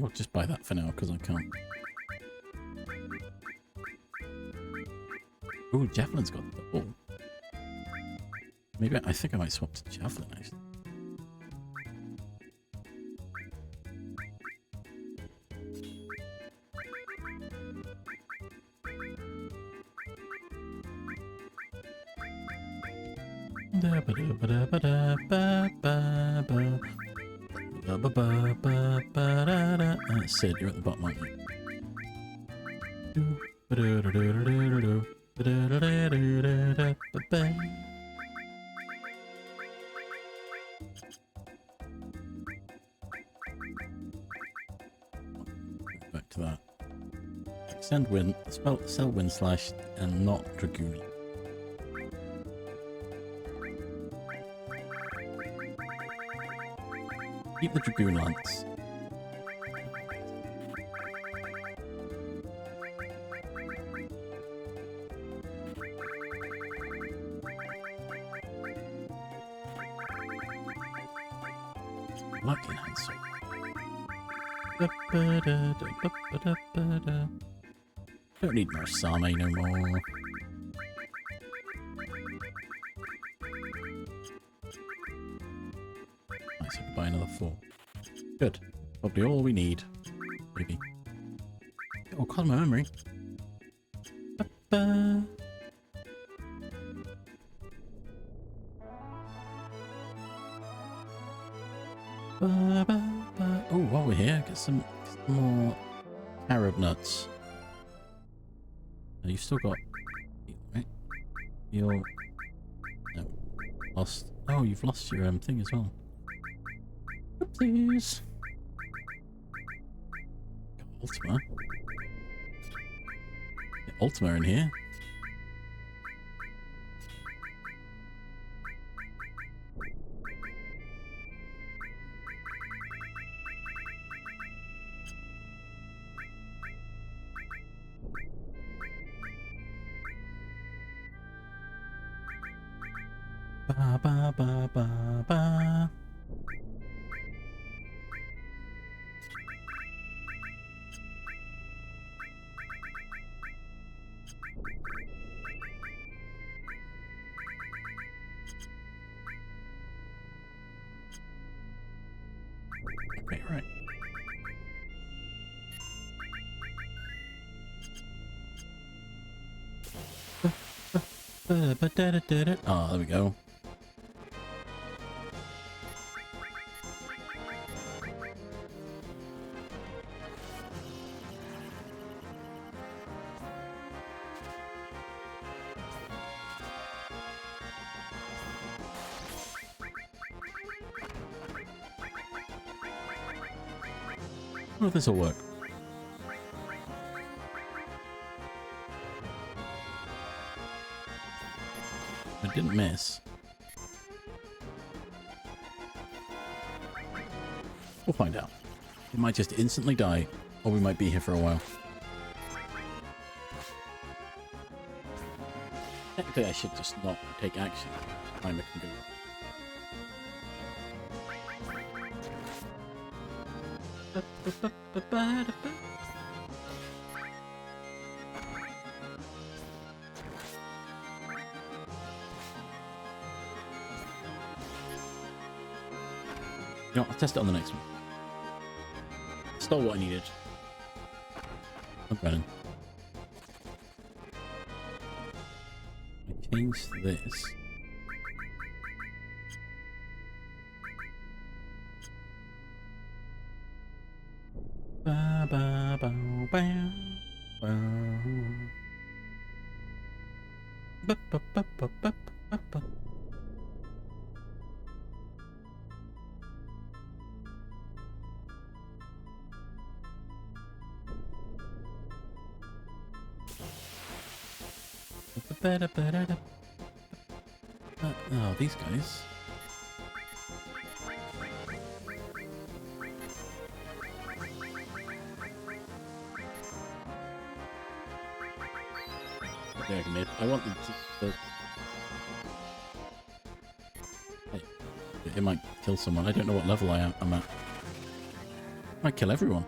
We'll just buy that for now, because I can't. Ooh, Javelin's got double. Maybe I think I might swap to Javelin, actually. Sid, you're at the bottom, aren't you? Back to that. Send wind, sell wind slash, and not Dragoon. Keep the Dragoon Lance. Lucky Hansel. Don't need more Same no more. Nice, I can buy another 4. Good. Probably all we need. Maybe. Oh, God, my memory. Oh, while we're here, get some more carob nuts. You've still got... Right? You're... No. Lost... Oh, you've lost your thing as well. Oopsies. Got Ultima. Get Ultima in here. Ba ba ba ba ba. Okay, right. Oh, there we go. I wonder if this will work. I didn't miss. We'll find out. It might just instantly die, or we might be here for a while. Technically, I should just not take action. Timer can go. You know, I'll test it on the next one. Stole what I needed. I'm running. I changed this. Ba ba ba ba ba ba ba ba ba ba ba. Oh, these guys. I want them to... Hey, it might kill someone. I don't know what level I'm at. Might kill everyone.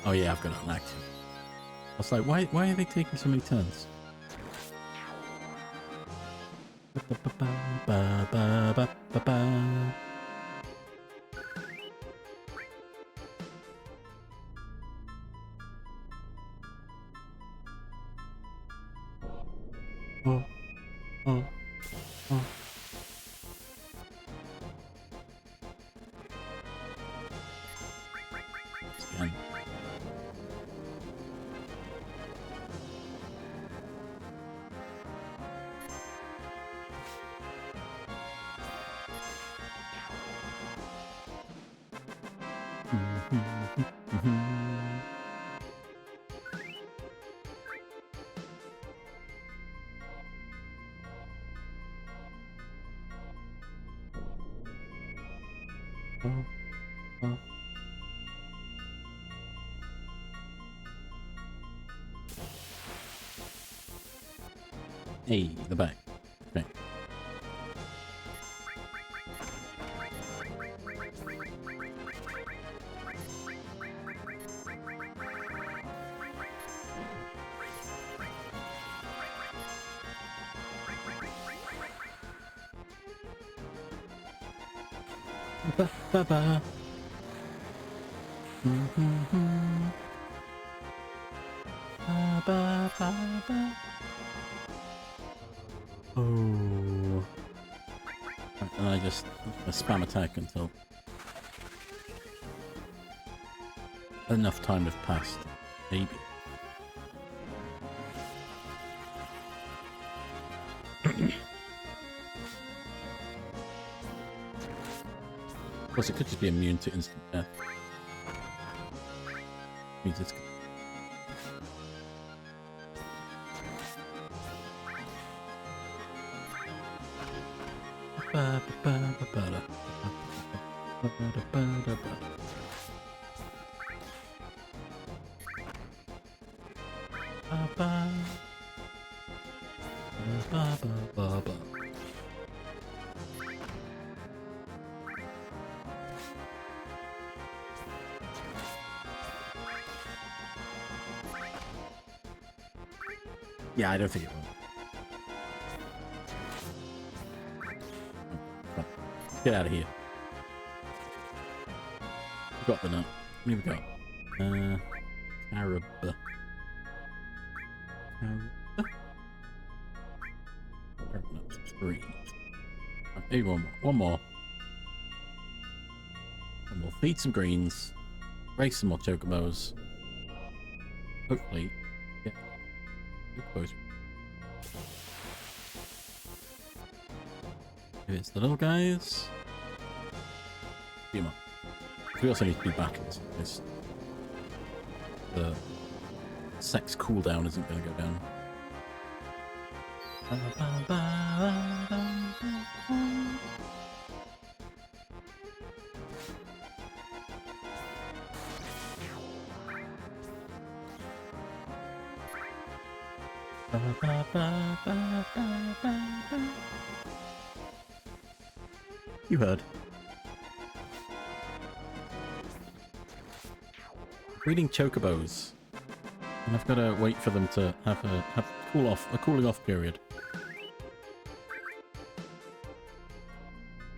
Oh yeah, I've got it on active. I was like, why are they taking so many turns? Oh, oh, oh. Again. Oh, oh. Hey, the back. Okay. Ba ba ba. Ba ba ba ba. Oh. And I just spam attack until enough time has passed. Maybe. Of course, it could just be immune to instant death. Means it's yeah, I don't think it will. Let's get out of here. We got the nut. What have we got? Arab. Arab nut 3. Maybe one more. One more. And we'll feed some greens. Race some more chocobos. Hopefully, yeah. Chocobos. If it's the little guys. Few more. We also need to do battles. Because the sex cooldown isn't going to go down. You heard. Breeding chocobos. And I've got to wait for them to have a cooling off period.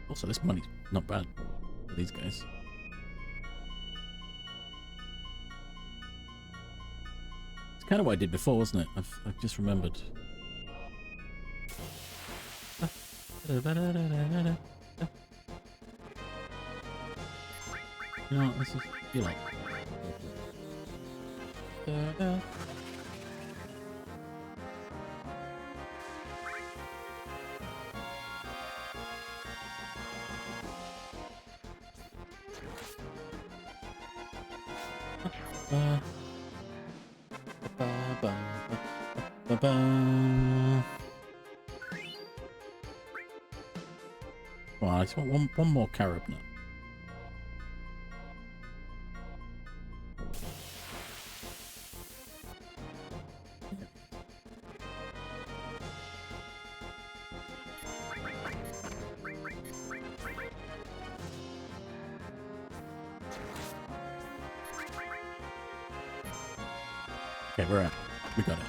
Also, this money's not bad for these guys. It's kind of what I did before, wasn't it? I've just remembered. You know what, this is feel like. Well, I just want one more carob nut. Okay, we're at. We got it.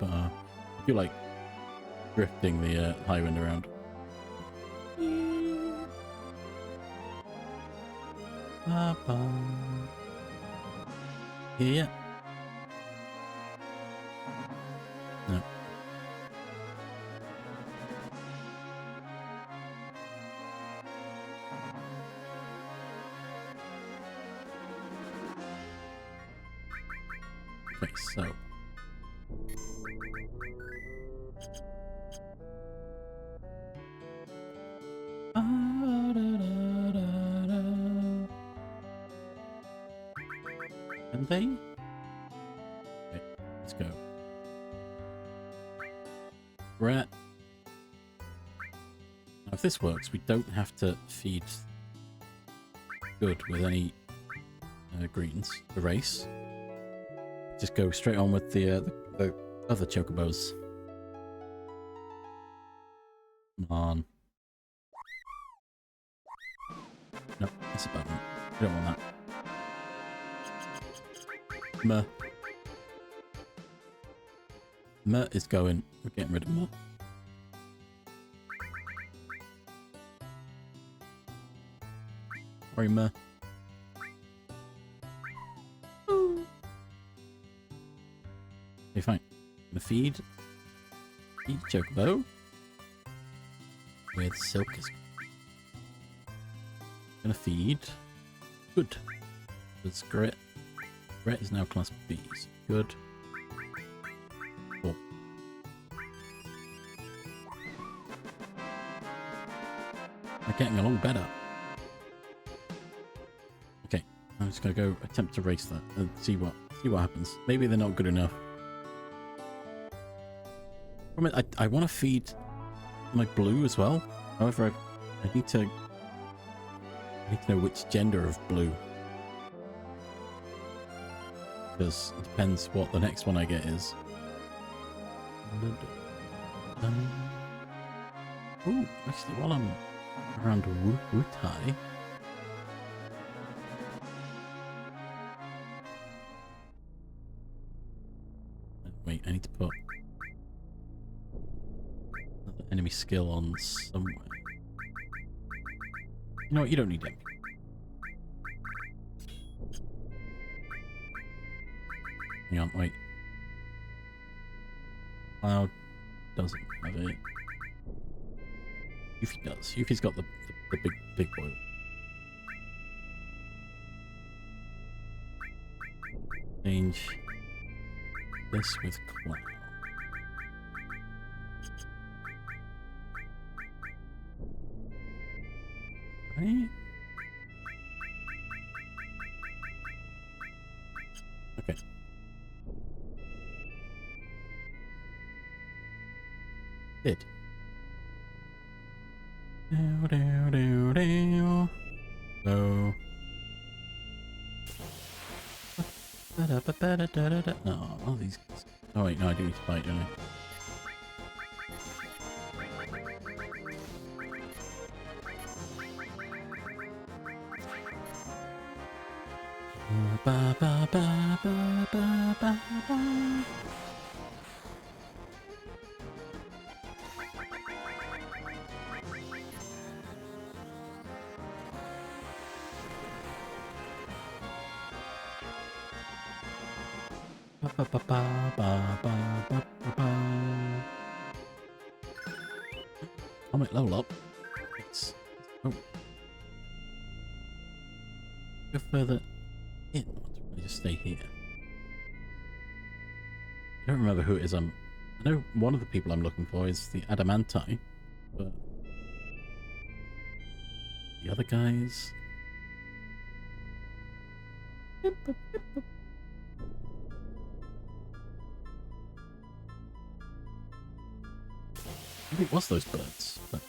I feel like drifting the high wind around. Yeah. No. Okay, so. Can they? Okay, let's go. We're at. Now, if this works, we don't have to feed good with any greens. The race. Just go straight on with the other chocobos. Come on. Nope, that's a button. We don't want that. Meh. Meh is going. We're getting rid of Meh. Sorry, Meh. Okay, fine. I'm gonna feed Chocobo with silk. Gonna feed good. That's grit. Grit is now class B. So good. Cool. They're getting along better. Okay, I'm just gonna go attempt to race that and see what happens. Maybe they're not good enough. I want to feed my blue as well. However, I need to know which gender of blue, because it depends what the next one I get is. Ooh, actually, while I'm around Wutai, wait, I need to put another enemy skill on somewhere. You know what? You don't need them. Hang on, wait. Cloud doesn't have it. Yuffie does. Yuffie's got the big boy. Change this with Cloud. Right? Okay. Did. So. Oh, these. Oh wait, no, I do need to fight, don't I? Ba ba ba ba ba ba ba. Ba ba ba ba ba ba ba ba. I might level up. It's, oh. Go further in. I just stay here. I don't remember who it is. I know one of the people I'm looking for is the Adamanti, but the other guys. Maybe it was those birds. But...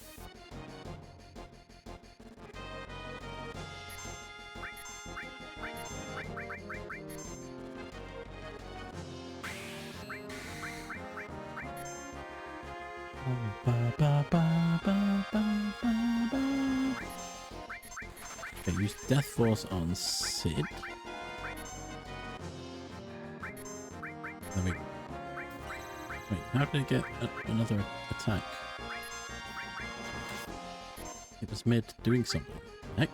Ba, ba, ba, ba, use Death Force on Sid. Then we... Wait, how did it get another attack? It was mid doing something. Heck?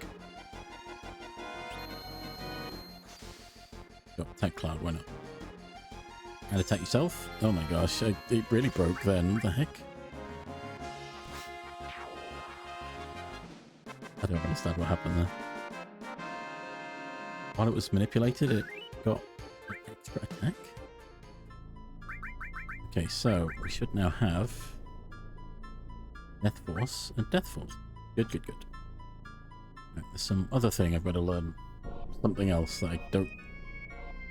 Got attack cloud, why not? And attack yourself? Oh my gosh, it really broke then. What the heck? I don't understand what happened there. While it was manipulated, it got an extra attack? Okay, so we should now have Death Force and Death Force. Good, good, good. Right, there's some other thing I've got to learn. Something else that I don't...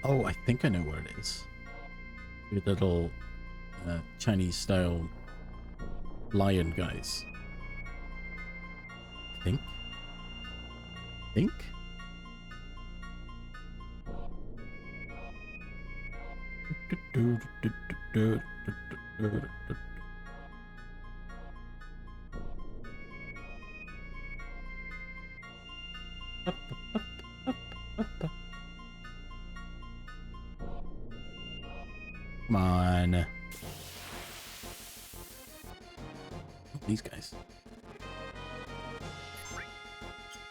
Oh, I think I know what it is. Weird little Chinese-style lion guys. Think? Think? Come on. These guys.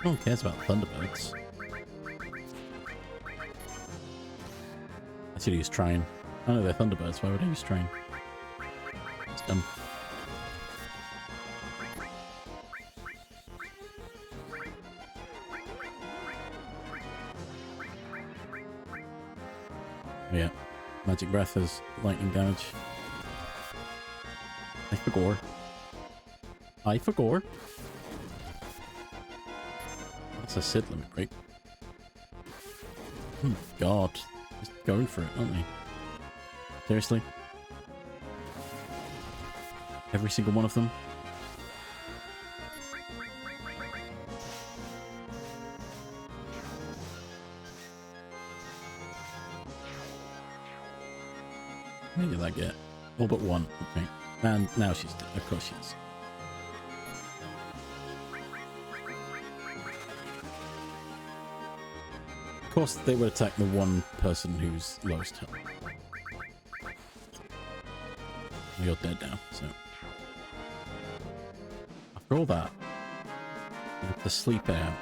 No one cares about Thunderbirds. I should use Trine. I know they're Thunderbirds, why would I use Trine? It's dumb. Yeah. Magic Breath has lightning damage. I forgot. I forgot. That's a Sid limit break. Oh my god. Just going for it, aren't they? Seriously? Every single one of them? How many did I get? All but one. Okay. And now she's dead. Of course she is. Of course they would attack the one person who's lowest health. You're dead now, so... After all that, you have to sleep it out.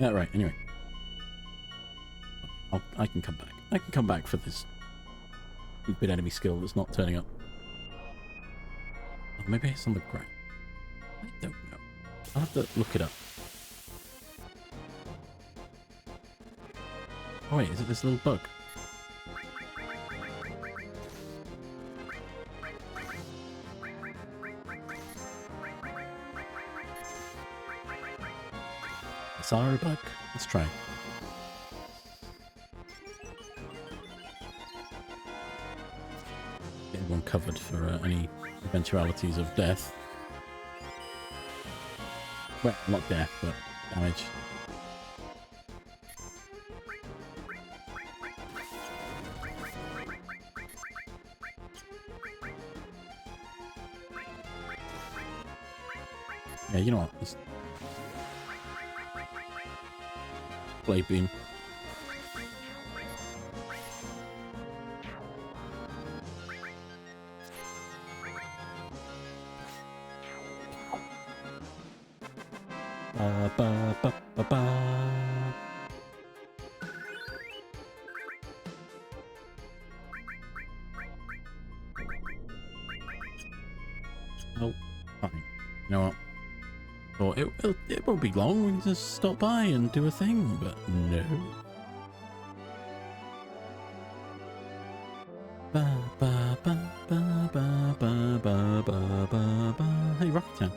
Yeah, right, anyway. I can come back. I can come back for this stupid enemy skill that's not turning up. Oh, maybe it's on the ground. I don't know. I'll have to look it up. Oh wait, is it this little bug? It's our bug. Let's try. Get everyone covered for any eventualities of death. Well, not death, but damage. Yeah, you know what? Just Blade Beam. Ba ba ba ba ba. Oh, fine. You know what? Well, it won't be long. We can just stop by and do a thing, but no. Ba ba ba ba ba ba ba ba ba ba. Hey, Rocket Town.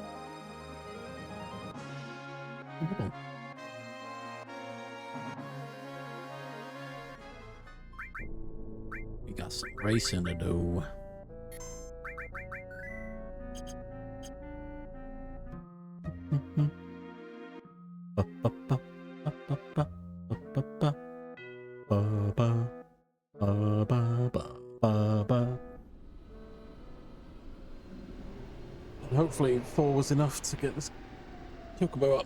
We got some racing to do. Hopefully 4 was enough to get this Chocobo up.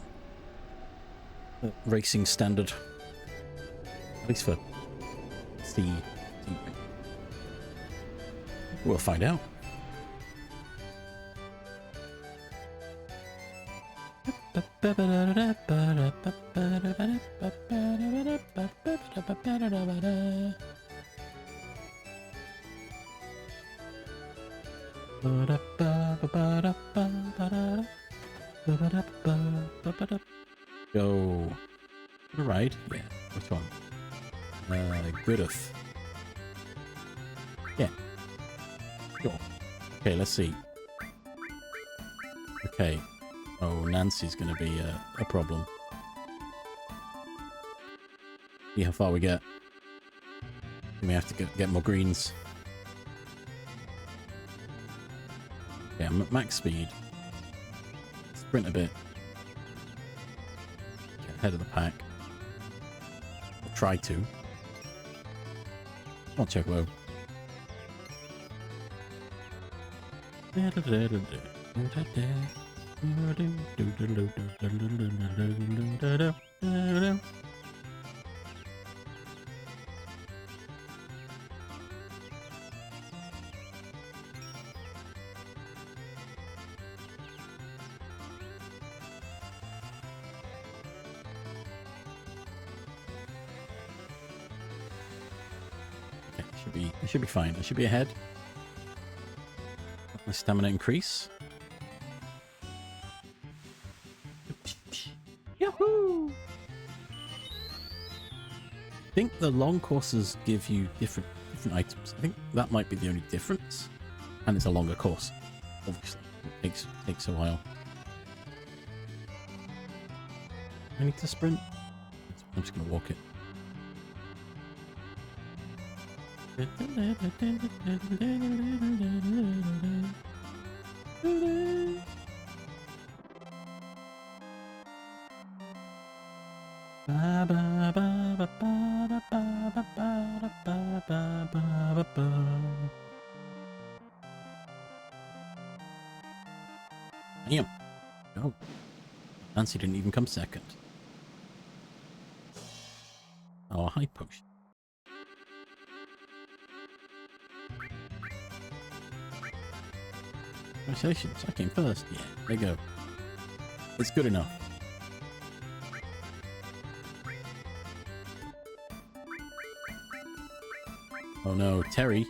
The racing standard. At least for C. We'll find out. Go. The ride? Yeah. Which one? Griffith. Yeah. Sure. Okay, let's see. Okay. Oh, Nancy's gonna be a problem. See how far we get. We may have to get more greens. Yeah, max speed. Sprint a bit. Get ahead of the pack. Or try to. Come on, Chocobo. I should be fine. I should be ahead. Let my stamina increase. Yahoo! I think the long courses give you different items. I think that might be the only difference. And it's a longer course. Obviously. It takes a while. I need to sprint. I'm just gonna walk it. Damn. Oh. Nancy didn't even come second. Oh, a high potion. Congratulations, I came first. Yeah, there you go. It's good enough. Oh no, Terry.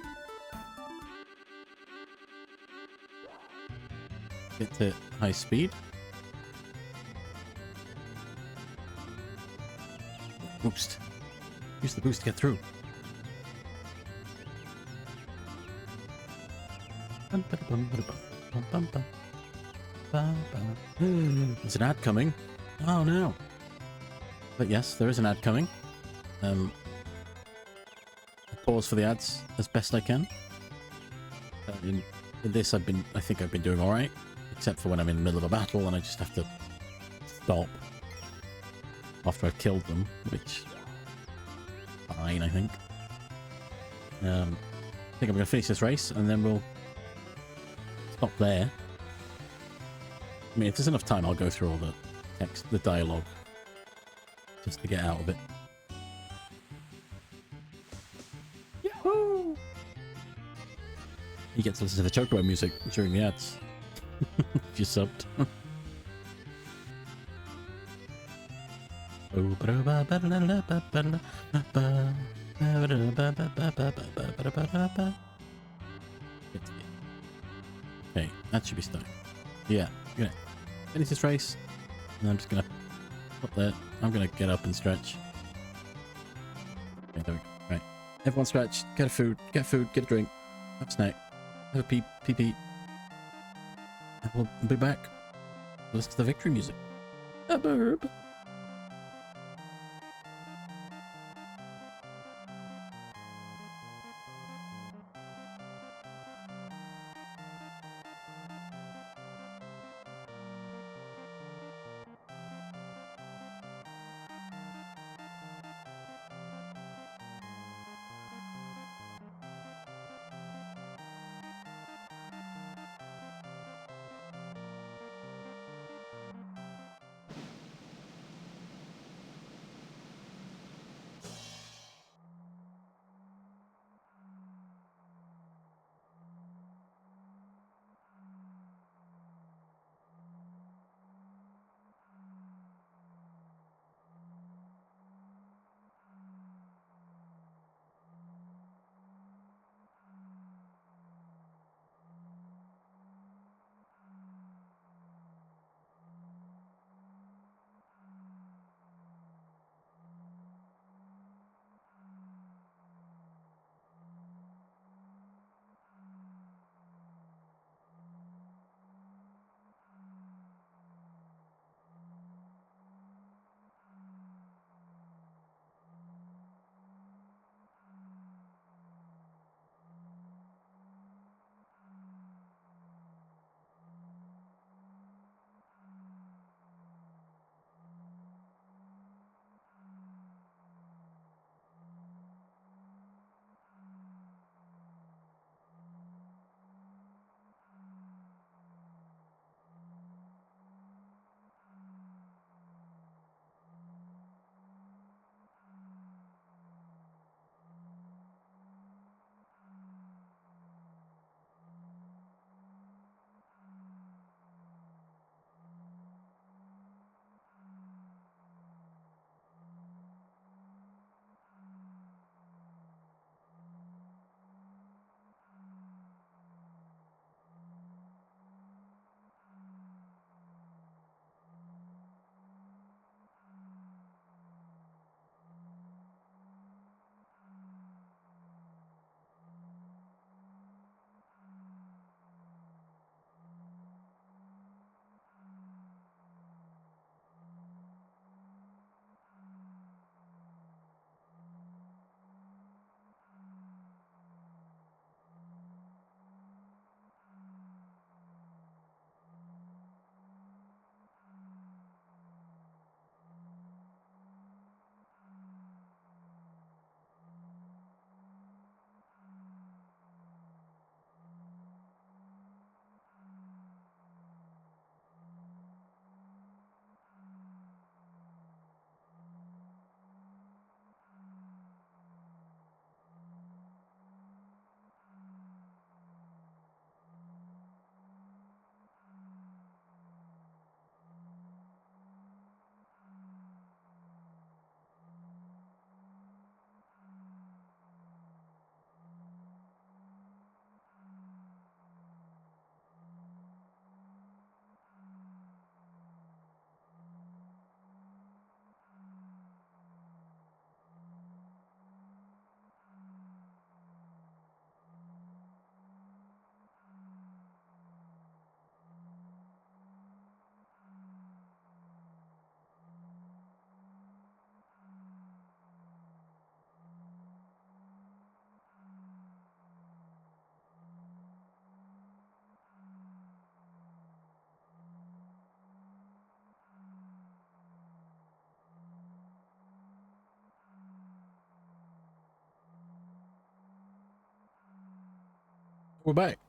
Get to high speed. Boost. Use the boost to get through. There's an ad coming. Oh no. But yes, there is an ad coming. I pause for the ads as best I can. In this, I think I've been doing all right, except for when I'm in the middle of a battle and I just have to stop after I've killed them, which fine, I think. I think I'm gonna finish this race and then we'll stop there. I mean, if there's enough time, I'll go through all the text, the dialogue, just to get out of it. Yahoo! You get to listen to the Chocobo music during the ads. If you subbed. Okay, that should be stuck. Yeah, I'm gonna finish this race, and I'm just gonna put there. I'm gonna get up and stretch. Okay, there we go. Right, everyone stretch. Get a food. Get food. Get a drink. Have a snack. Have a pee. And we'll be back. Listen to the victory music. A burb. We're back.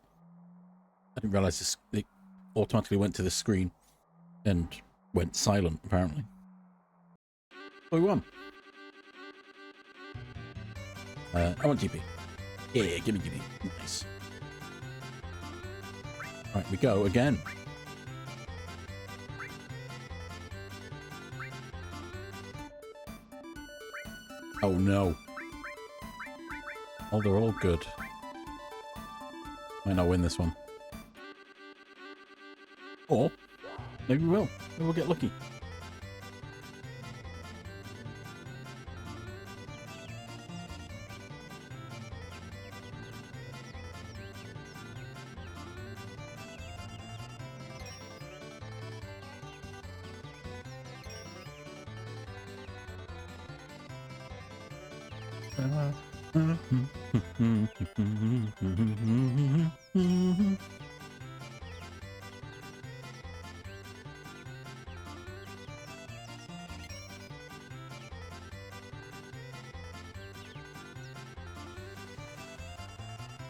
I didn't realize this, it automatically went to this screen and went silent, apparently. So we won. I want GP. Yeah, give me GP. Nice. Right, we go again. Oh no. Oh, they're all good. Might not win this one. Or maybe we will. Maybe we'll get lucky.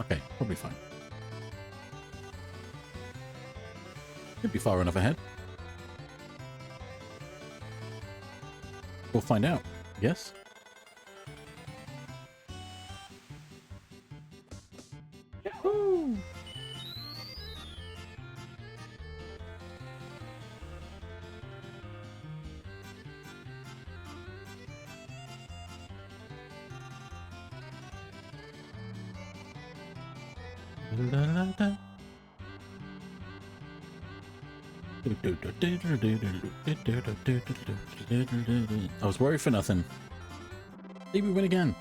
Okay, probably fine. Could be far enough ahead. We'll find out, yes? Yahoo! I was worried for nothing. Maybe we win again.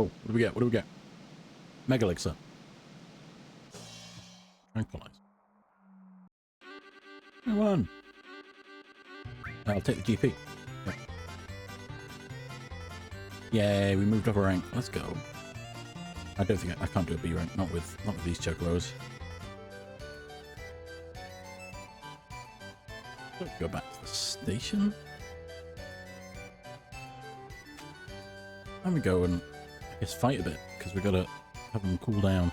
Oh, what do we get? What do we get? Mega Elixir. Tranquilize. I won. I'll take the GP. Yeah. Yay, we moved up a rank. Let's go. I don't think I can't do a B rank. Not with these Chocobos. Go back to the station. And we go and I guess fight a bit because we gotta have them cool down.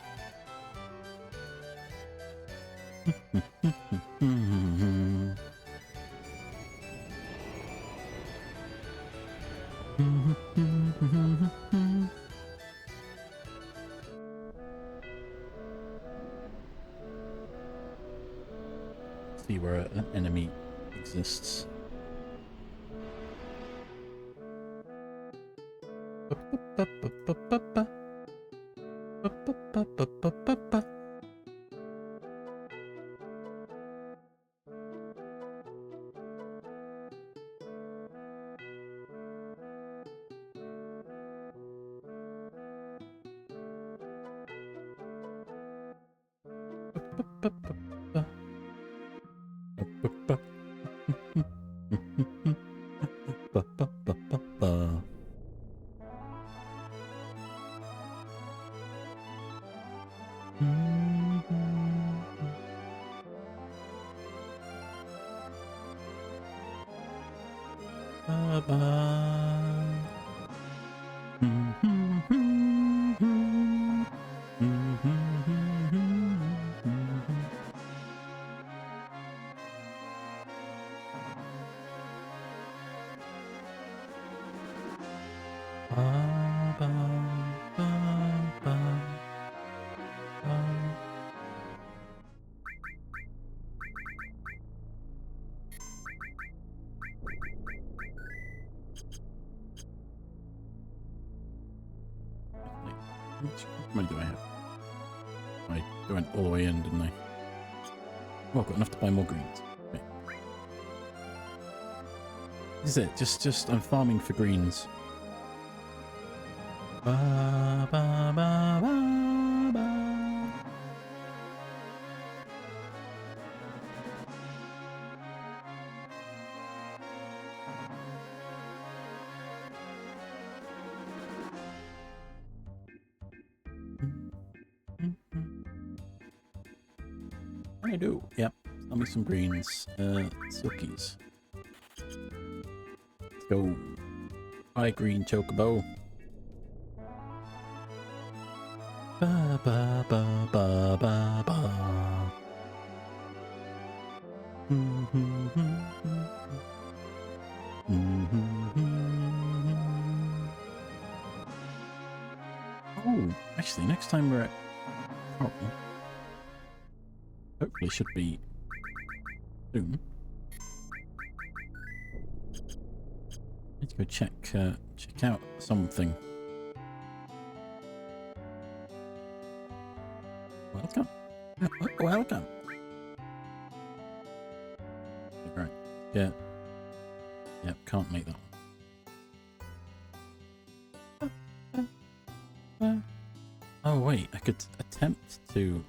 See where an enemy exists. How many do I have? I went all the way in, didn't I? Oh, I've got enough to buy more greens. Okay. This is it. Just I'm farming for greens. Ba, ba, ba, ba, ba. I do. Yep. Tell me some greens. Silkies. Let's go. Hi, green chocobo. Ba ba ba ba ba ba. Oh, actually, next time we're at Carl, hopefully should be soon. Need to go check out something. Welcome. Welcome. Right. Yeah. Yep, can't make that one. Oh wait, I could attempt to...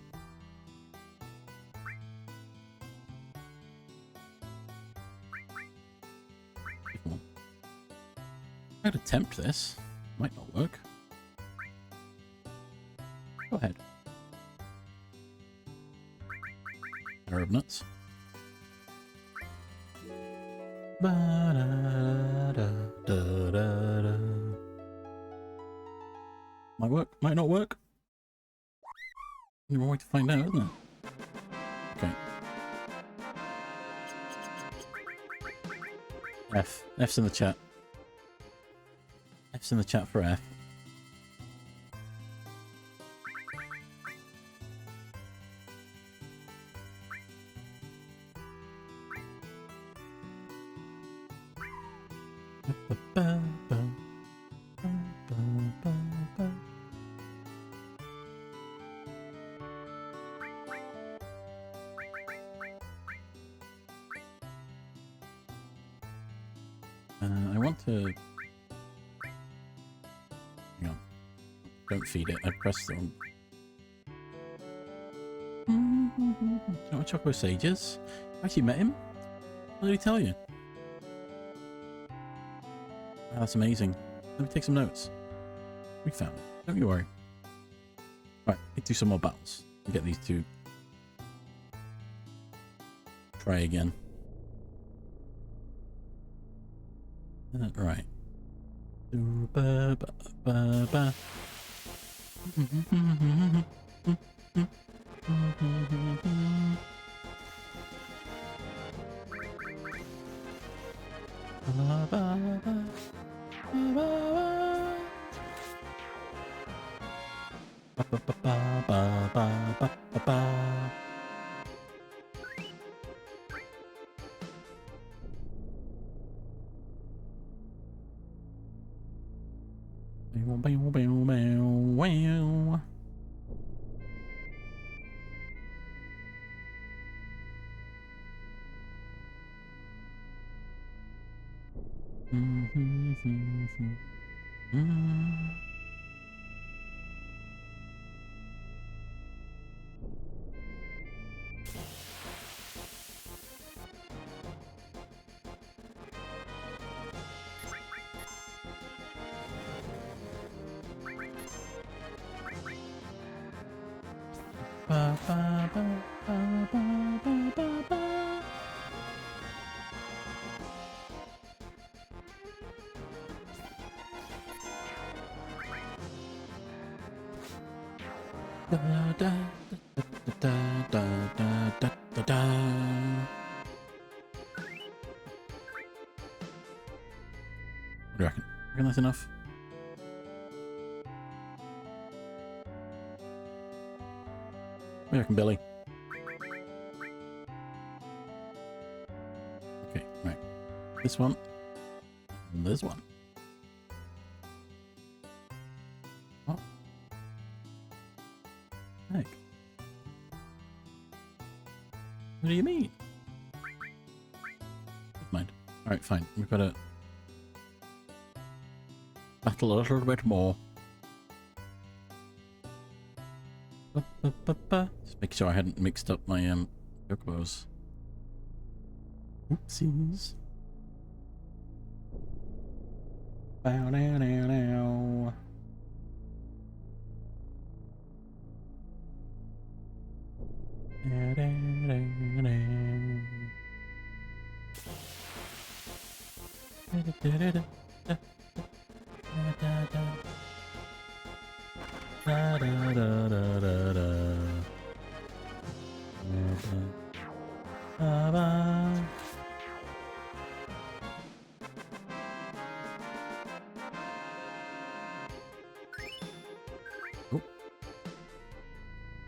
I could attempt this. Might not work. Go ahead. Herb nuts. Might work, might not work. Only one way to find out, isn't it? Okay. F. F's in the chat. F's in the chat for F. I want to... Hang on. Don't feed it. I pressed the wrong... Do you know what Chocobo Sage is? I actually met him. What did he tell you? Oh, that's amazing. Let me take some notes. We found it. Don't you worry. Right, let's do some more battles. We'll get these two. Try again. Right. Ba, ba, ba, ba. What do you reckon? Reckon that's enough? What do you reckon, Billy? Okay, right. This one. And this one. What? Heck. What do you mean? Never mind. Alright, fine. We've got to battle a little bit more. Just make sure I hadn't mixed up my chocobos. Oopsies. Bow down now. Oh,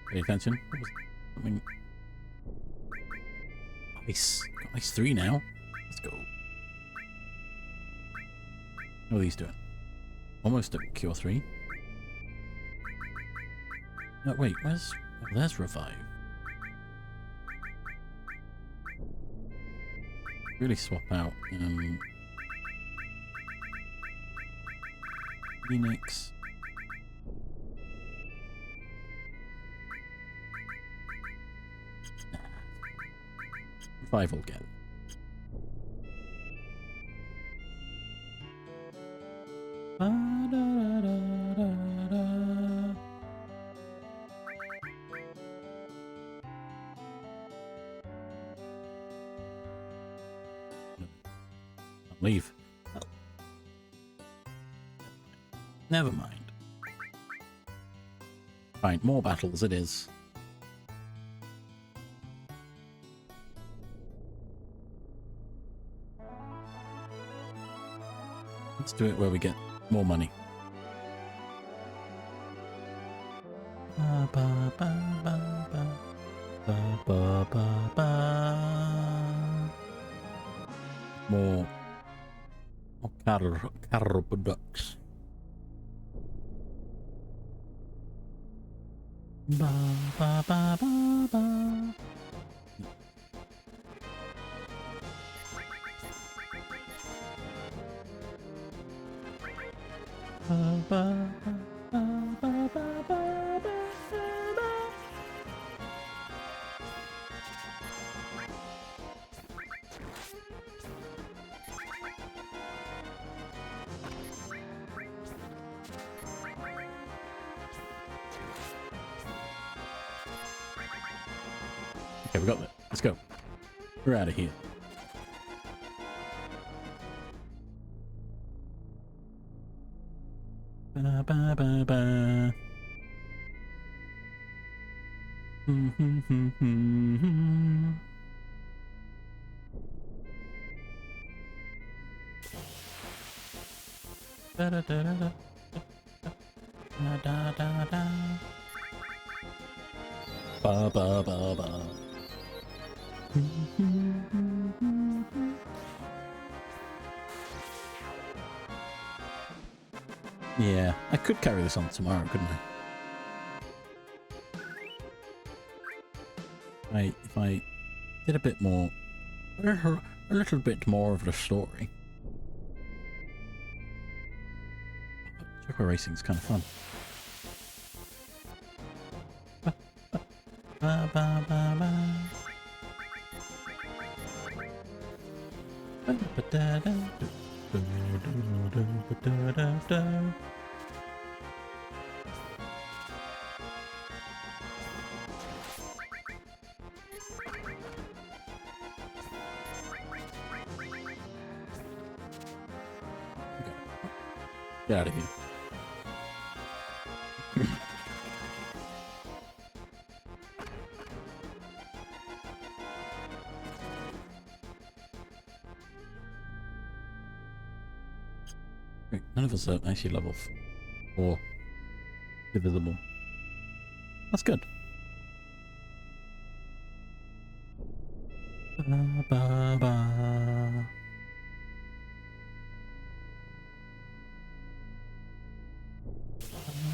pay attention. Something. Ice. Got ice 3 now. Let's go. How are these doing? Almost at cure 3. No, wait, where's... Oh, there's revive. Really swap out Phoenix. Revive will get it. Leave. Never mind. Fine, more battles it is. Let's do it where we get more money. More carro products. Ba ba ba ba ba. Ba ba ba ba ba ba ba. Okay, we got that. Let's go. We're out of here. Ba ba ba ba. Da da da da da da da da. Ba ba ba ba. Yeah, I could carry this on tomorrow, couldn't I? If I did a bit more, a little bit more of the story. Choco racing's kind of fun. Ba ba ba ba. Ba ba da da. Get out of here. Wait, none of us are actually level 4 divisible. That's good. Ba ba ba.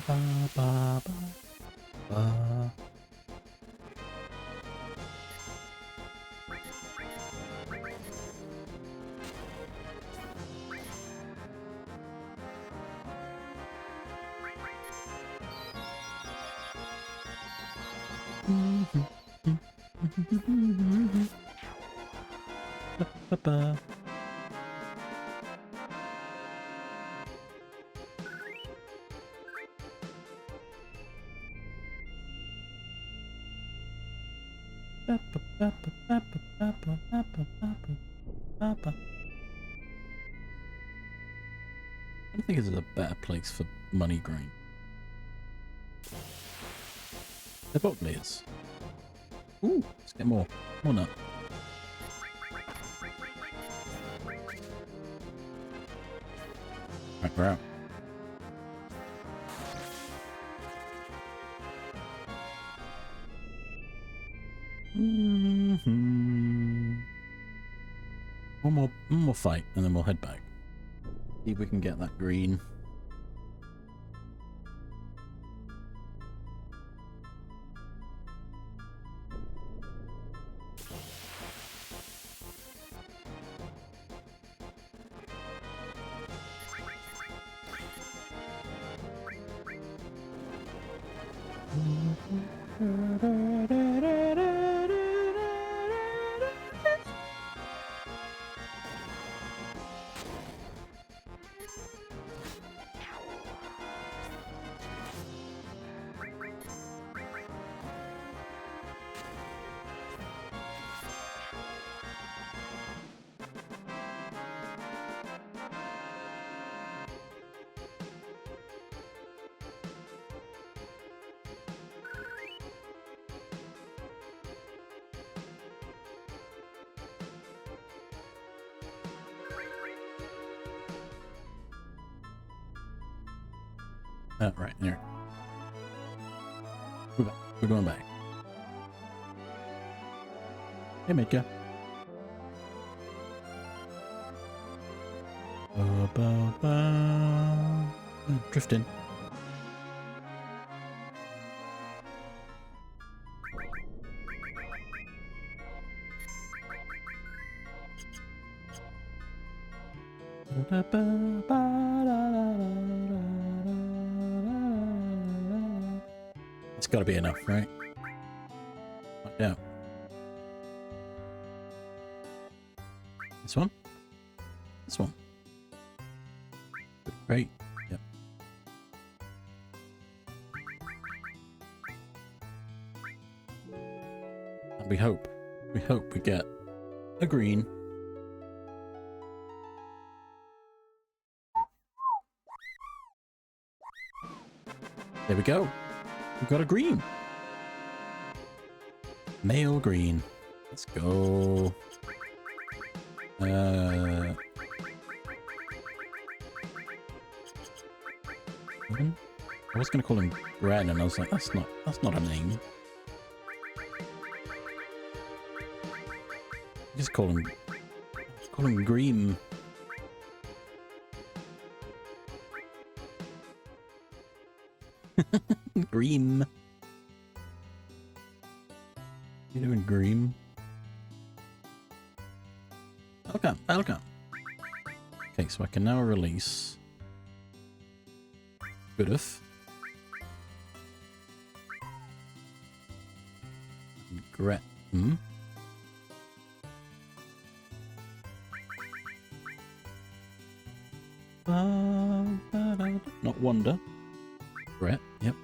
Ba ba ba ba. Ba ba. think this is a better place for money grain. There probably is. Ooh, let's get more. More nut. Right, we're out. One more fight, and then we'll head back. See if we can get that green. Right, there. We're back. We're going back. Hey, Midka. Drifting. It's got to be enough, right? Yeah. This one? This one. Great. Yep. And we hope we get a green. There we go. We've got a green. Male green. Let's go. I was going to call him Gren, and I was like, that's not a name. Just call him Green. Green. You doing Green? Welcome. Okay, so I can now release Goodif. Gret. Not Wonder. Gret, yep.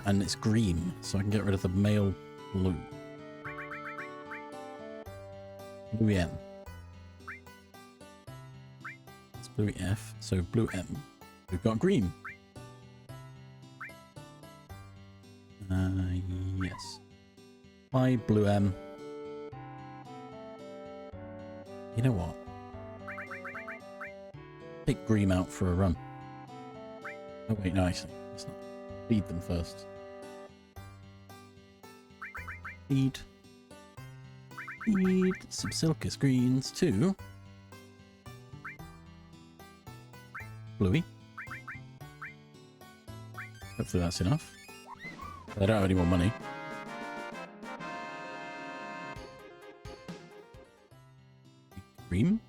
And it's green, so I can get rid of the male blue. Blue M. It's blue F, so blue M. We've got green. Yes. Hi, blue M. You know what? Take Green out for a run. Oh wait, no, actually, let's not. Feed them first. Feed some Silcus greens too. Bluey. Hopefully that's enough. They don't have any more money. Cream.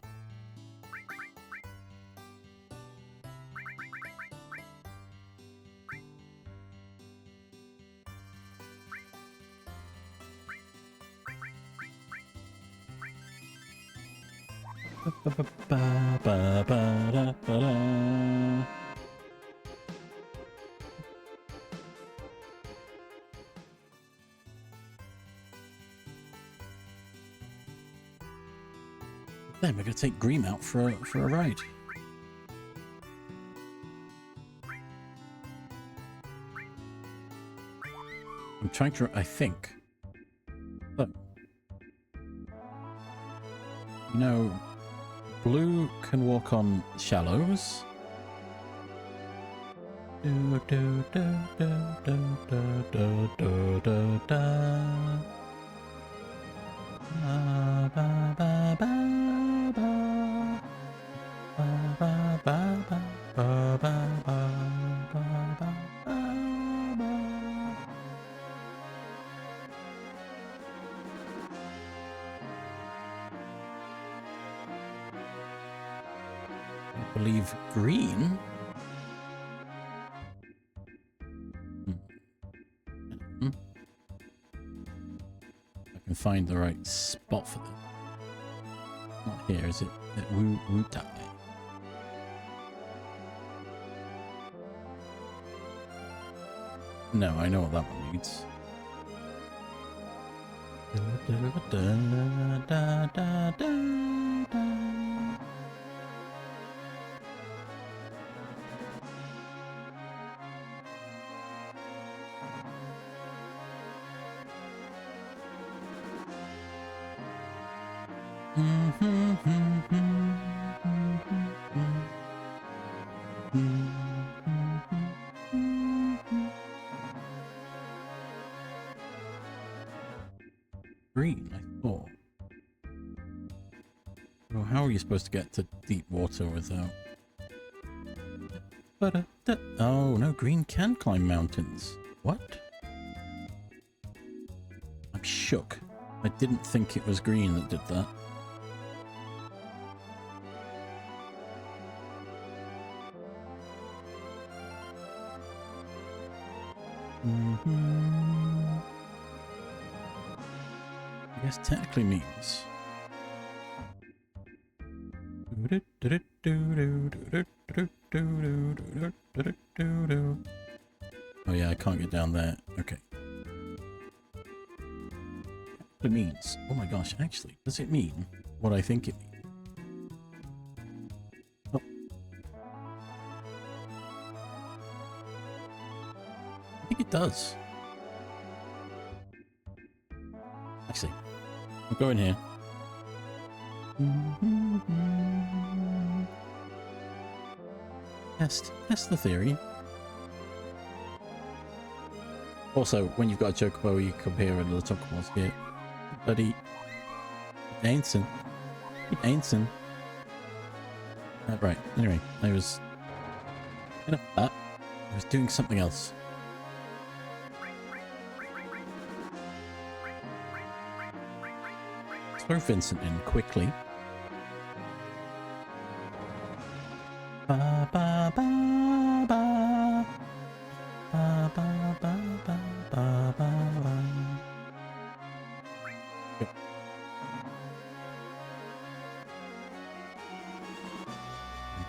Then we're going to take Green out for a ride. I'm trying to... I think... Look. You know, Blue can walk on shallows. Do, do, do, do, do, do, do, do, do, do. Ba, ba, ba, ba, ba. Ba, ba, ba, ba, ba, ba, ba, ba, ba, ba. I believe Green. I can find the right spot for them. Not here, is it? At Wu Tai. No, I know what that one needs. Green, I thought. Well, how are you supposed to get to deep water without... Oh, no, Green can climb mountains. What? I'm shook. I didn't think it was Green that did that. I guess technically means... Oh yeah, I can't get down there. Okay. It means... Oh my gosh, actually, does it mean what I think it means? Oh. I think it does. Actually, I'll go in here. Test the theory. Also, when you've got a Chocobo, you come here and the Chocobo's here. Buddy. Dancing. Dancing. Right, anyway, I was... Enough of that. I was doing something else. Throw Vincent in quickly. Ba ba ba ba. Ba ba ba ba ba ba. Yep.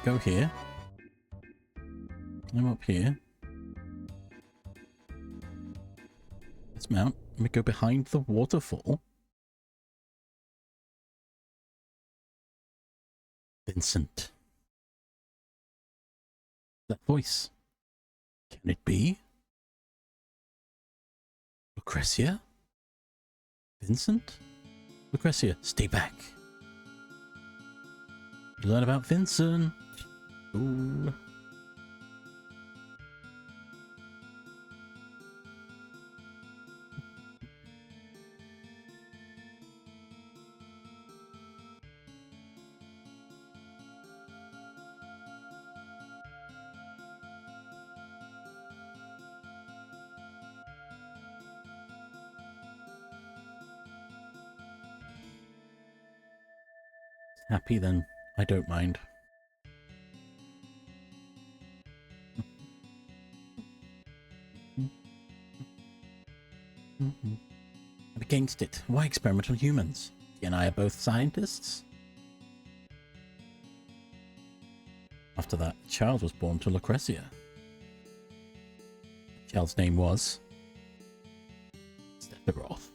Go here. I'm up here. Let's mount. Let me go behind the waterfall. Vincent. That voice. Can it be? Lucretia? Vincent? Lucretia, stay back. Learn about Vincent. Ooh. Happy then, I don't mind. I'm against it. Why experiment on humans? He and I are both scientists. After that, a child was born to Lucretia. The child's name was... Sephiroth.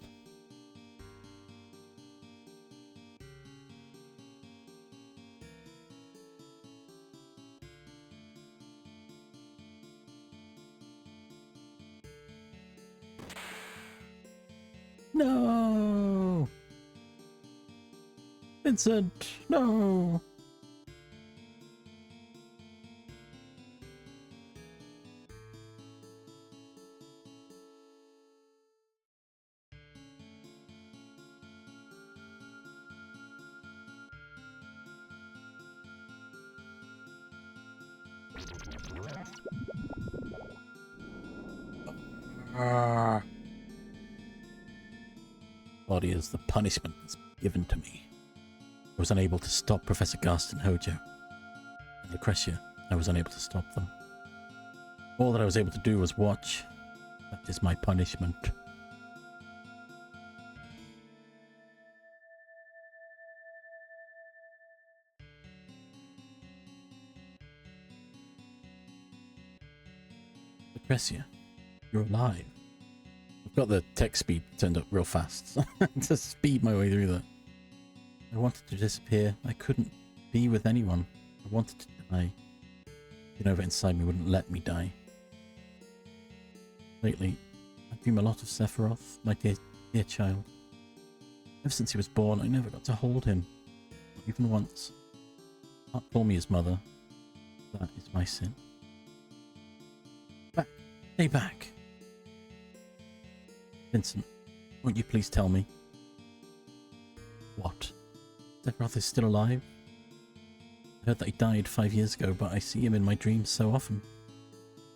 No! Vincent, no! Body is the punishment that's given to me. I was unable to stop Professor Gast and Hojo. And Lucretia, I was unable to stop them. All that I was able to do was watch. That is my punishment. Lucretia, you're alive. I've got the text speed turned up real fast to speed my way through that. I wanted to disappear. I couldn't be with anyone. I wanted to die. The Nova inside me wouldn't let me die. Lately, I dream a lot of Sephiroth, my dear child. Ever since he was born, I never got to hold him. Not even once. Can't call me his mother. That is my sin. Back. Stay back. Vincent, won't you please tell me? What? Sephiroth is still alive? I heard that he died 5 years ago, but I see him in my dreams so often.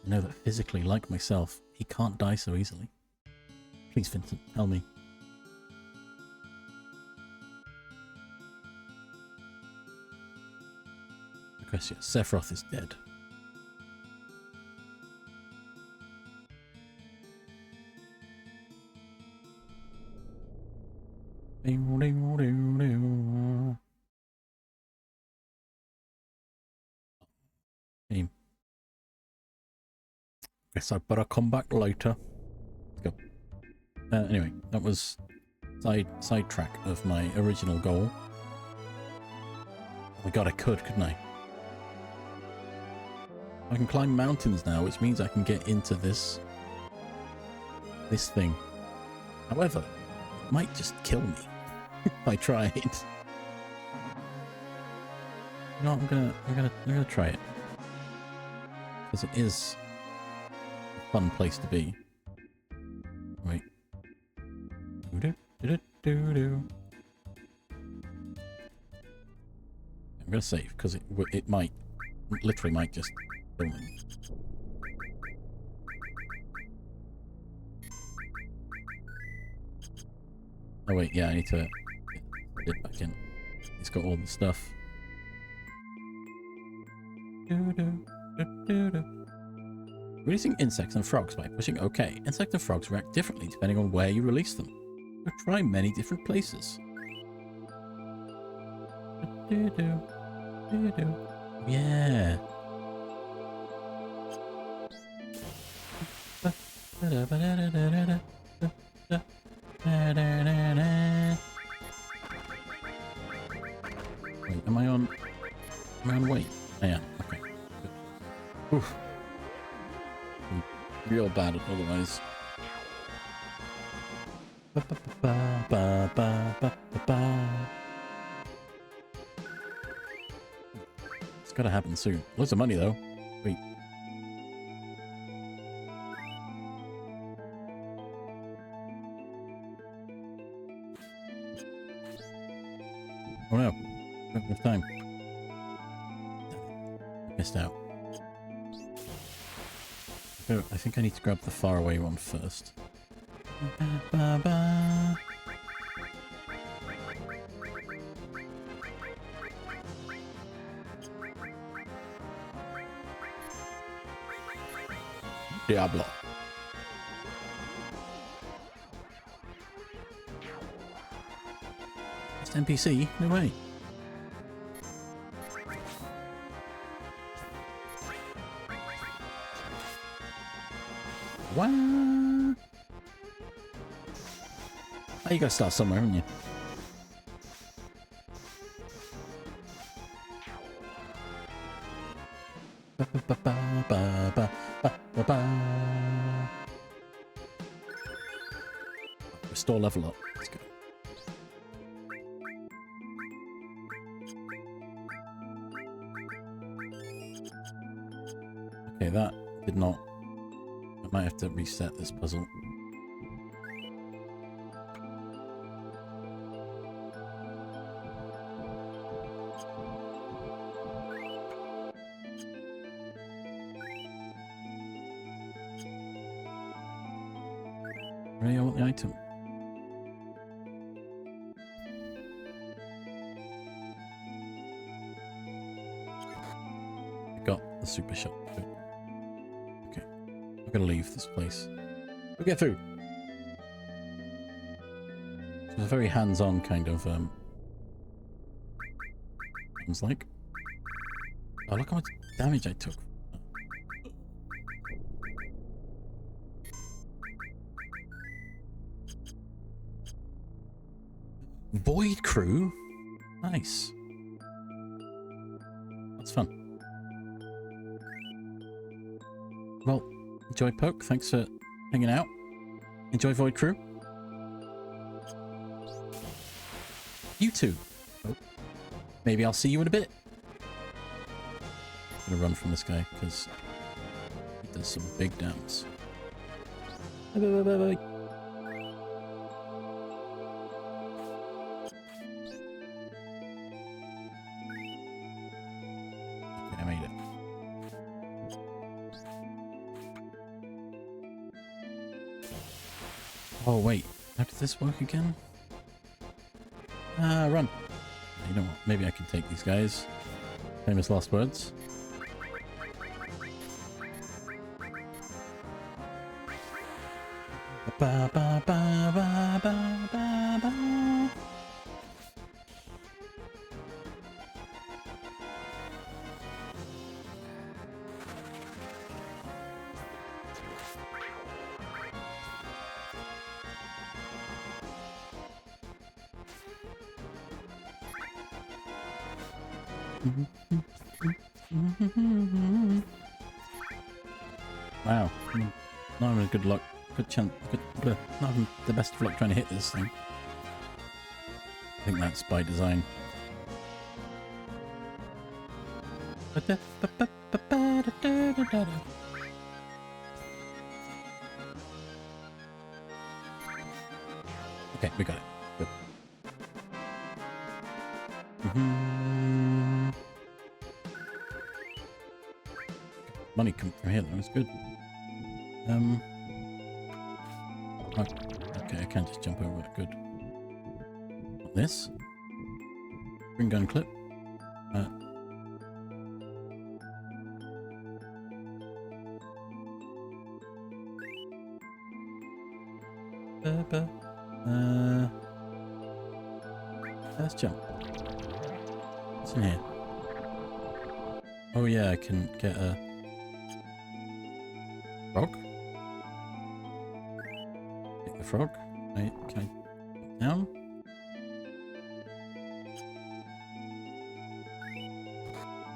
I know that physically, like myself, he can't die so easily. Please, Vincent, tell me. Lucretia, Sephiroth is dead. Guess I better come back later. Let's go. Anyway, that was sidetrack of my original goal. Oh my god, I couldn't I? I can climb mountains now, which means I can get into this thing. However, it might just kill me if I try it. You know, I'm gonna try it because it is a fun place to be. Wait. I'm gonna save because it might literally might just kill me. Oh wait, yeah, I need to get back in. It's got all the stuff. Releasing insects and frogs by pushing OK. Insects and frogs react differently depending on where you release them. So try many different places. Yeah. Wait, am I on weight? I am. Okay. Good. Oof. Real bad otherwise. It's gotta happen soon. Lots of money though. Wait. Oh no. Don't have time. Missed out. So I think I need to grab the faraway one first. Diablo. It's NPC? No way. What? Oh, you gotta start somewhere, haven't you? Restore level up. Let's go. Okay, that did not... I might have to reset this puzzle. Really, I want the item. I got the super shot. Okay, I'm gonna leave this place. We'll get through. It's a very hands-on kind of sounds like. Oh, look how much damage I took. Void Crew? Nice. That's fun. Well, enjoy Poke. Thanks for hanging out. Enjoy Void Crew. You too. Oh. Maybe I'll see you in a bit. I'm gonna run from this guy because he does some big dams. Bye bye bye bye bye. Okay, I made it. Oh wait, how does this work again? Run. You know what? Maybe I can take these guys. Famous last words. Ba ba ba ba ba ba ba. Wow, not having good luck. Good chance. Not having the best of luck trying to hit this thing. I think that's by design. Okay, we got it. Good. Money come from here, that was good. Okay, I can't just jump over it. Good. Not this. Spring gun clip. Let's jump. What's in here? Oh yeah, I can get a frog. Take the frog. Can I jump down?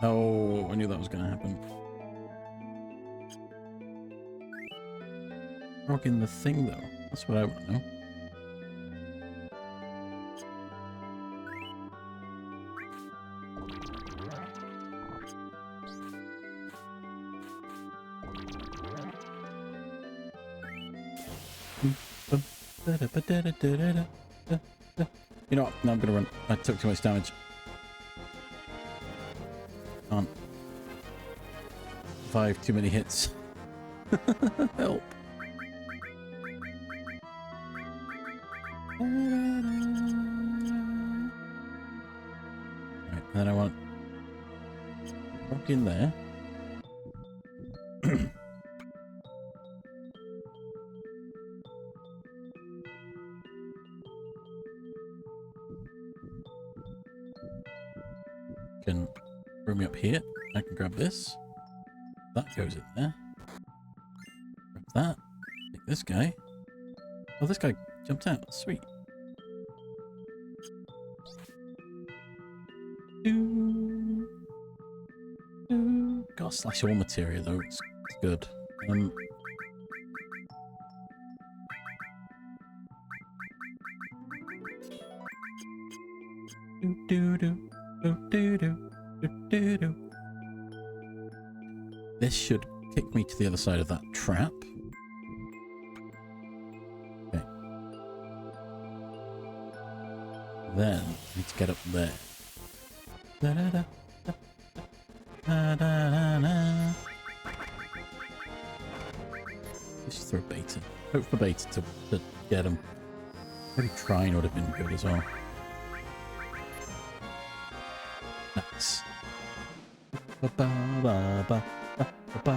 Oh, I knew that was going to happen. Frog in the thing though. That's what I want to know. You know what? No, I'm gonna run. I took too much damage. Can't survive too many hits. Help. Right, then I want rock in there. Can bring me up here. I can grab this. That goes in there. Grab that. Take this guy. Oh, this guy jumped out. Sweet. Got a slash all materia though. It's good. Right, and then do do do do do do do. This should kick me to the other side of that trap. Okay. Then I need to get up there. Da da da da da da da. Just throw beta. Hope for beta to get him. Maybe trying would have been good as well. Nice. Ba ba ba ba ba ba ba.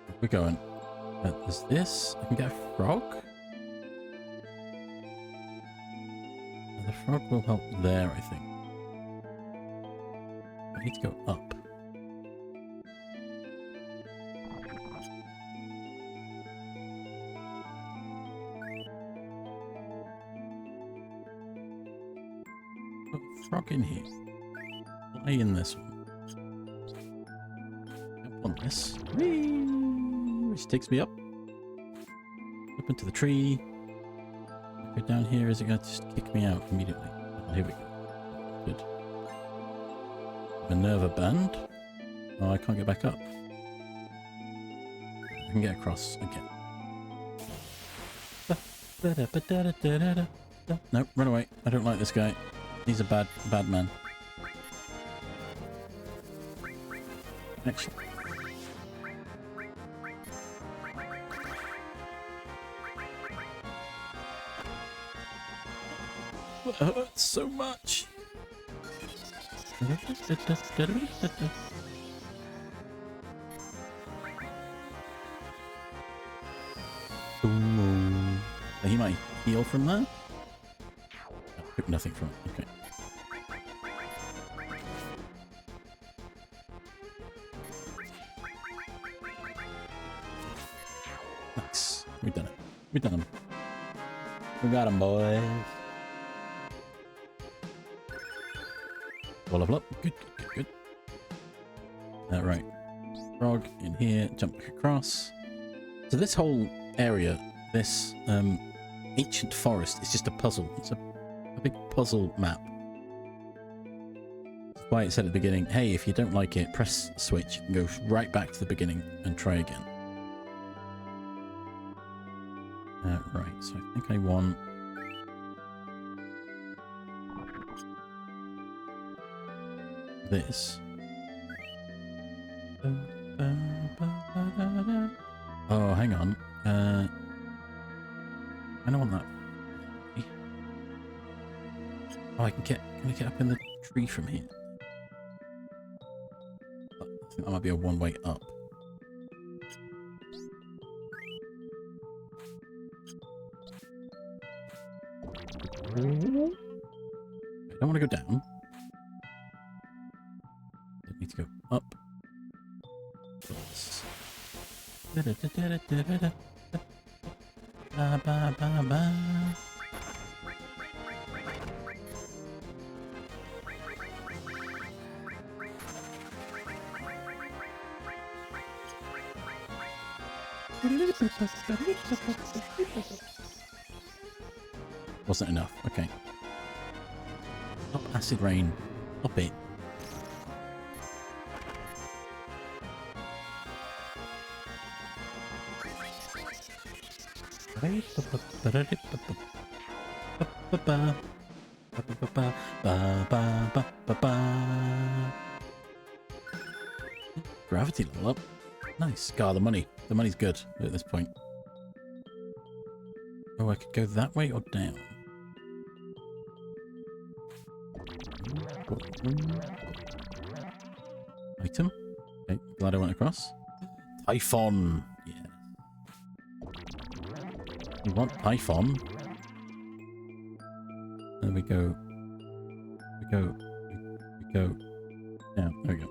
Where we're going. There's this. I can get a frog. And the frog will help there, I think. I need to go up. Frog in here. Fly in this one. Jump on this. Whee! Which takes me up. Up into the tree. Go down here. Is it going to just kick me out immediately? Oh, here we go. Good. Minerva band. Oh, I can't get back up. I can get across. Okay. No, run away. I don't like this guy. He's a bad man. Actually. It hurts so much. Ooh. He might heal from that. Took nothing from it. Okay. Nice. We've done it. We've done him. We got him, boys. Level up. Good, good, good, good. Right. Frog in here. Jump across. So this whole area, this ancient forest, is just a puzzle. It's a big puzzle map. That's why it said at the beginning, hey, if you don't like it, press switch and go right back to the beginning and try again. Right, so I think I want... this. Oh, hang on. I don't want that. Oh, can I get up in the tree from here? I think that might be a one-way up. I don't want to go down. I need to go up. Ba, ba, ba, ba. Wasn't enough. Okay. Up acid rain. Up it. Gravity level up. Nice. God, the money. The money's good at this point. Oh, I could go that way or down. Item. Okay, glad I went across. Typhon. Yeah. We want Typhon. There we go. We go. Down. There we go.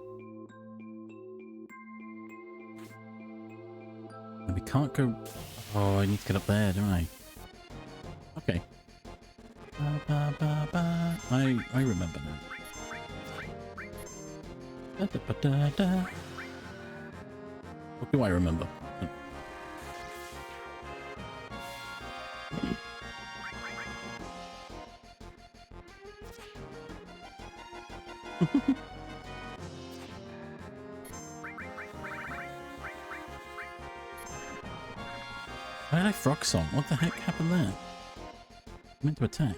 And we can't go... Oh, I need to get up there, don't I? Okay. Ba, ba, ba, ba. I remember now. Da, da, da, da. What do I remember? Why did I frog song? What the heck happened there? I meant to attack.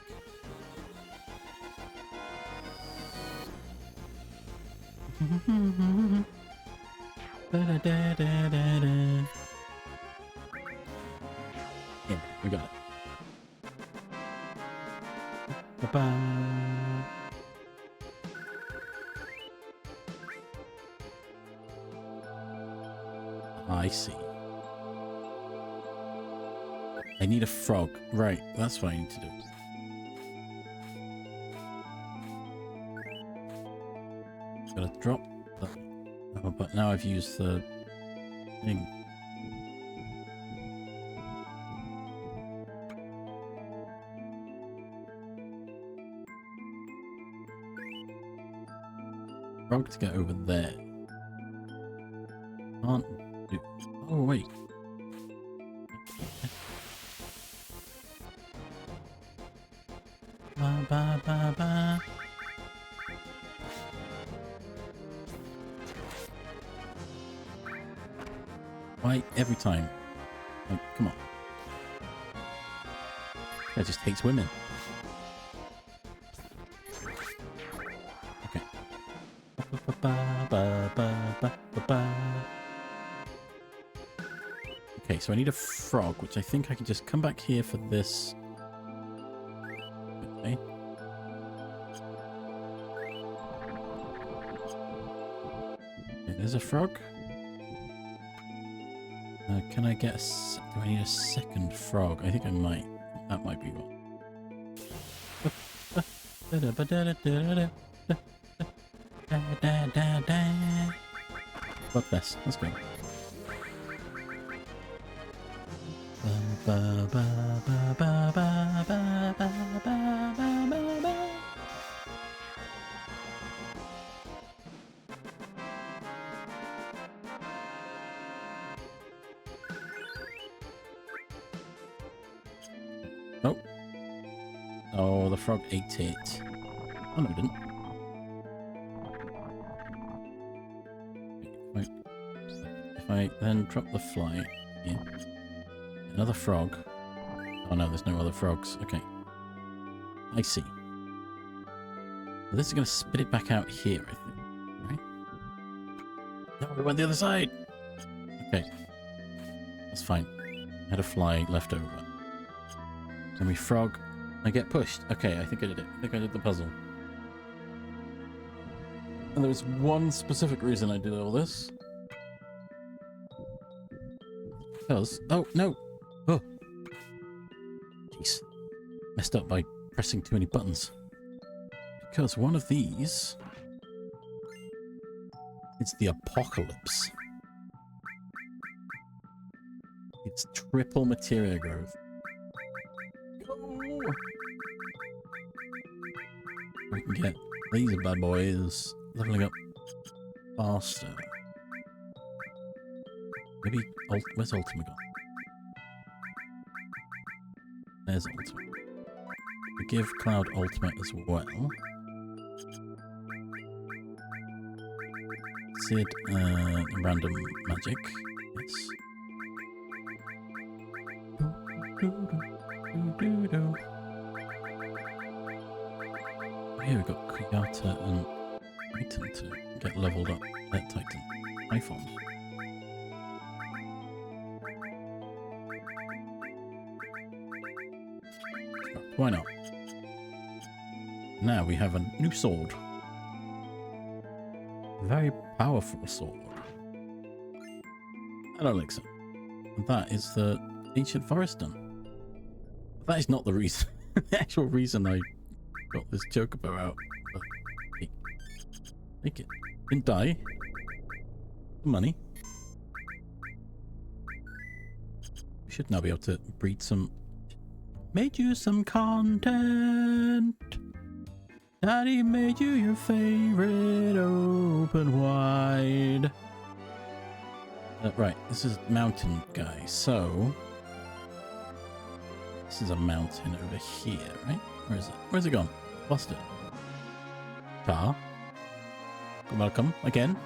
Yeah, we got it. Ba-ba. I see. I need a frog. Right, that's what I need to do. Gotta drop that. Oh, but now I've used the thing. Frog to get over there. Can't do. Oh, wait. Ba, ba, ba, ba. Why every time? Like, come on. That just hates women. Okay. Okay, so I need a frog, which I think I can just come back here for this. Okay. Okay, there's a frog. Can I get a... Do I need a second frog? I think I might. That might be one. Blood best. Let's go. Oh. Oh, the frog ate it. Oh, no, it didn't. If I then drop the fly here. Another frog. Oh no, there's no other frogs. Okay. I see. Well, this is going to spit it back out here, I think. Right? No, we went the other side! Okay. That's fine. I had a fly left over. Then we frog. I get pushed. Okay, I think I did it. I think I did the puzzle. And there was one specific reason I did all this. Because... Oh, no! Oh! Jeez. Messed up by pressing too many buttons. Because one of these... It's the apocalypse. It's triple materia growth. Oh. We can get these bad boys leveling up faster. Maybe... Where's Ultima gone? There's Ultima. We give Cloud Ultimate as well. Sid, random magic. Yes. Here we've got Kuyata and Titan to get leveled up. Titan. iPhone. Why not? Now we have a new sword. Very powerful sword. Hello, Elixir. And that is the ancient forest done. That is not the reason. The actual reason I got this Chocobo out. But, hey, take it. Didn't die. Money. We should now be able to breed some... Made you some content. Daddy made you your favorite. Open wide. Right, this is mountain guy. So this is a mountain over here, right? Where is it? Where's it gone? Lost it. Car. welcome again.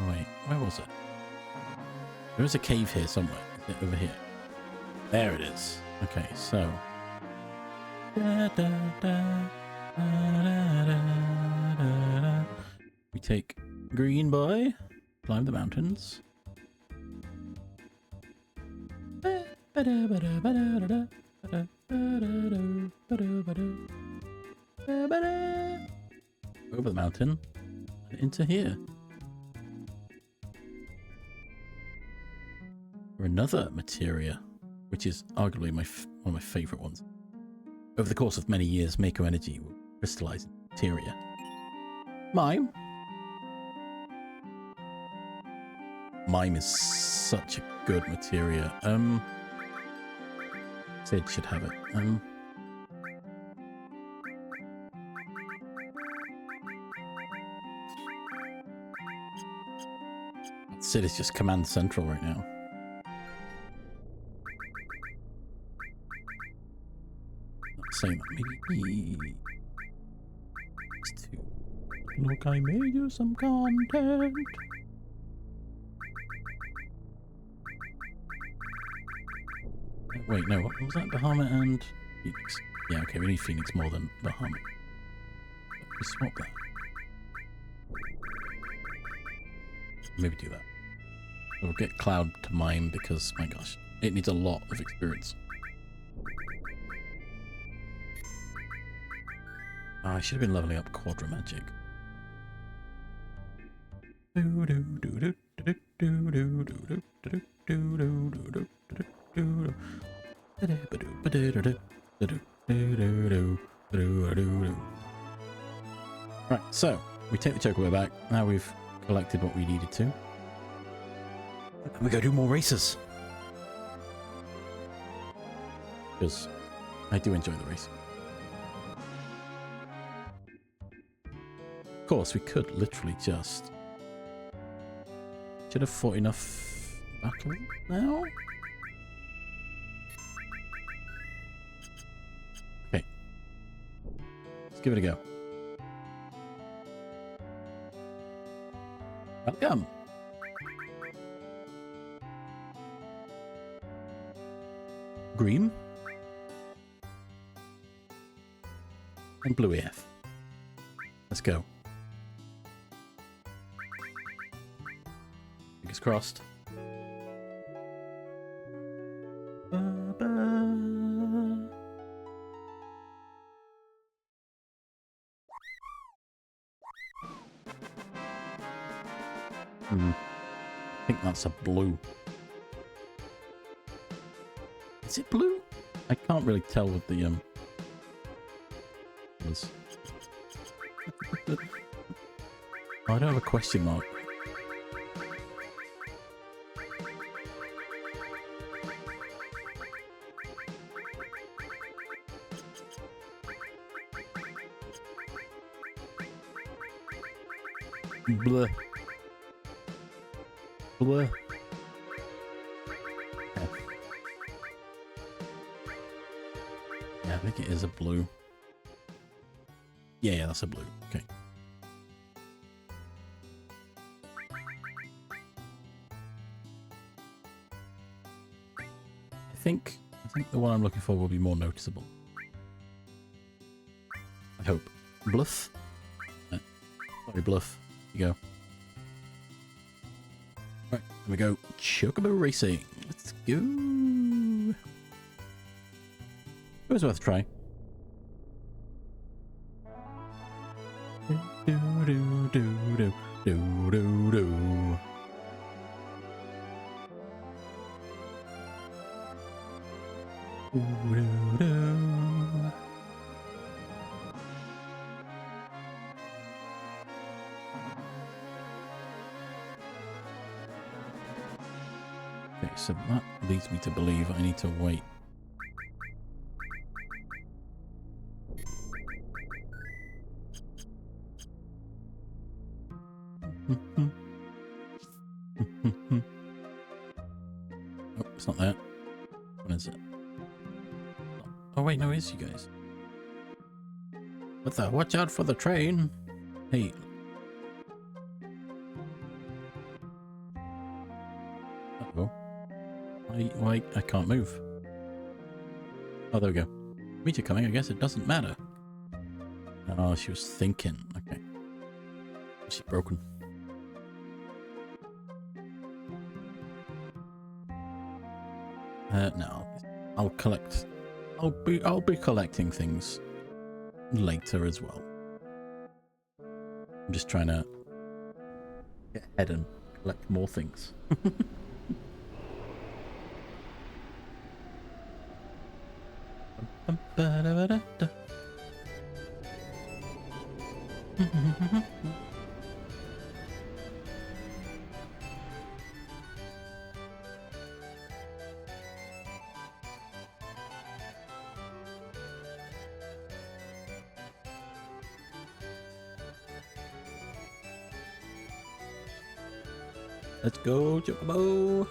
Wait, where was it? There is a cave here somewhere. Is it over here? There it is. Okay, so. We take green boy, climb the mountains. Over the mountain into here. Or another materia, which is arguably one of my favorite ones. Over the course of many years, Mako energy will crystallize in materia. Mime. Mime is such a good materia. Sid should have it. Sid is just command central right now. Not saying that. Maybe it's too. Look, I made you some content. Wait, no, what was that? Bahamut and Phoenix. Yeah, okay, we need Phoenix more than Bahamut. We swap that. Maybe do that. We'll get Cloud to Mime because, my gosh, it needs a lot of experience. Oh, I should have been leveling up Quadra Magic. Right, so we take the Chocobo back. Now we've collected what we needed to. And we go do more races. Because I do enjoy the racing. Of course, we could literally just... Should have fought enough battle now? Okay. Let's give it a go. Welcome. Green. And blue AF. Let's go. Fingers crossed. I think that's a blue. Is it blue? I can't really tell with the I don't have a question mark. Blah. Blah. Yeah, I think it is a blue. Yeah, that's a blue. Okay. I think the one I'm looking for will be more noticeable. I hope. Bluff. Sorry, Bluff. Here you go. Right, here we go. Chocobo racing. Let's go. It was worth a try. Do do do do do do do. Do do do. Okay, so that leads me to believe I need to wait. Oh, it's not that. What is it? Oh wait, no, it is you guys. What the? Watch out for the train. Hey. Uh-oh. Why? I can't move. Oh, there we go. Meteor coming, I guess it doesn't matter. Oh, she was thinking. Okay. She's broken. No. I'll collect. I'll be collecting things later as well. I'm just trying to get ahead and collect more things. Let's go, Chocobo!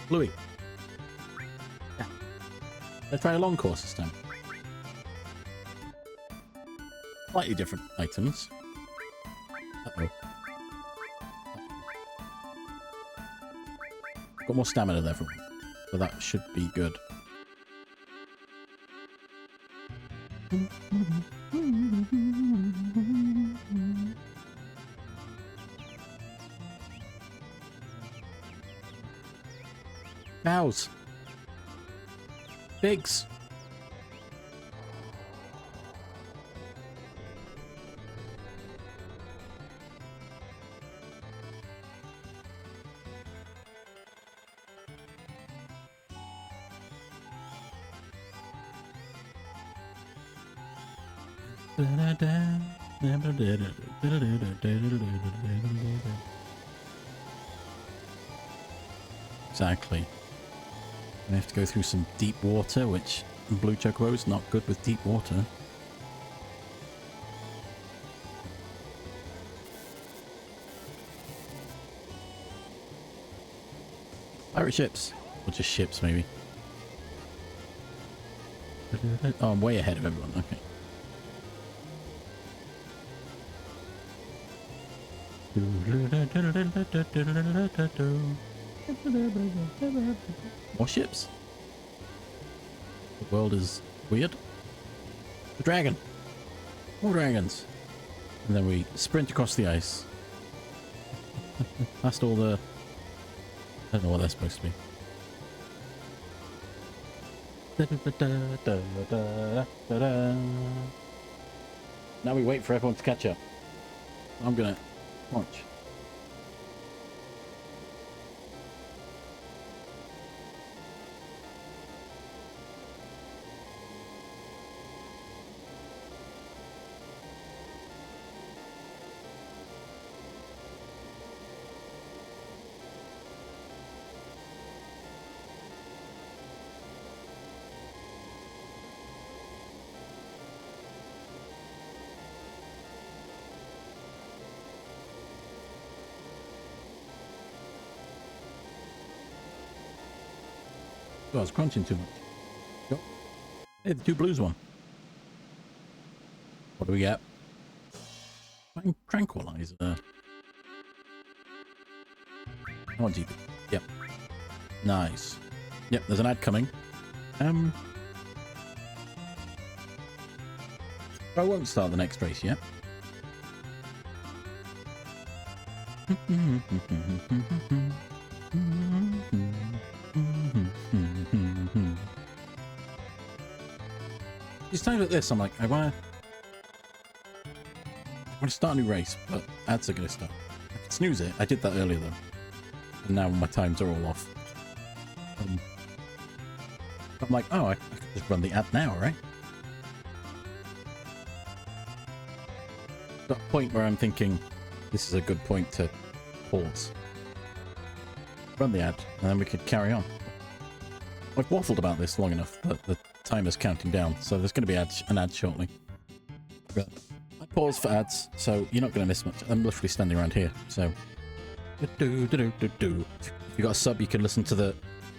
Bluey. Yeah. Let's try a long course this time. Slightly different items. Uh-oh. Got more stamina there from me, so that should be good. Cows. Pigs. Exactly. I have to go through some deep water, which Blue Chocobo is not good with deep water. Pirate ships. Or just ships, maybe. Oh, I'm way ahead of everyone. Okay. More ships. The world is weird. The dragon. More dragons. And then we sprint across the ice. Past all the... I don't know what they're supposed to be. Now we wait for everyone to catch up. I'm gonna launch. Oh, I was crunching too much. Yep. Hey, the two blues one. What do we get? Tranquilizer. I want GP. Yep. Nice. Yep, there's an ad coming. I won't start the next race yet. These times like this, I'm like, I want to start a new race, but ads are going to start. I can snooze it. I did that earlier though, and now my times are all off. I'm like, oh, I could just run the ad now, right? Got a point where I'm thinking this is a good point to pause, run the ad, and then we could carry on. I've waffled about this long enough that the timer's counting down, so there's going to be an ad shortly. But I pause for ads, so you're not going to miss much. I'm literally standing around here, so... you got a sub, you can listen to the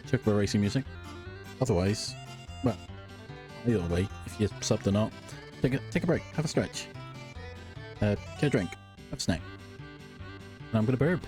Chocobo racing music. Otherwise, well, either way, if you're subbed or not, take a break, have a stretch, get a drink, have a snack, and I'm gonna burp.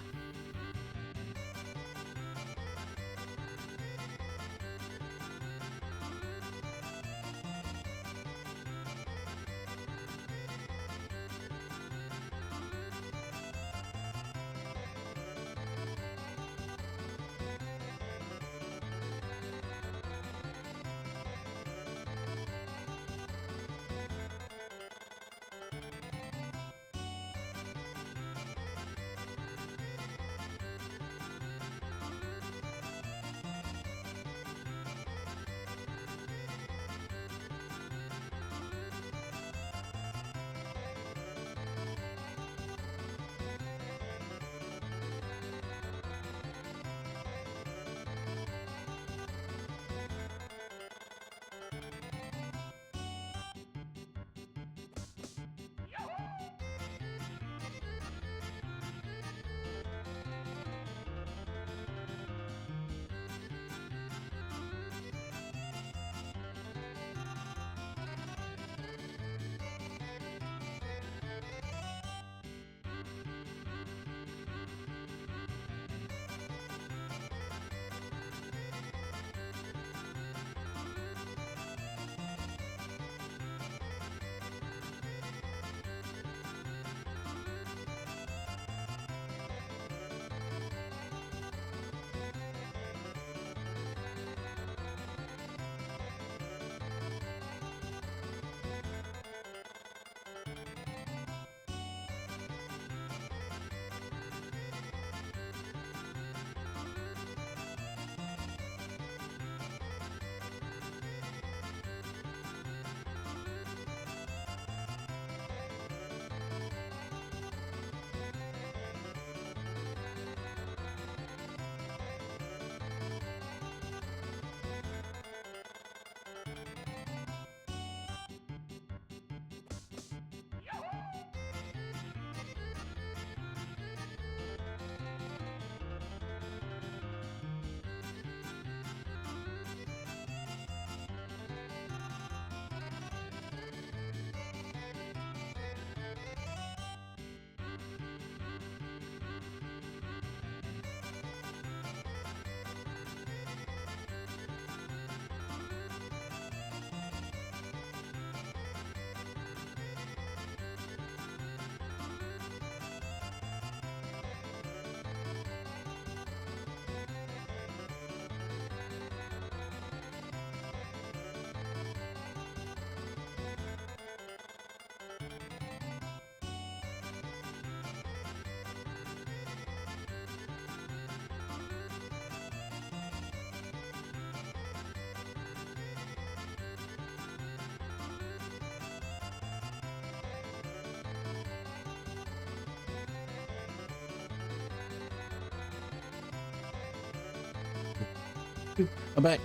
I'm back.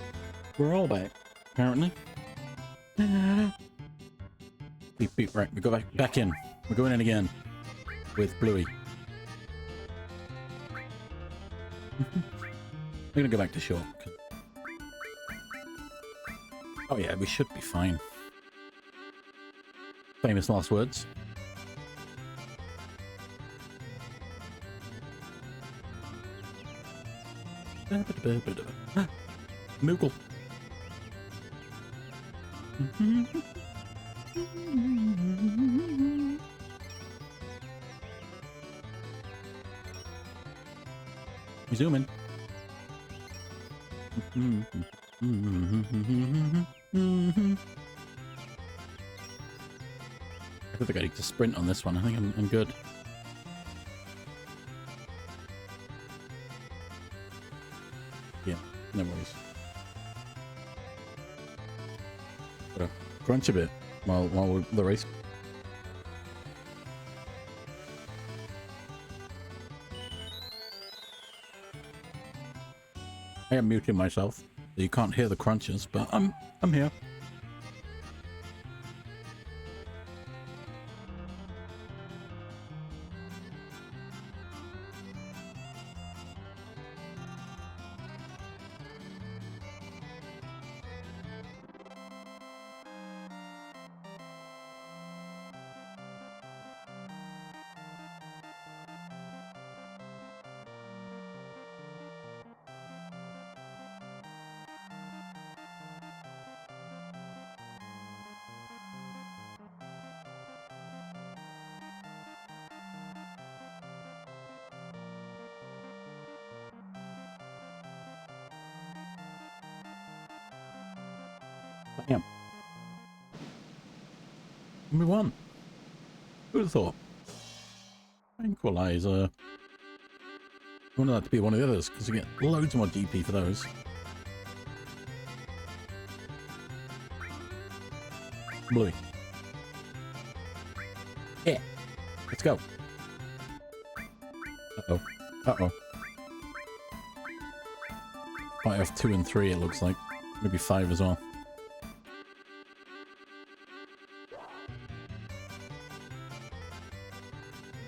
We're all back, apparently. Beep, beep, right, we go back in. We're going in again with Bluey. We're gonna go back to shore. Oh yeah, we should be fine. Famous last words. Moogle. Zooming. I don't think I need to sprint on this one. I think I'm good. Yeah, no worries. Gotta crunch a bit while the race. I am muting myself, so you can't hear the crunches, but I'm here. Bam. Number 1. Who would have thought? Tranquilizer. I wanted that to be one of the others, because you get loads more GP for those. Bluey. Yeah. Let's go. Uh-oh. Uh-oh. Might have 2 and 3, it looks like. Maybe 5 as well.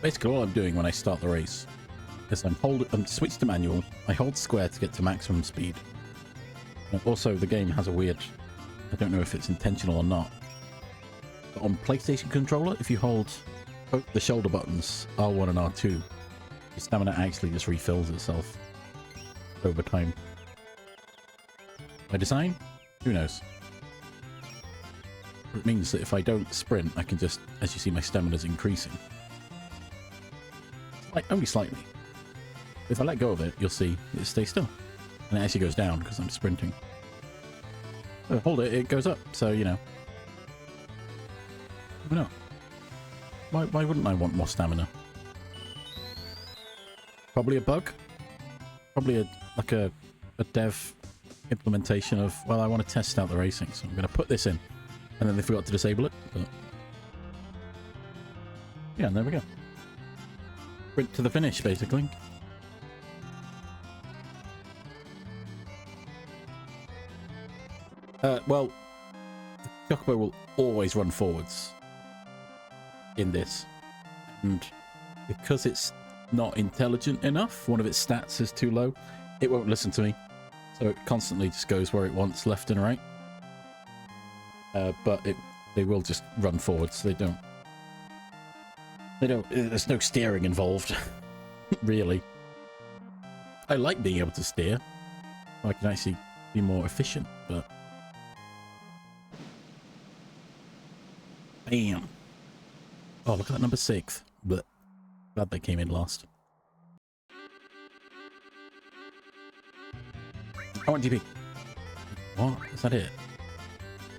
Basically, all I'm doing when I start the race is I'm switched to manual. I hold square to get to maximum speed. And also, the game has a weird... I don't know if it's intentional or not. But on PlayStation controller, if you hold both the shoulder buttons, R1 and R2, your stamina actually just refills itself over time. By design? Who knows? It means that if I don't sprint, I can just, as you see, my stamina's increasing. Only slightly. If I let go of it, you'll see it stays still. And it actually goes down because I'm sprinting. So hold it, it goes up. So, you know. Why not? Why wouldn't I want more stamina? Probably a bug. Probably like a dev implementation of, well, I want to test out the racing, so I'm going to put this in. And then they forgot to disable it. But yeah, and there we go. Sprint to the finish, basically. Well, the Chocobo will always run forwards in this. And because it's not intelligent enough, one of its stats is too low, it won't listen to me. So it constantly just goes where it wants, left and right. But they will just run forwards. They don't, there's no steering involved, really. I like being able to steer. I can actually be more efficient, but... Bam! Oh, look at that number 6. But glad they came in last. I want GP. What? Is that it?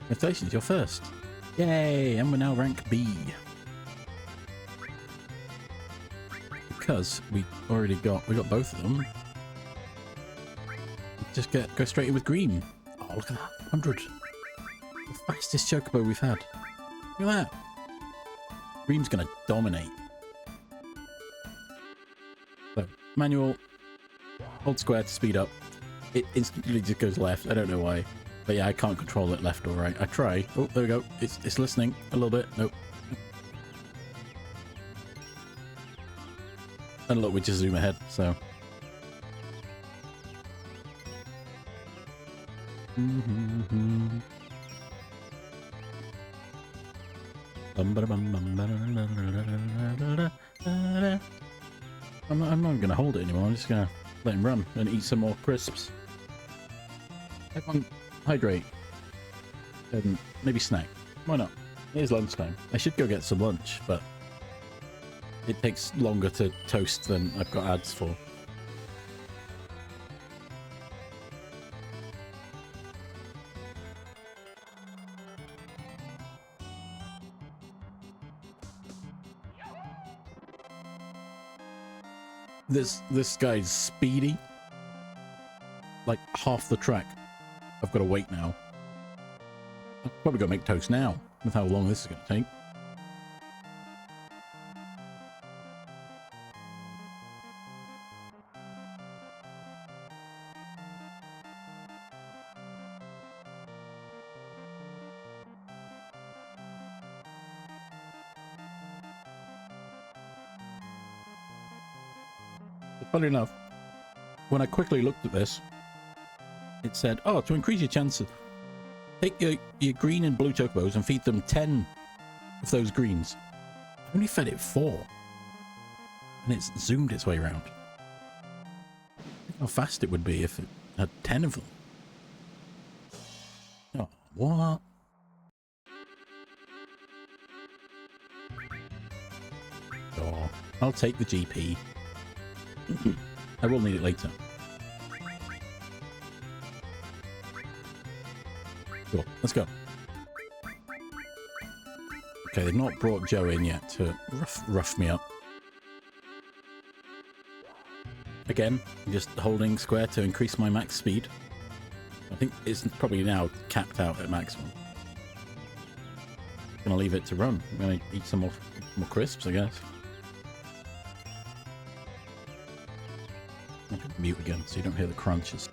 Congratulations, you're first. Yay! And we're now rank B. Because we got both of them. Just go straight in with green. Oh, look at that. 100. The fastest Chocobo we've had. Look at that. Green's gonna dominate. So, manual. Hold square to speed up. It instantly just goes left. I don't know why. But yeah, I can't control it left or right. I try. Oh, there we go. It's listening a little bit. Nope. And look, we just zoom ahead, so. I'm not going to hold it anymore. I'm just going to let him run and eat some more crisps. Everyone hydrate and maybe snack. Why not? It is lunchtime. I should go get some lunch, but it takes longer to toast than I've got ads for. This guy's speedy. Like half the track. I've got to wait now. I'm probably going to make toast now with how long this is going to take. Funny enough, when I quickly looked at this, it said, oh, to increase your chances, take your green and blue chocobos and feed them 10 of those greens. I only fed it 4. And it's zoomed its way around. How fast it would be if it had 10 of them. Oh, what? Oh, I'll take the GP. I will need it later. Cool, let's go. Okay, they've not brought Joe in yet to rough me up. Again, just holding square to increase my max speed. I think it's probably now capped out at maximum. Gonna leave it to run. I'm gonna eat some more crisps, I guess. I'm gonna mute again so you don't hear the crunches.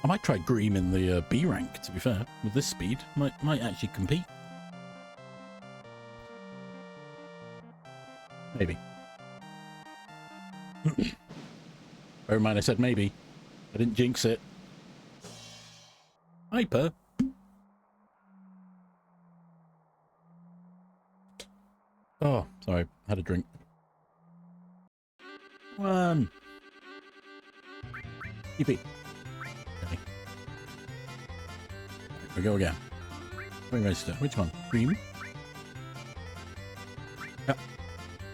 I might try Green in the B rank, to be fair. With this speed, might actually compete. Maybe. Bear in mind I said maybe. I didn't jinx it. Hyper. Oh, sorry. Had a drink. One. Yippee. Okay. Right, we go again. Wait, register. Which one? Green? Yep.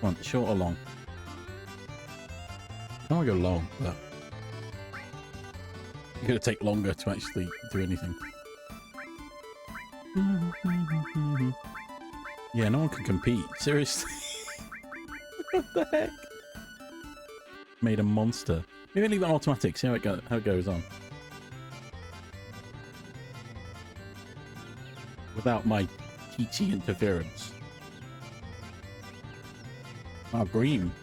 Come on, short or long? I don't want to go long, but it's going to take longer to actually do anything. Yeah, no one can compete. Seriously. What the heck? Made a monster. Maybe leave it on automatic, see how it goes on. Without my teachy interference. Oh, Green.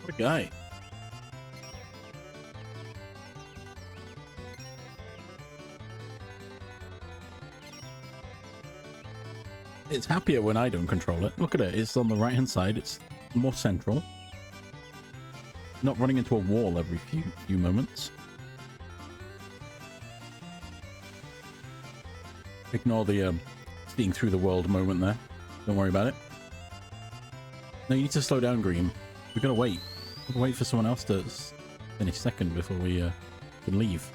What a guy. It's happier when I don't control it. Look at it. It's on the right hand side. It's more central. Not running into a wall every few moments. Ignore the seeing through the world moment there. Don't worry about it. No, you need to slow down, Green. We've got to wait. We've got to wait for someone else to finish second before we can leave.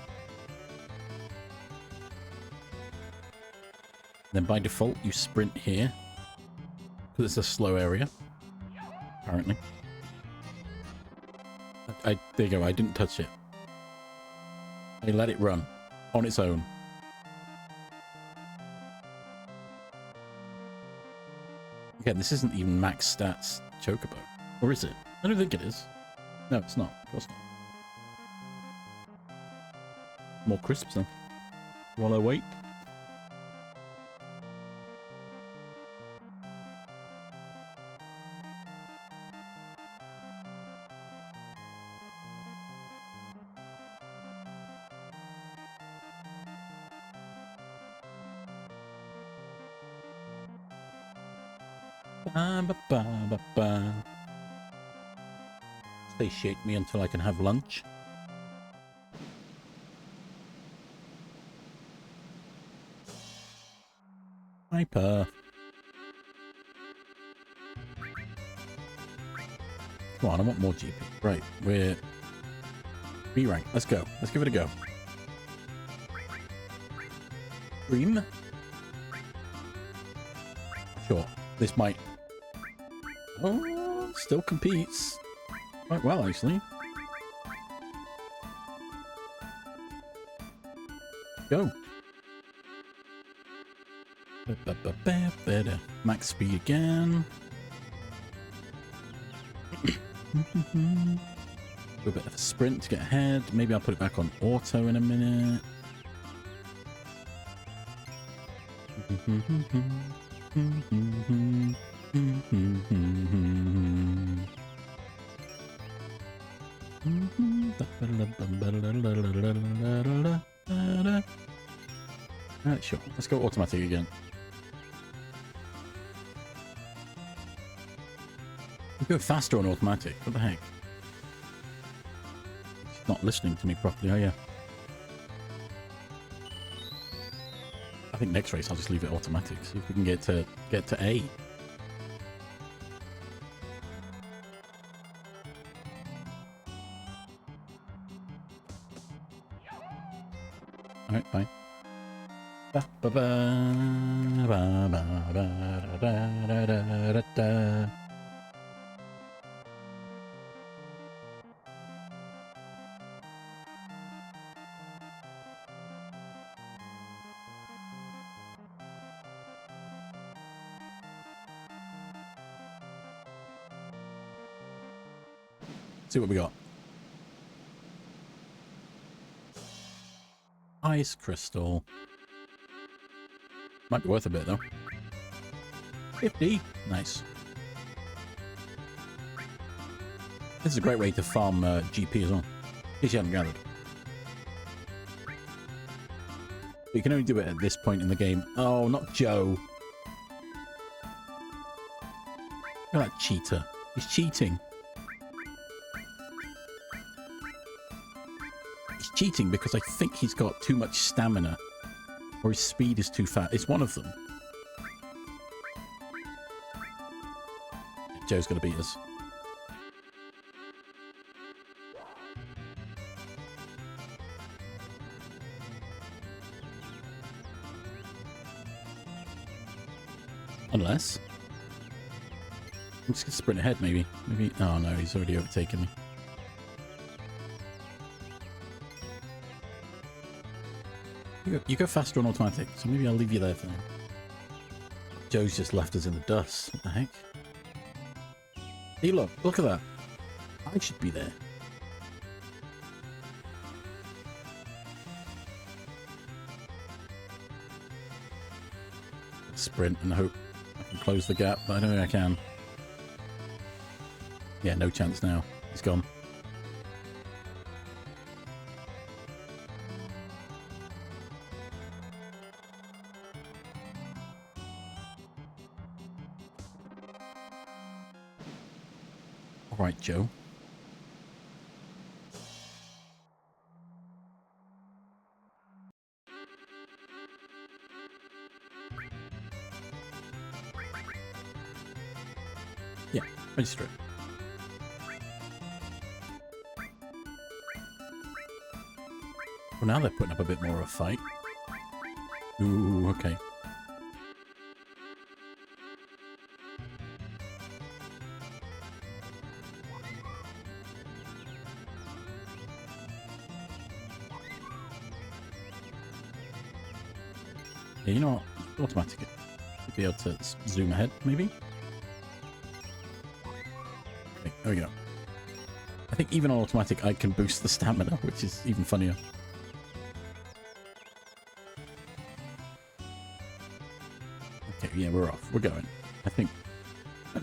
Then by default, you sprint here. Because it's a slow area. Apparently. There you go, I didn't touch it. I let it run. On its own. Again, this isn't even max stats Chocobo. Or is it? I don't think it is. No, it's not. Of course not. More crisps then. While I wait. Satiate me until I can have lunch. Hyper. Come on, I want more GP. Right, we're B rank. Let's go. Let's give it a go. Green. Sure. This might... Oh, still competes. Quite well, actually. Go. Max speed again. Do a bit of a sprint to get ahead. Maybe I'll put it back on auto in a minute. Alright, sure. Let's go automatic again. You go faster on automatic. What the heck? She's not listening to me properly, are you? I think next race I'll just leave it automatic. See if we can get to A. Alright, fine. See what we got. Ice crystal. Might be worth a bit though. 50. Nice. This is a great way to farm GP as well. In case you haven't gathered. But you can only do it at this point in the game. Oh, not Joe. Look at that cheater. He's cheating. He's cheating because I think he's got too much stamina. Or his speed is too fast. It's one of them. Joe's going to beat us. Unless... I'm just going to sprint ahead, maybe. Maybe... Oh, no, he's already overtaken me. You go faster on automatic, so maybe I'll leave you there for now. Joe's just left us in the dust. What the heck? Hey, look at that. I should be there. Sprint and hope I can close the gap, but I don't think I can. Yeah, no chance now. He's gone. All right, Joe. Yeah, register it. Well, now they're putting up a bit more of a fight. Ooh, okay. Yeah, you know what? Automatic. Should be able to zoom ahead, maybe? Okay, there we go. I think even on automatic I can boost the stamina, which is even funnier. Okay, yeah, we're off. We're going. I think... Here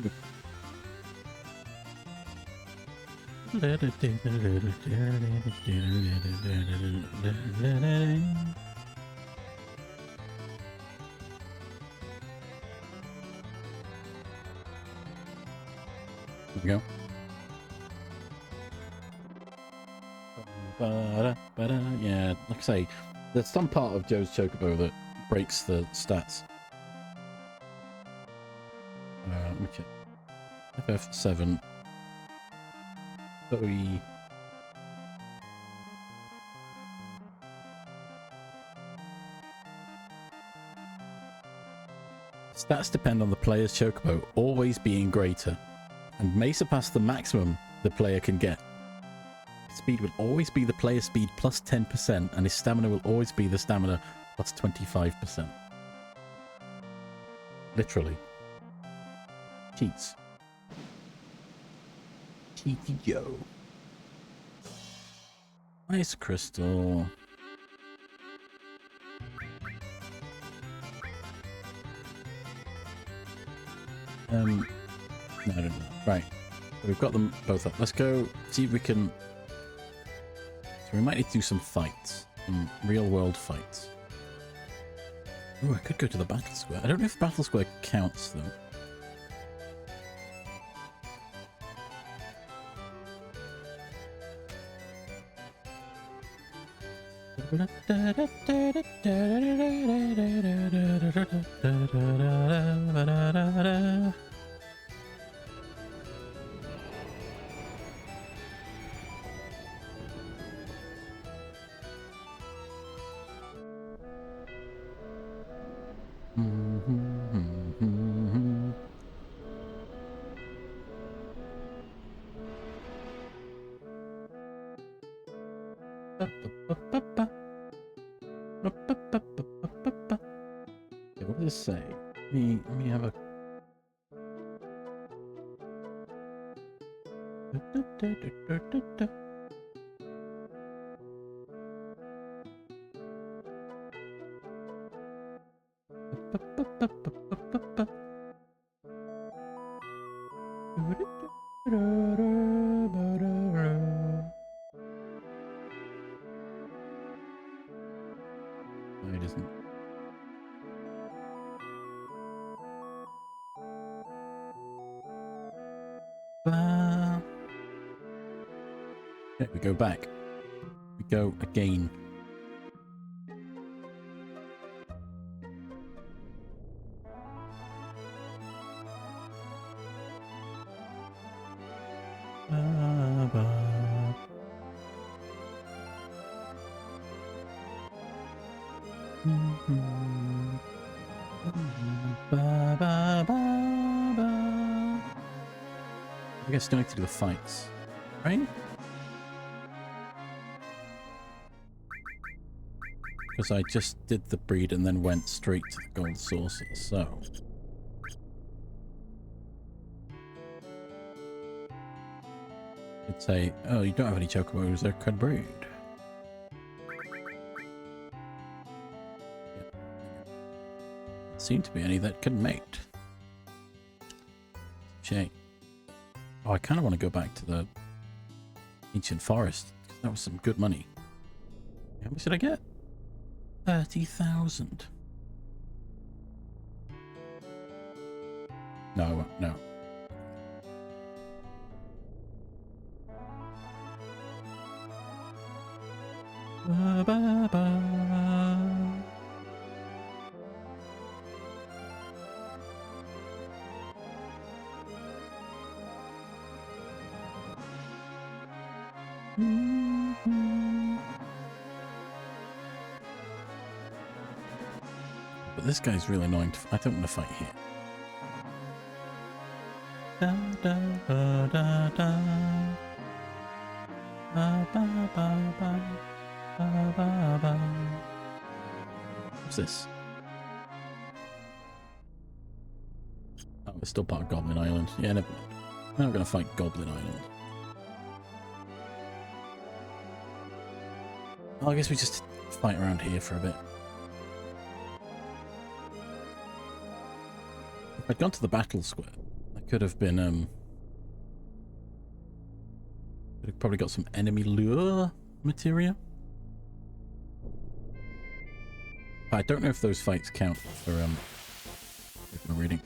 we go. Yeah, like I say, there's some part of Joe's Chocobo that breaks the stats. Which FF7. Zoe. Stats depend on the player's Chocobo always being greater and may surpass the maximum the player can get. Speed will always be the player's speed plus 10%, and his stamina will always be the stamina plus 25%. Literally. Cheats. Cheaty Joe. Ice crystal. No, I don't know. Right. So we've got them both up. Let's go see if we can... So we might need to do some fights. Some real-world fights. Oh, I could go to the battle square. I don't know if battle square counts, though. Okay, what does this say? Let me have a... No, it isn't. Okay, we go back. We go again. I guess don't need to do the fights, right? Because I just did the breed and then went straight to the gold saucers, so... I'd say, oh, you don't have any chocobos, they're could breed. Yep. Seem to be any that can mate. Shame. Oh, I kind of want to go back to the ancient forest. That was some good money. How much did I get? 30,000. No, no. Ba, ba, ba. But this guy's really annoying. I don't want to fight here. Da, da, da, da, da. Ba, ba, ba, ba. Ba, ba, ba. What's this? Oh, we're still part of Goblin Island. Yeah, never mind. We're not going to fight Goblin Island. Well, I guess we just fight around here for a bit. If I'd gone to the battle square, I could have been, could have probably got some enemy lure materia. But I don't know if those fights count for, reading.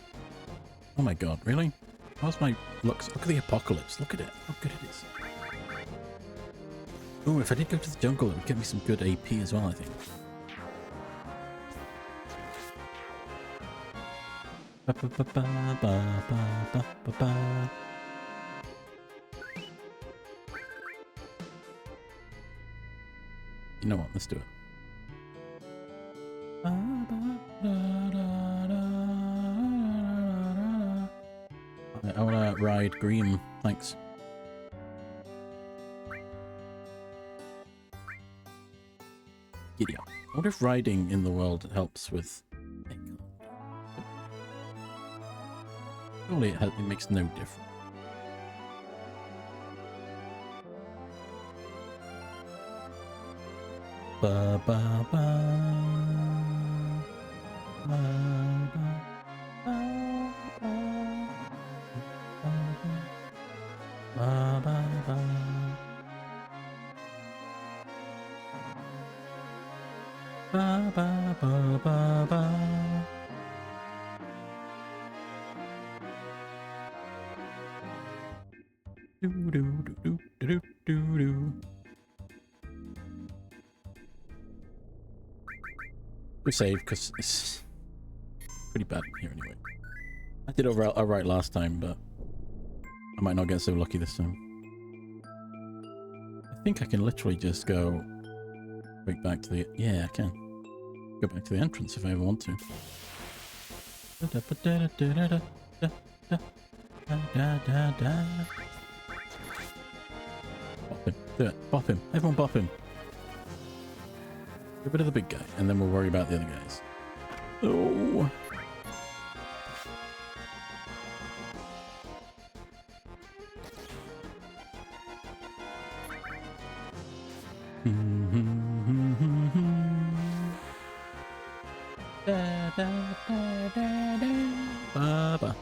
Oh my god, really? How's my looks? Look at the apocalypse. Look at it. How good it is. Oh, if I did go to the jungle, it would give me some good AP as well, I think. Ba, ba, ba, ba, ba, ba, ba, ba. You know what? Let's do it. I want to ride green. Thanks. Giddy up. I wonder if riding in the world helps with... Surely it makes no difference. Ba ba ba. Ba ba ba ba ba ba. Ba ba ba ba ba. Do do do do do do do. We'll save because it's pretty bad here anyway. I did alright last time, but I might not get so lucky this time. I think I can literally just go right back to the... Yeah, I can. Go back to the entrance if I ever want to. Bop him. Do it. Bop him. Everyone bop him. Get rid of the big guy, and then we'll worry about the other guys. Oh. Baba.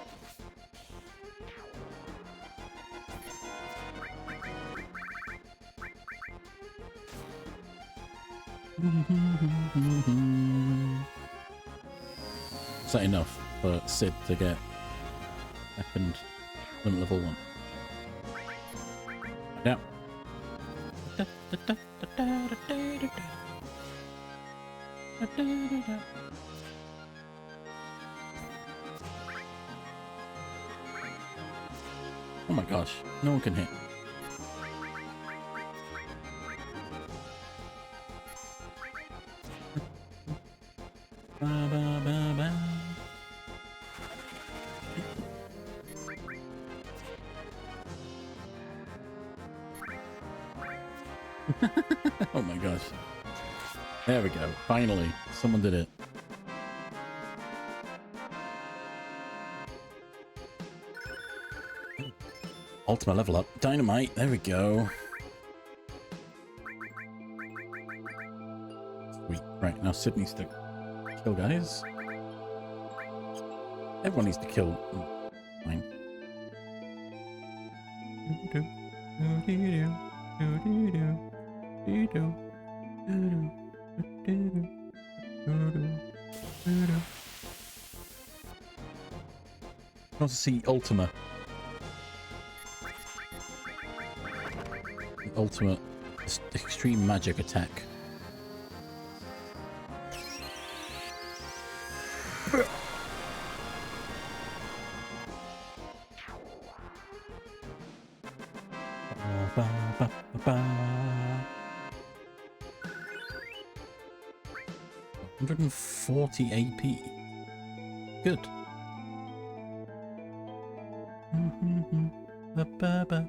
Is that enough for Sid to get second limit level 1? Yeah. Oh my gosh, no one can hit. Ba, ba, ba, ba. Oh my gosh. There we go. Finally, someone did it. Ultimate level up. Dynamite. There we go. Sweet. Right, now Sid needs to kill guys. Everyone needs to kill. Fine. I want to see Ultima. The ultimate extreme magic attack. Ba, ba, ba, ba. 140 AP. Good. Ba, ba, ba.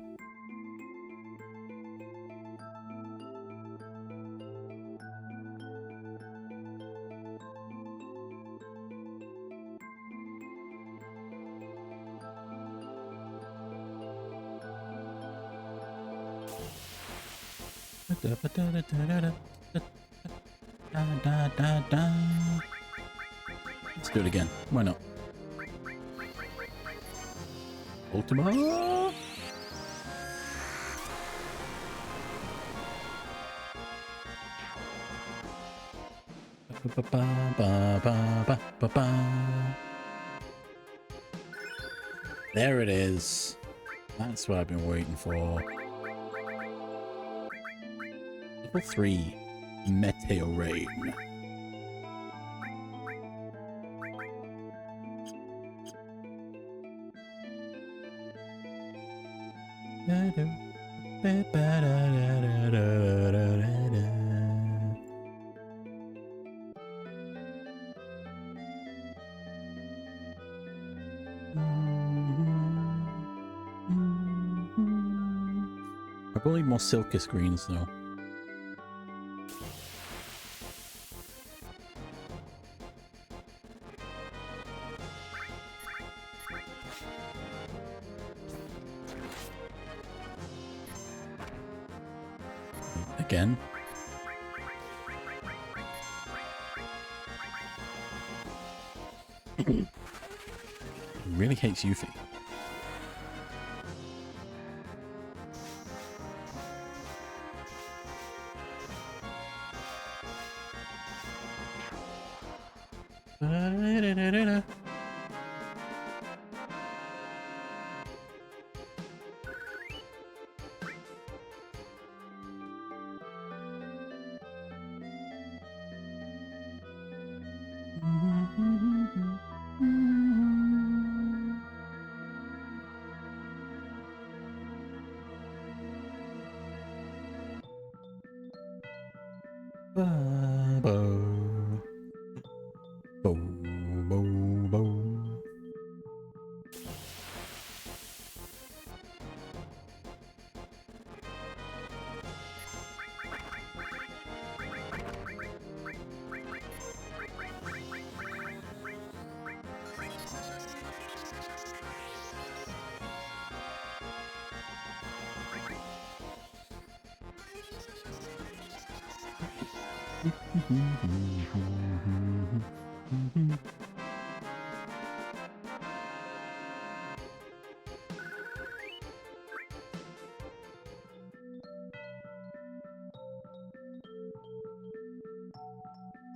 Let's do it again. Why not? Ultima. There it is. That's what I've been waiting for. Level 3, Meteor Rain. I probably need more silky screens though. Again. Really hates Yuffie.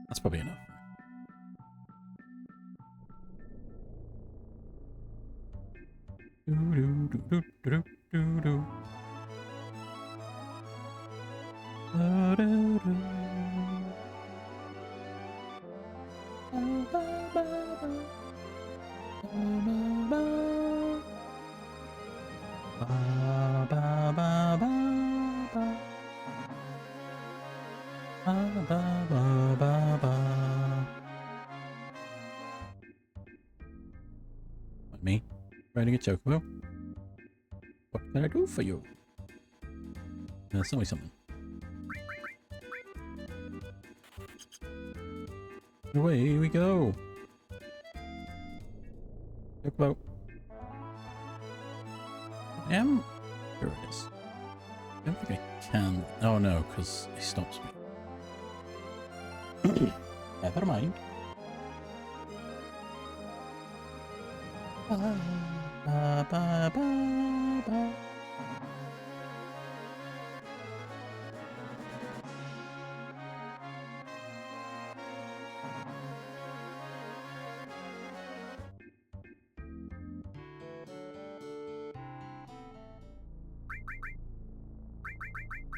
That's probably enough. Me riding a chocobo. What can I do for you? Tell me something. Away we go. Chocobo. I am curious. I don't think I can. Oh no, because he stops me. Never mind. Ba, ba, ba, ba, ba.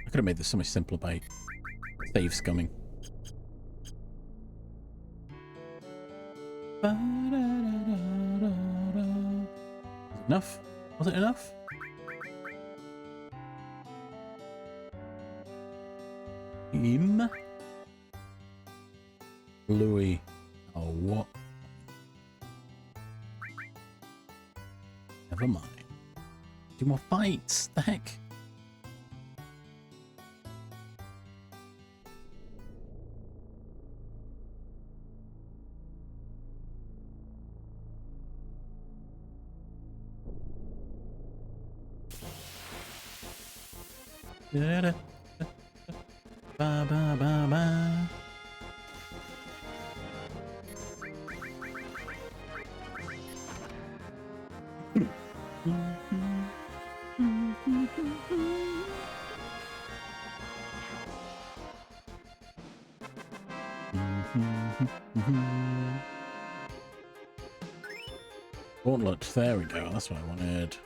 I could have made this so much simpler by save scumming. Enough? Was it enough? Him? Louis. Oh, what? Never mind. Do more fights. The heck? Da, da, da, ba, ba, ba, ba. Gauntlet, there we go, that's what I wanted.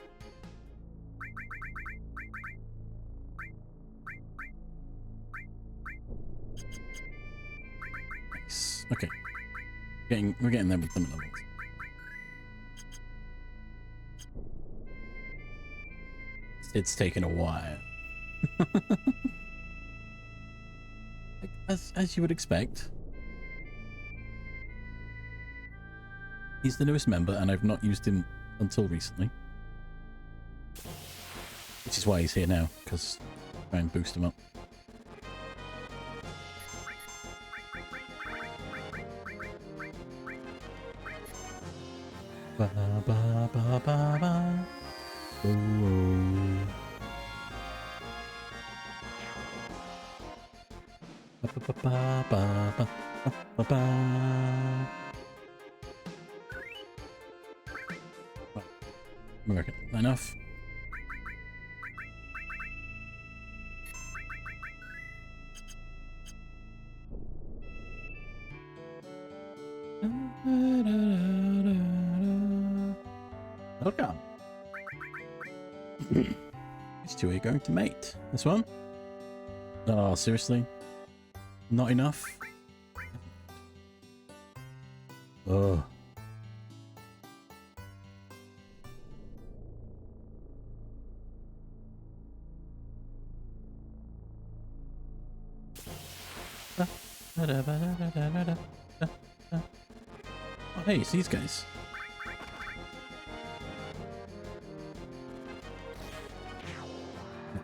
Nice. Okay. We're getting there with them levels. It's taken a while. As you would expect. He's the newest member, and I've not used him until recently. Which is why he's here now, because try and boost him up. Ba ba ba ba ba. Oh, oh. Ba ba ba ba ba ba ba ba. American. Enough. Welcome. These two are going to mate. This one? Oh, seriously? Not enough? Oh. Oh, hey, it's these guys.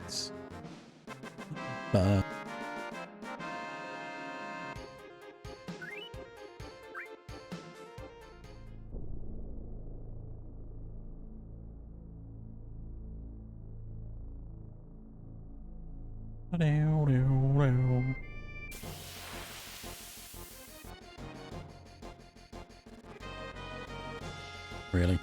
Nice. Really?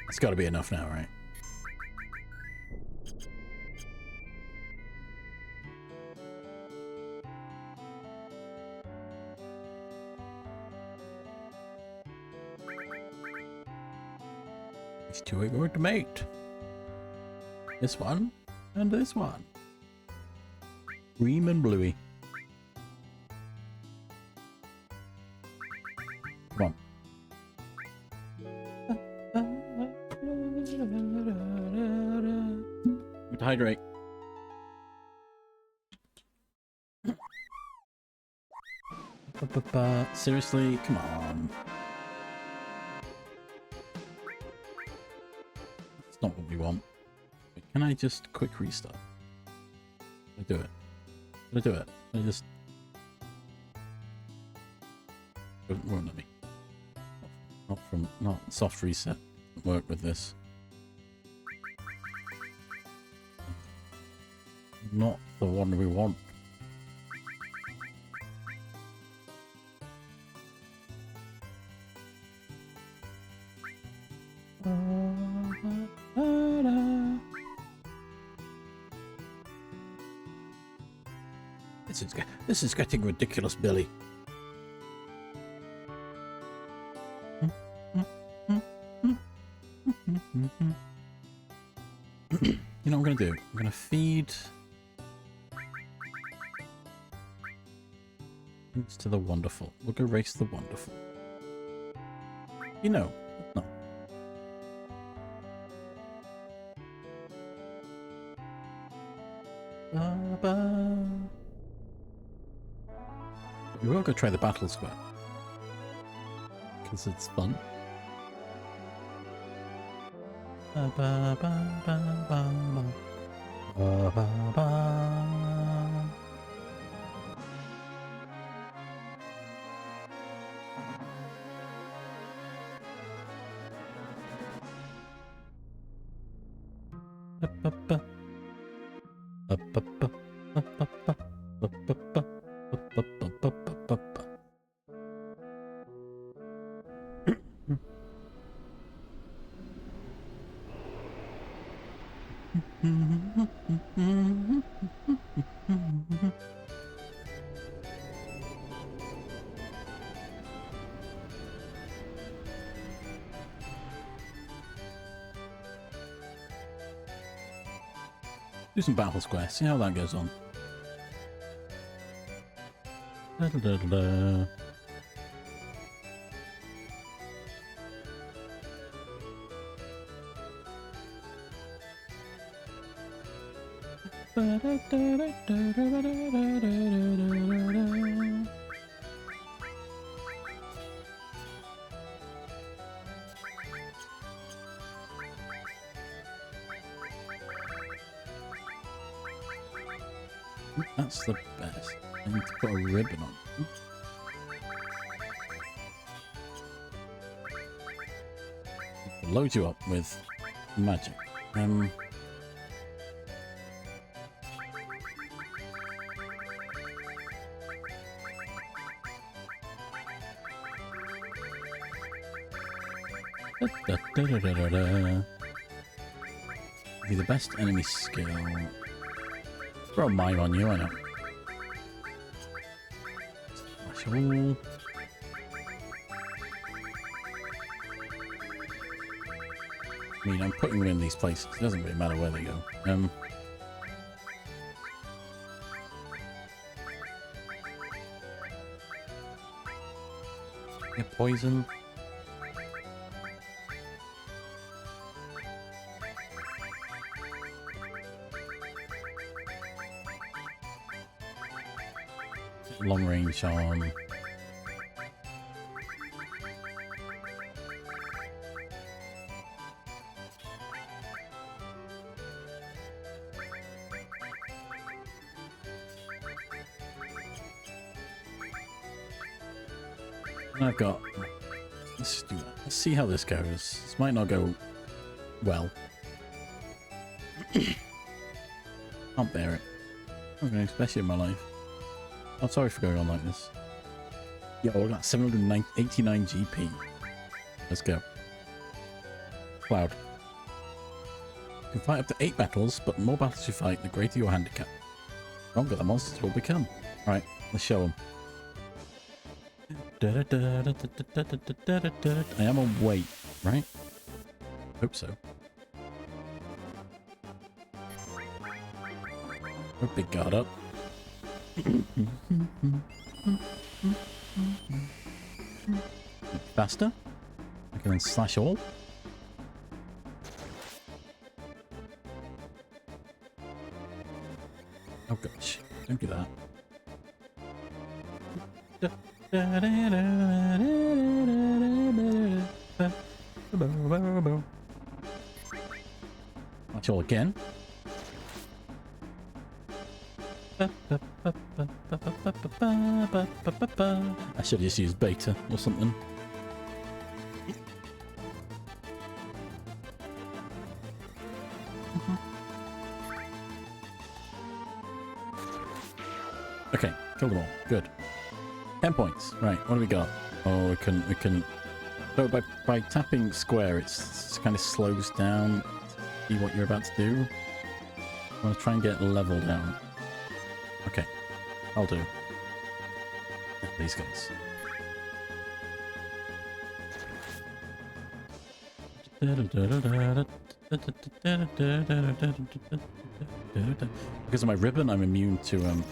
It's got to be enough now, right? These two are going to mate. This one and this one. Cream and Bluey. Come on. Need to hydrate. Seriously? Come on. That's not what we want. Wait, can I just quick restart? Can I do it? Can I do it? Can I just... It won't let me. Not soft reset. Doesn't work with this. Not the one we want. This is getting ridiculous, Billy. You know what I'm going to do? I'm going to feed things to the wonderful. We'll go race the wonderful. You know, no. We will go try the battle square. Because it's fun. Do some battle square, see how that goes on. Da, da, da, da, da. That's the best. I need to put a ribbon on. load you up with magic. Be the best enemy skill. Throw a mime on you, I know. Sure. I mean, I'm putting them in these places. It doesn't really matter where they go. Yeah, poison. Long range on. I've got. Let's do that. Let's see how this goes. This might not go well. Can't bear it. Okay, especially in my life. I'm sorry for going on like this. Yo, I got 789 GP. Let's go. Cloud. You can fight up to 8 battles, but the more battles you fight, the greater your handicap. The stronger the monsters will become. Alright, let's show them. I am on weight, right? Hope so. Oh, big guard up. Faster. I can then slash all. Oh gosh, don't do that. Slash all again. I should have just used beta or something. Okay, kill them all. Good. 10 points. Right, what do we got? Oh, we can. So by tapping square, it kind of slows down. See what you're about to do. I want to try and get level down. Okay, I'll do. These guys. Because of my ribbon, I'm immune to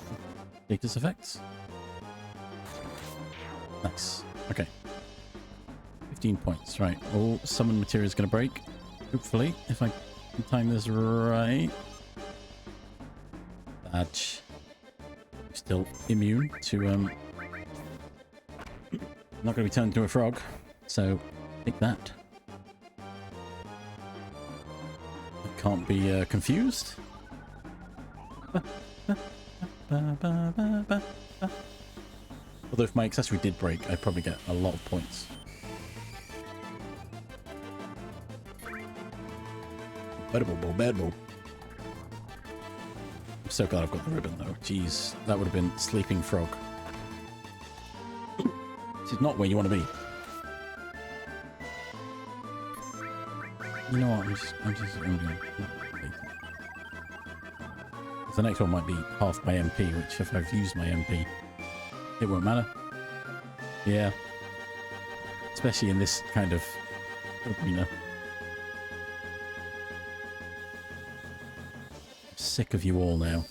status effects. Nice. Okay. 15 points. Right. All summon material is going to break. Hopefully, if I can time this right. Badge. Still immune to I'm not going to be turned into a frog, so take that. I can't be confused. Although if my accessory did break, I'd probably get a lot of points. Bettable. I'm so glad I've got the ribbon though. Jeez, that would have been sleeping frog. This is not where you want to be. You know what? I'm going. The next one might be half my MP, which if I've used my MP, it won't matter. Yeah. Especially in this kind of arena. I'm sick of you all now.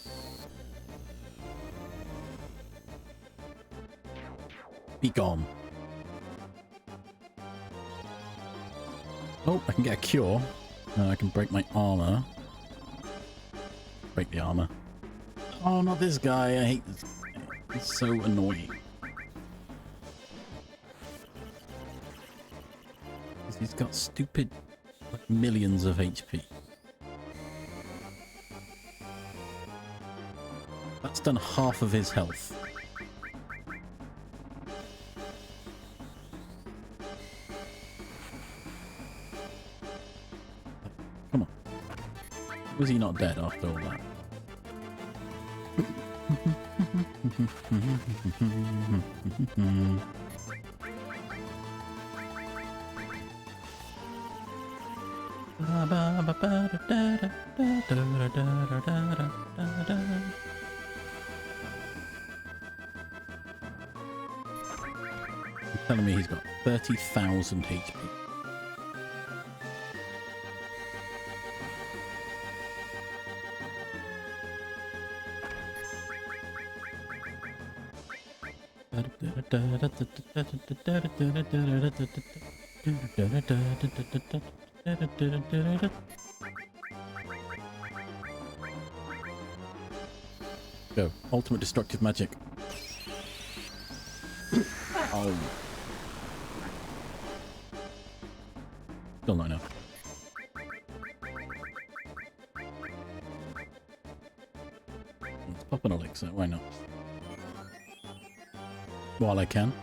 Be gone. Oh, I can get a cure. I can break my armor. Break the armor. Oh, not this guy. I hate this guy. It's so annoying. He's got stupid like, millions of HP. That's done half of his health. Was he not dead after all that? You're telling me he's got 30,000 HP. Go. Ultimate destructive magic. Oh. Still not enough. Let's pop an elixir. Why not? While I can.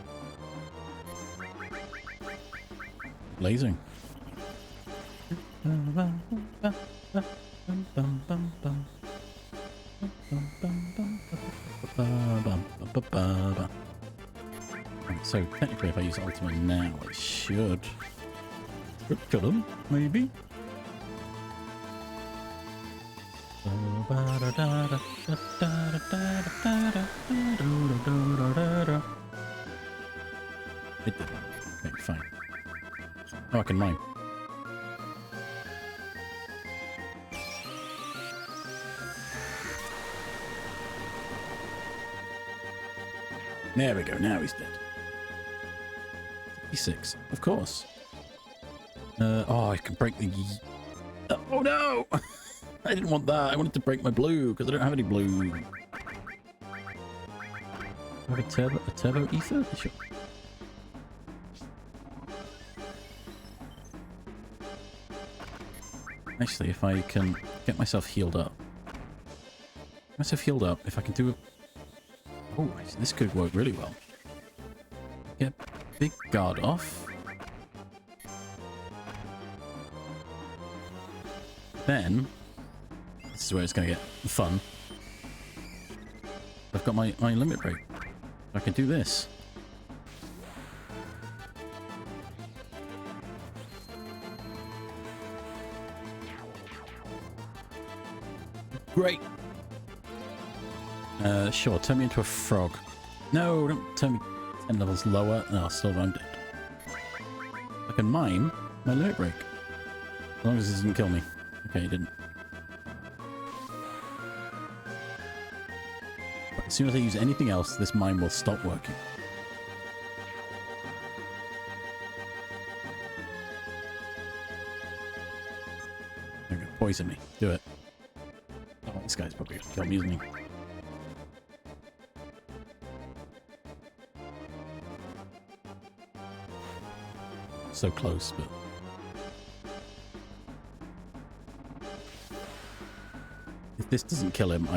Blazing. Right, so technically if I use ultimate now it should kill him, maybe? It didn't. Okay, fine. Oh, I can mine. There we go, now he's dead. 56, of course. Oh, I can break the... Oh no! I didn't want that. I wanted to break my blue, because I don't have any blue. I have a turbo ether? Sure. Actually, if I can get myself healed up. If I can do a... Oh, this could work really well. Get big guard off. Then, this is where it's going to get fun. I've got my limit break. I can do this. Great. Sure, turn me into a frog. No, don't turn me 10 levels lower. No, still I'm dead. I can mine my limit break. As long as it doesn't kill me. Okay, it didn't. But as soon as I use anything else, this mine will stop working. They're gonna poison me. Do it. Oh, this guy's probably gonna kill me, isn't he? So close, but... If this doesn't kill him,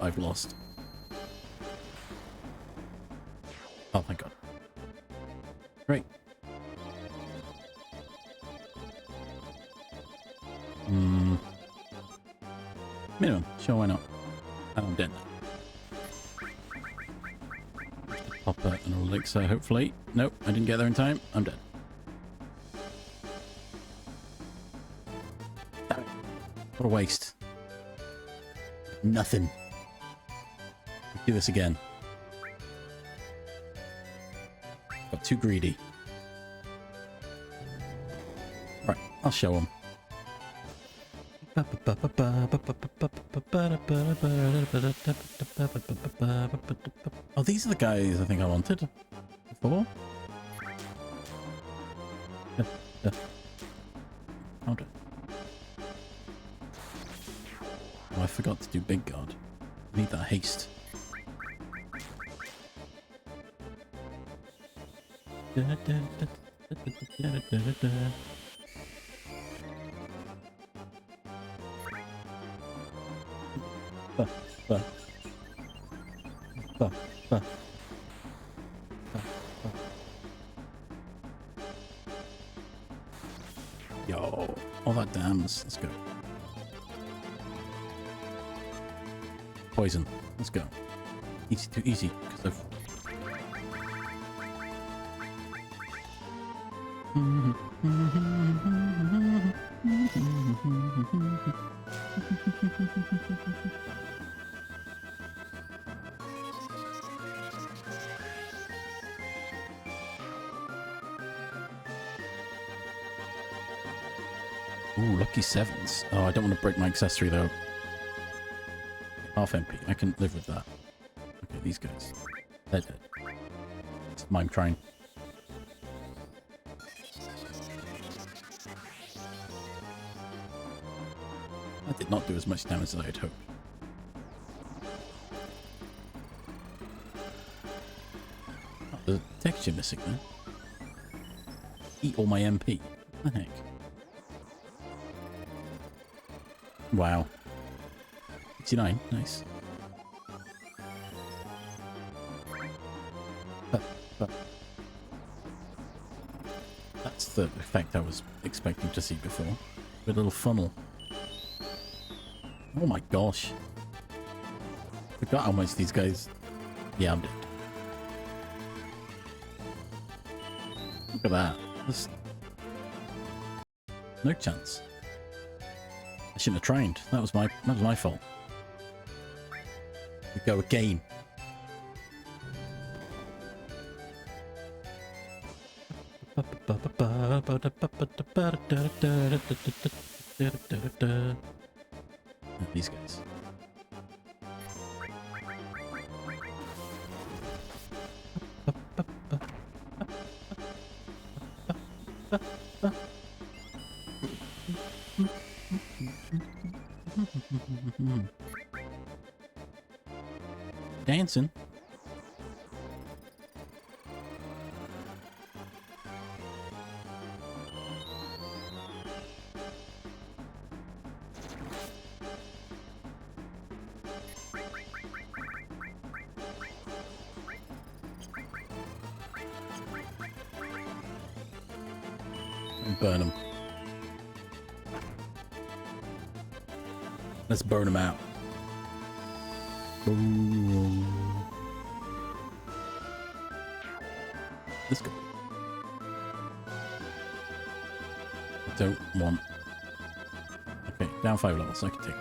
I've lost. Oh, thank God. Great. Minimum. Sure, why not? I'm dead now. Pop an elixir, hopefully. Nope, I didn't get there in time. I'm dead. Damn it. What a waste. Nothing. Let's do this again. Got too greedy. Right, I'll show him. Oh, these are the guys I think I wanted before. Found it. Oh, I forgot to do big guard. I need that haste. Yo, all that dams. Let's go. Poison. Let's go. Easy too easy, because I've... Ooh, lucky sevens. Oh, I don't want to break my accessory though. Half MP. I can live with that. Okay, these guys. They're dead. It's mime trying. That did not do as much damage as I had hoped. Oh, there's a texture missing there. Eat all my MP. What the heck? Wow. 69. Nice. That's the effect I was expecting to see before. A little funnel. Oh my gosh. Forgot how much these guys... Yeah, I'm dead. Look at that. There's no chance. I shouldn't have trained. That was my fault. We go again. These guys. Dancing. And burn them. Let's burn them out. Ooh. Let's go. I don't want... Okay, down 5 levels. I can take...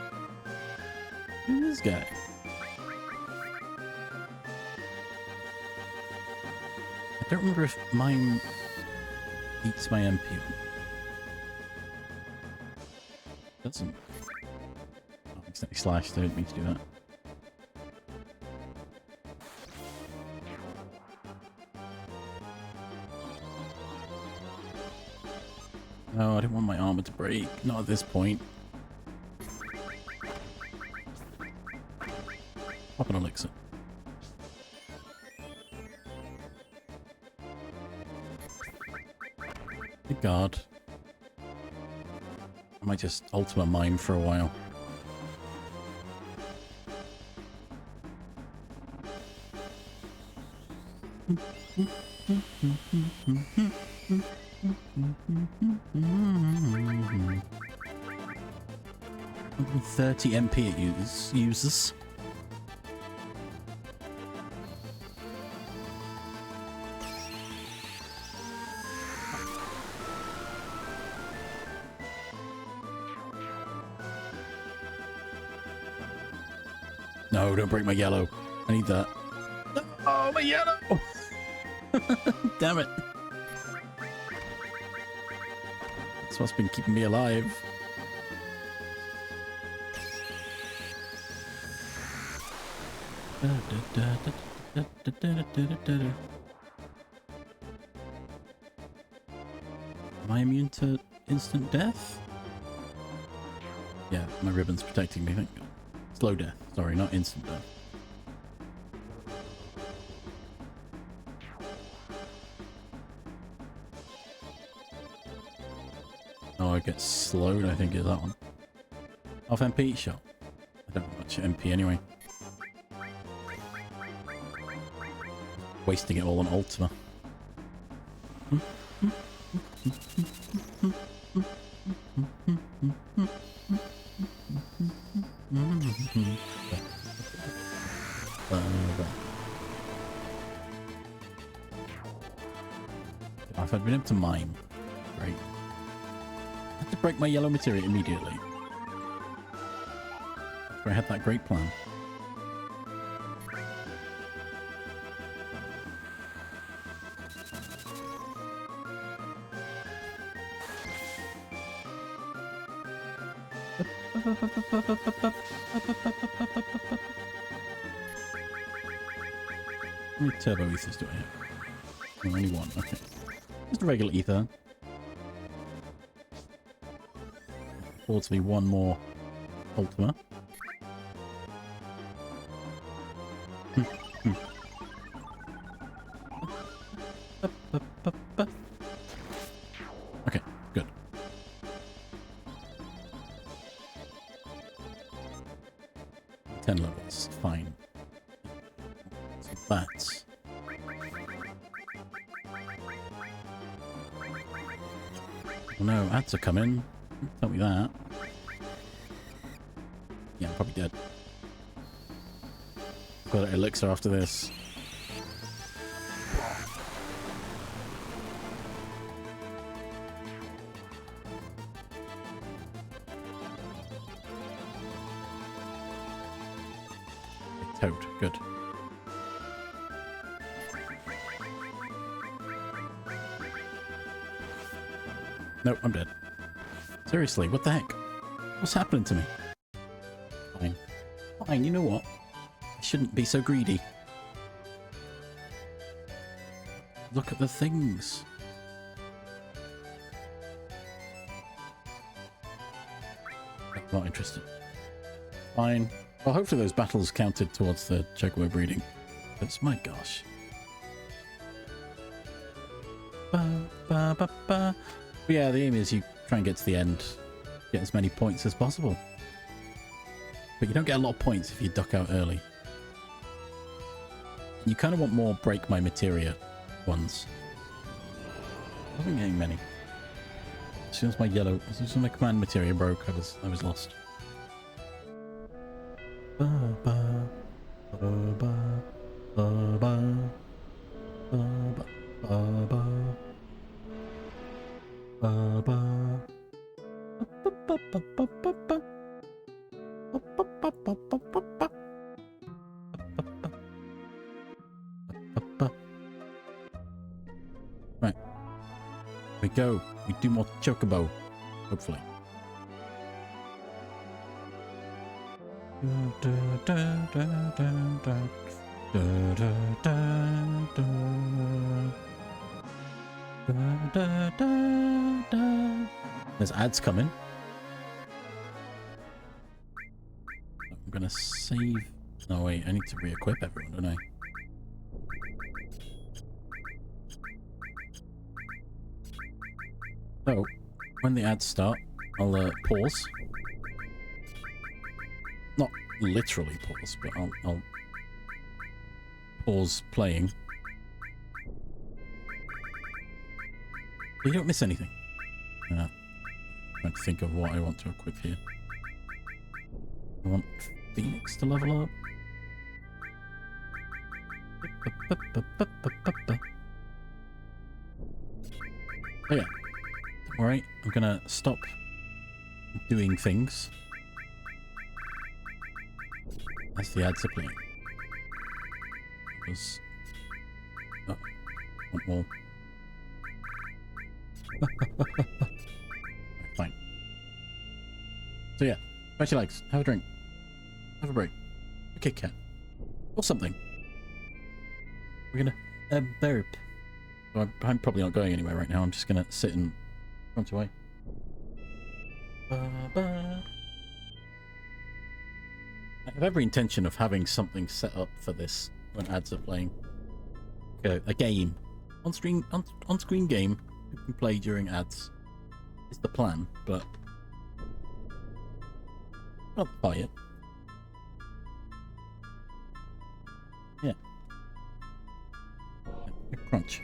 Who's this guy? I don't remember if mine eats my MP. Doesn't. Oh, accidentally slashed. I didn't mean to do that. No, I didn't want my armor to break. Not at this point. Pop an elixir. Good God. I might just Ultima mine for a while. Mm-hmm. 30 MP it uses. No, don't break my yellow. I need that. Oh, my yellow! Damn it. That's what's been keeping me alive. Am I immune to instant death? Yeah, my ribbon's protecting me, thank God. Slow death. Sorry, not instant death. Oh, I get slowed, I think, is that one. Half MP? Sure. I don't have much MP anyway. Wasting it all on Ultima. If I'd been able to mine, great. I had to break my yellow materia immediately. I had that great plan. How many turbo ethers do I have? Oh, only one, okay. Just a regular ether. Affords me one more Ultima. Okay, good. Ten levels, fine. So that's oh no, ads are coming. Tell me that. Yeah, I'm probably dead. Got an elixir after this. Toad, good. Nope, I'm dead. Seriously, what the heck? What's happening to me? Fine. Fine, you know what? I shouldn't be so greedy. Look at the things. I'm not interested. Fine. Well, hopefully those battles counted towards the Chocobo breeding. But my gosh. But yeah, the aim is you try and get to the end, get as many points as possible. But you don't get a lot of points if you duck out early. You kind of want more break my materia ones. I wasn't getting many. As soon as my yellow, as soon as my command materia broke, I was lost. Ba, ba, ba, ba, ba, ba, ba, ba, ba. Ba, ba. Ba, ba, ba, ba, ba, ba. Ba, ba, ba, ba, ba, ba, ba. Ba, ba, ba. Right. We go. We do more Chocobo. Hopefully. Da, da, da, da, da. Da, da, da, da. Da, da, da, da. There's ads coming. I'm gonna save. Oh wait, I need to re-equip everyone, don't I? So, when the ads start, I'll pause. Not literally pause, but I'll pause playing. But you don't miss anything. I'm trying to think of what I want to equip here. I want Phoenix to level up. Oh yeah. Don't worry, I'm gonna stop doing things as the ads are playing. Because... oh, want more. Fine. So yeah, bite your legs, have a drink, have a break, a Kit Kat, or something. We're gonna burp. So I'm probably not going anywhere right now. I'm just gonna sit and crunch away. Ba-ba. I have every intention of having something set up for this when ads are playing. A game, on-screen game you can play during ads. Is the plan, but not buy it. Yeah. Crunch.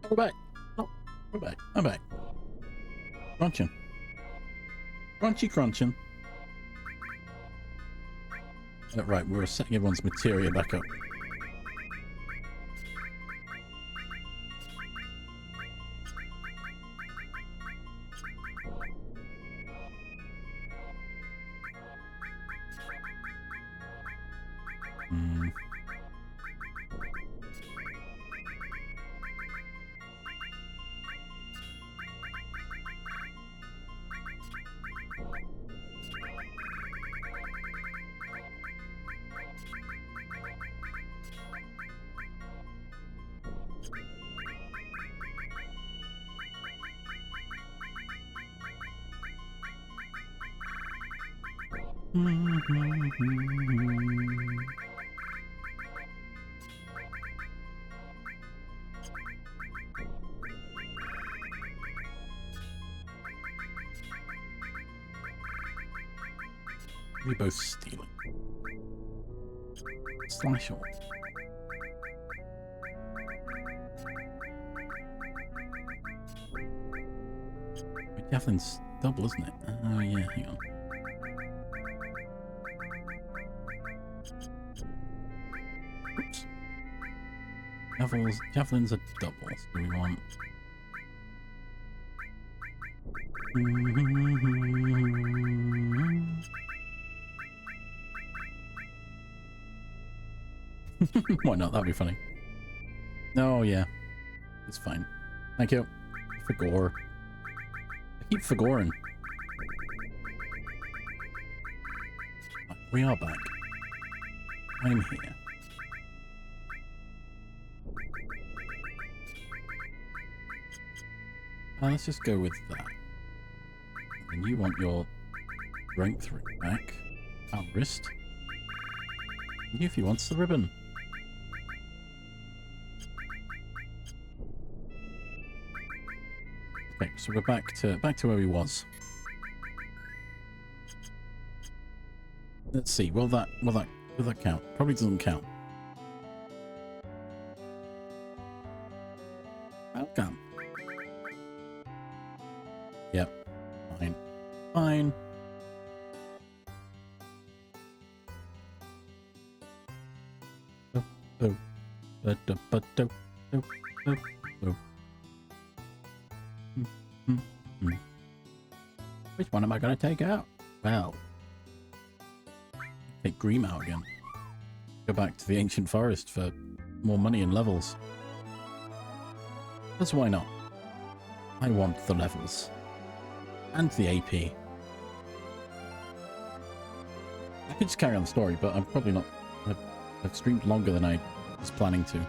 We're back. Oh, we're back. I'm back. Crunching. Crunchy crunching. Right, we're setting everyone's materia back up. We both stealing. Slash on. Javelin's double, isn't it? Oh yeah, hang on. Oops. Javelin's a double, so we want... Why not? That'd be funny. Oh yeah, it's fine. Thank you. For gore. I keep forgoring. We are back. I'm here. Let's just go with that. And you want your strength ring back. Our wrist. And if he wants the ribbon. Okay, so we're back to where we was. Let's see. Will that count? Probably doesn't count. Welcome. Yep. Fine. Fine. Oh. Oh. Oh. Oh. Oh. Which one am I going to take out? Well, take Green out again. Go back to the ancient forest for more money and levels. That's why not. I want the levels. And the AP. I could just carry on the story, but I'm probably not. I've streamed longer than I was planning to.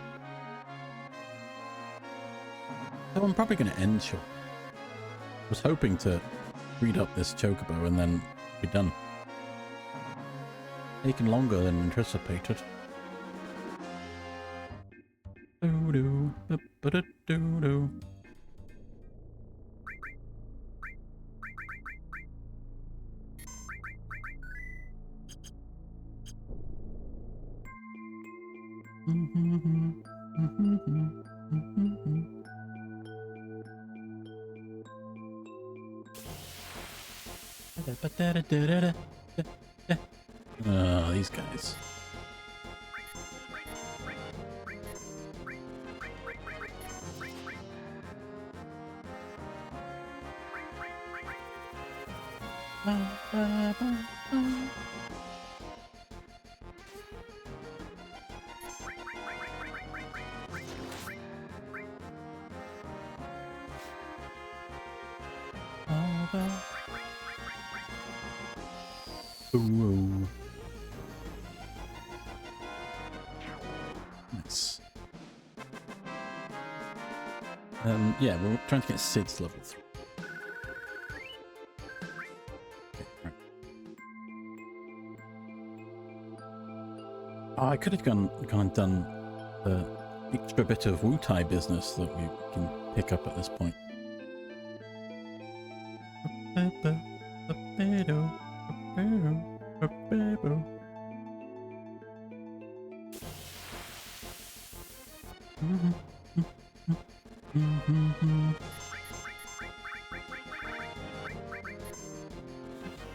So I'm probably going to end short. I was hoping to read up this Chocobo and then be done. Taken longer than anticipated. Doo-doo, ba-ba-da-doo-doo. Oh, these guys. Ooh. Nice. Yeah, we're trying to get Sid's level 3. Okay, right. Oh, I could have gone and done the extra bit of Wutai business that we can pick up at this point.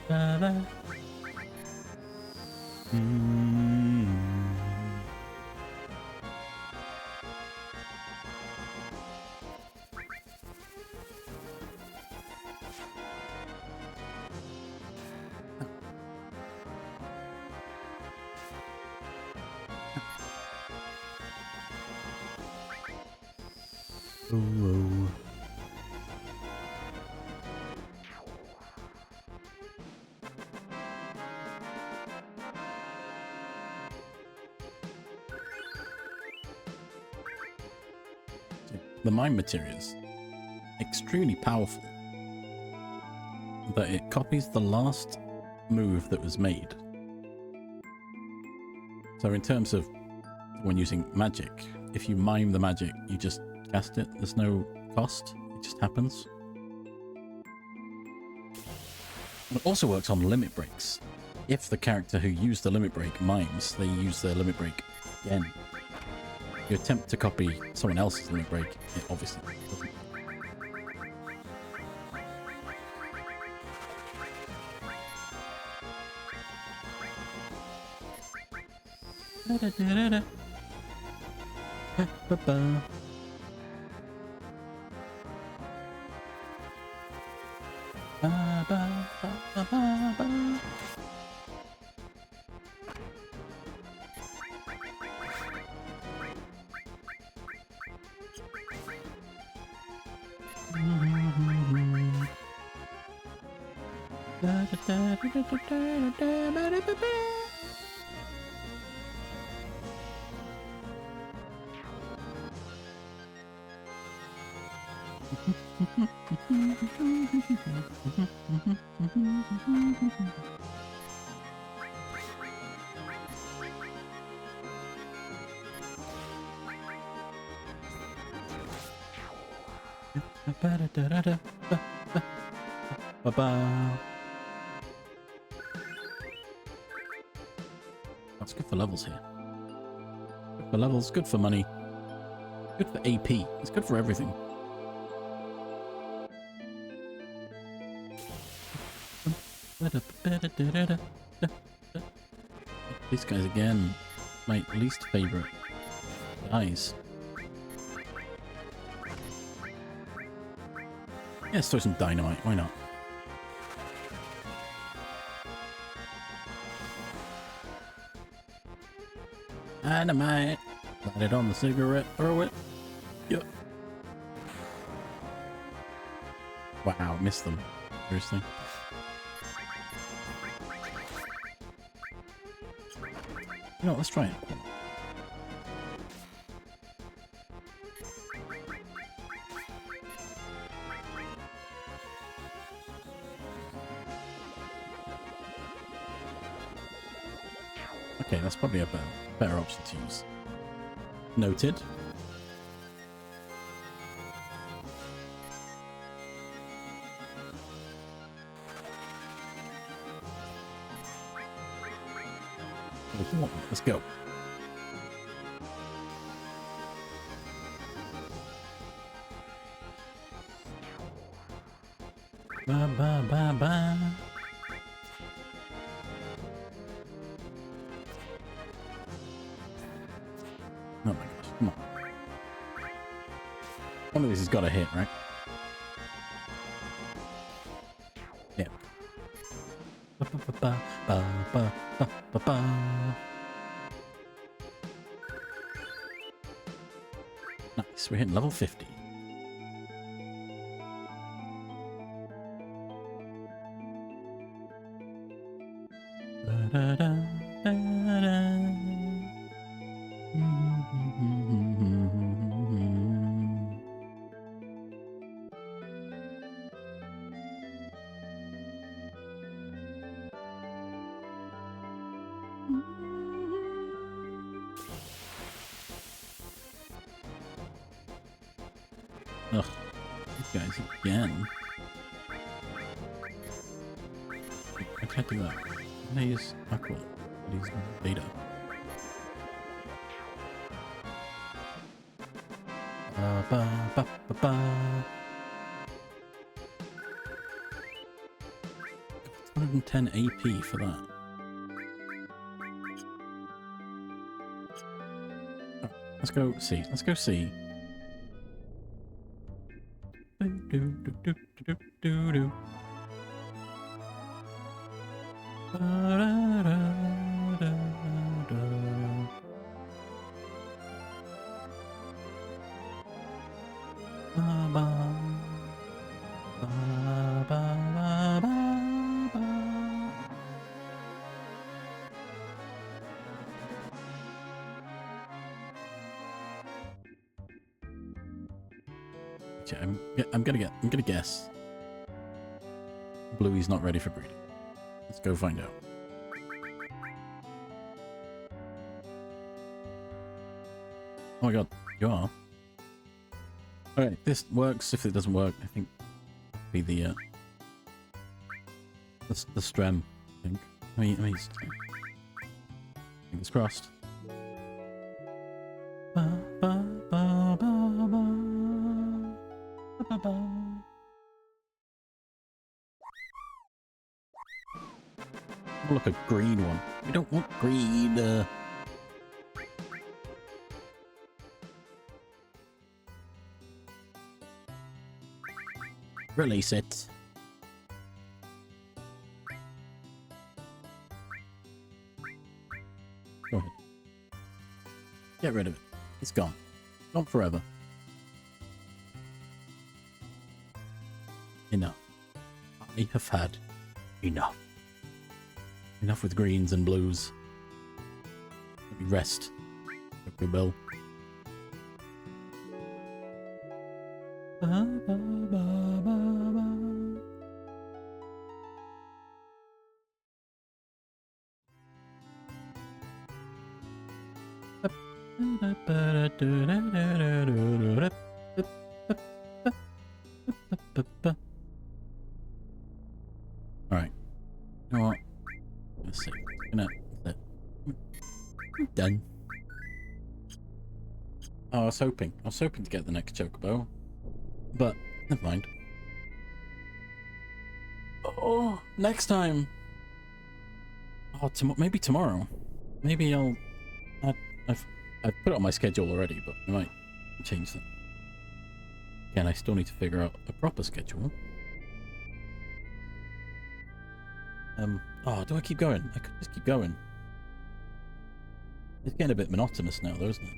Da-da. Ooh. The mind materials extremely powerful, but it copies the last move that was made. So in terms of when using magic, if you mime the magic, you just cast it. There's no cost. It just happens. And it also works on limit breaks. If the character who used the limit break mimes, they use their limit break again. You attempt to copy someone else's limit break, it obviously doesn't. Da-da-da-da-da. Ba-ba. Ba-ba-ba-ba-ba-ba. That's good for levels here. Good for levels, good for money, good for AP. It's good for everything. These guys again, my least favorite guys. Yeah, let's throw some dynamite, why not? Dynamite! Light it on the cigarette, throw it. Yep. Wow, missed them. Seriously. You know what, let's try it. Okay, that's probably a better option to use. Noted. Let's go. Ba ba ba ba. Oh my gosh, come on. One of these has got a hit, right? Yeah. Ba ba ba ba ba ba ba ba. Nice, we're hitting level 50. Da, da, da, da, da. Ugh, these guys again. I can't do that. Can I use Aqua? Use Beta. ba, ba, ba, ba. 110 AP for that. Oh, let's go see. Let's go see. Do, do, do, do, do, do, do. Ba, da, da, da, da. Ba, ba, ba, ba, ba, ba, ba. I'm gonna guess. Bluey's not ready for breeding. Let's go find out. Oh my god, you are. Okay, this works. If it doesn't work, I think it'll be the strem. I think. Fingers crossed. Ba, ba, ba, ba, ba. Ba, ba, ba. Oh, look, a green one. We don't want green. Release it. Go ahead. Get rid of it. It's gone. Gone forever. Enough. I have had enough. Enough with greens and blues. Let me rest. Chocobo. Ba, ba, ba, ba, ba. Alright. You know what? Let's see. Done. Oh, I was hoping to get the next Chocobo. But, never mind. Oh, next time! Oh, maybe tomorrow. Maybe I've put it on my schedule already, but I might change that. Again, I still need to figure out a proper schedule. Oh, do I keep going? I could just keep going. It's getting a bit monotonous now, though, isn't it?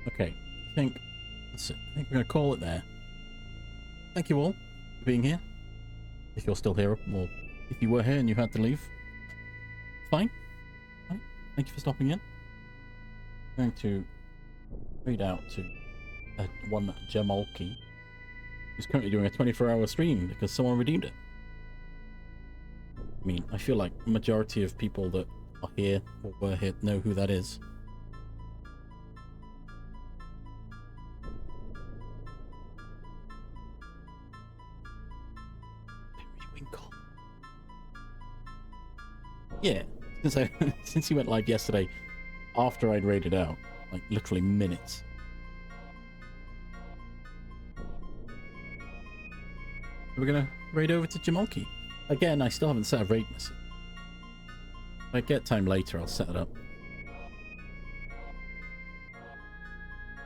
Okay, I think that's it. I think we're going to call it there. Thank you all for being here. If you're still here, or if you were here and you had to leave, it's fine. Fine. Thank you for stopping in. I'm going to read out to one Jamolki, who's currently doing a 24-hour stream because someone redeemed it. I mean, I feel like the majority of people that are here or were here know who that is. Periwinkle. Yeah, since he went live yesterday, after I'd raided out, like literally minutes. We're gonna raid over to Jamolki. Again, I still haven't set a raid message. If I get time later, I'll set it up.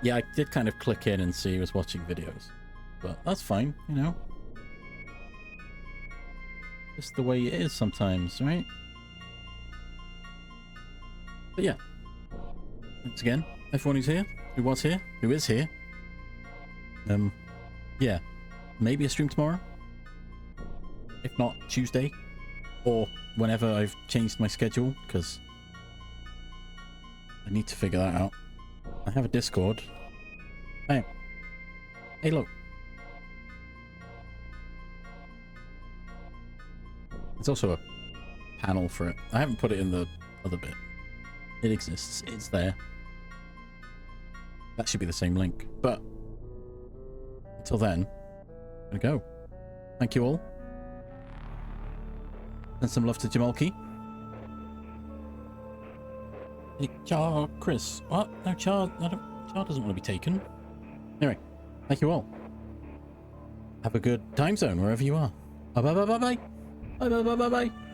Yeah, I did kind of click in and see he was watching videos. But that's fine, you know. Just the way it is sometimes, right? But yeah. Once again, everyone who's here, who was here, who is here. Yeah. Maybe a stream tomorrow. If not, Tuesday. Or whenever I've changed my schedule, because I need to figure that out. I have a Discord. Hey. Hey, look. There's also a panel for it. I haven't put it in the other bit. It exists. It's there. That should be the same link. But until then, I'm gonna go. Thank you all. Send some love to Jamalki. Char, Chris. What? No, Char. Char doesn't want to be taken. Anyway, thank you all. Have a good time zone wherever you are. Bye bye bye bye bye. Bye bye bye bye bye.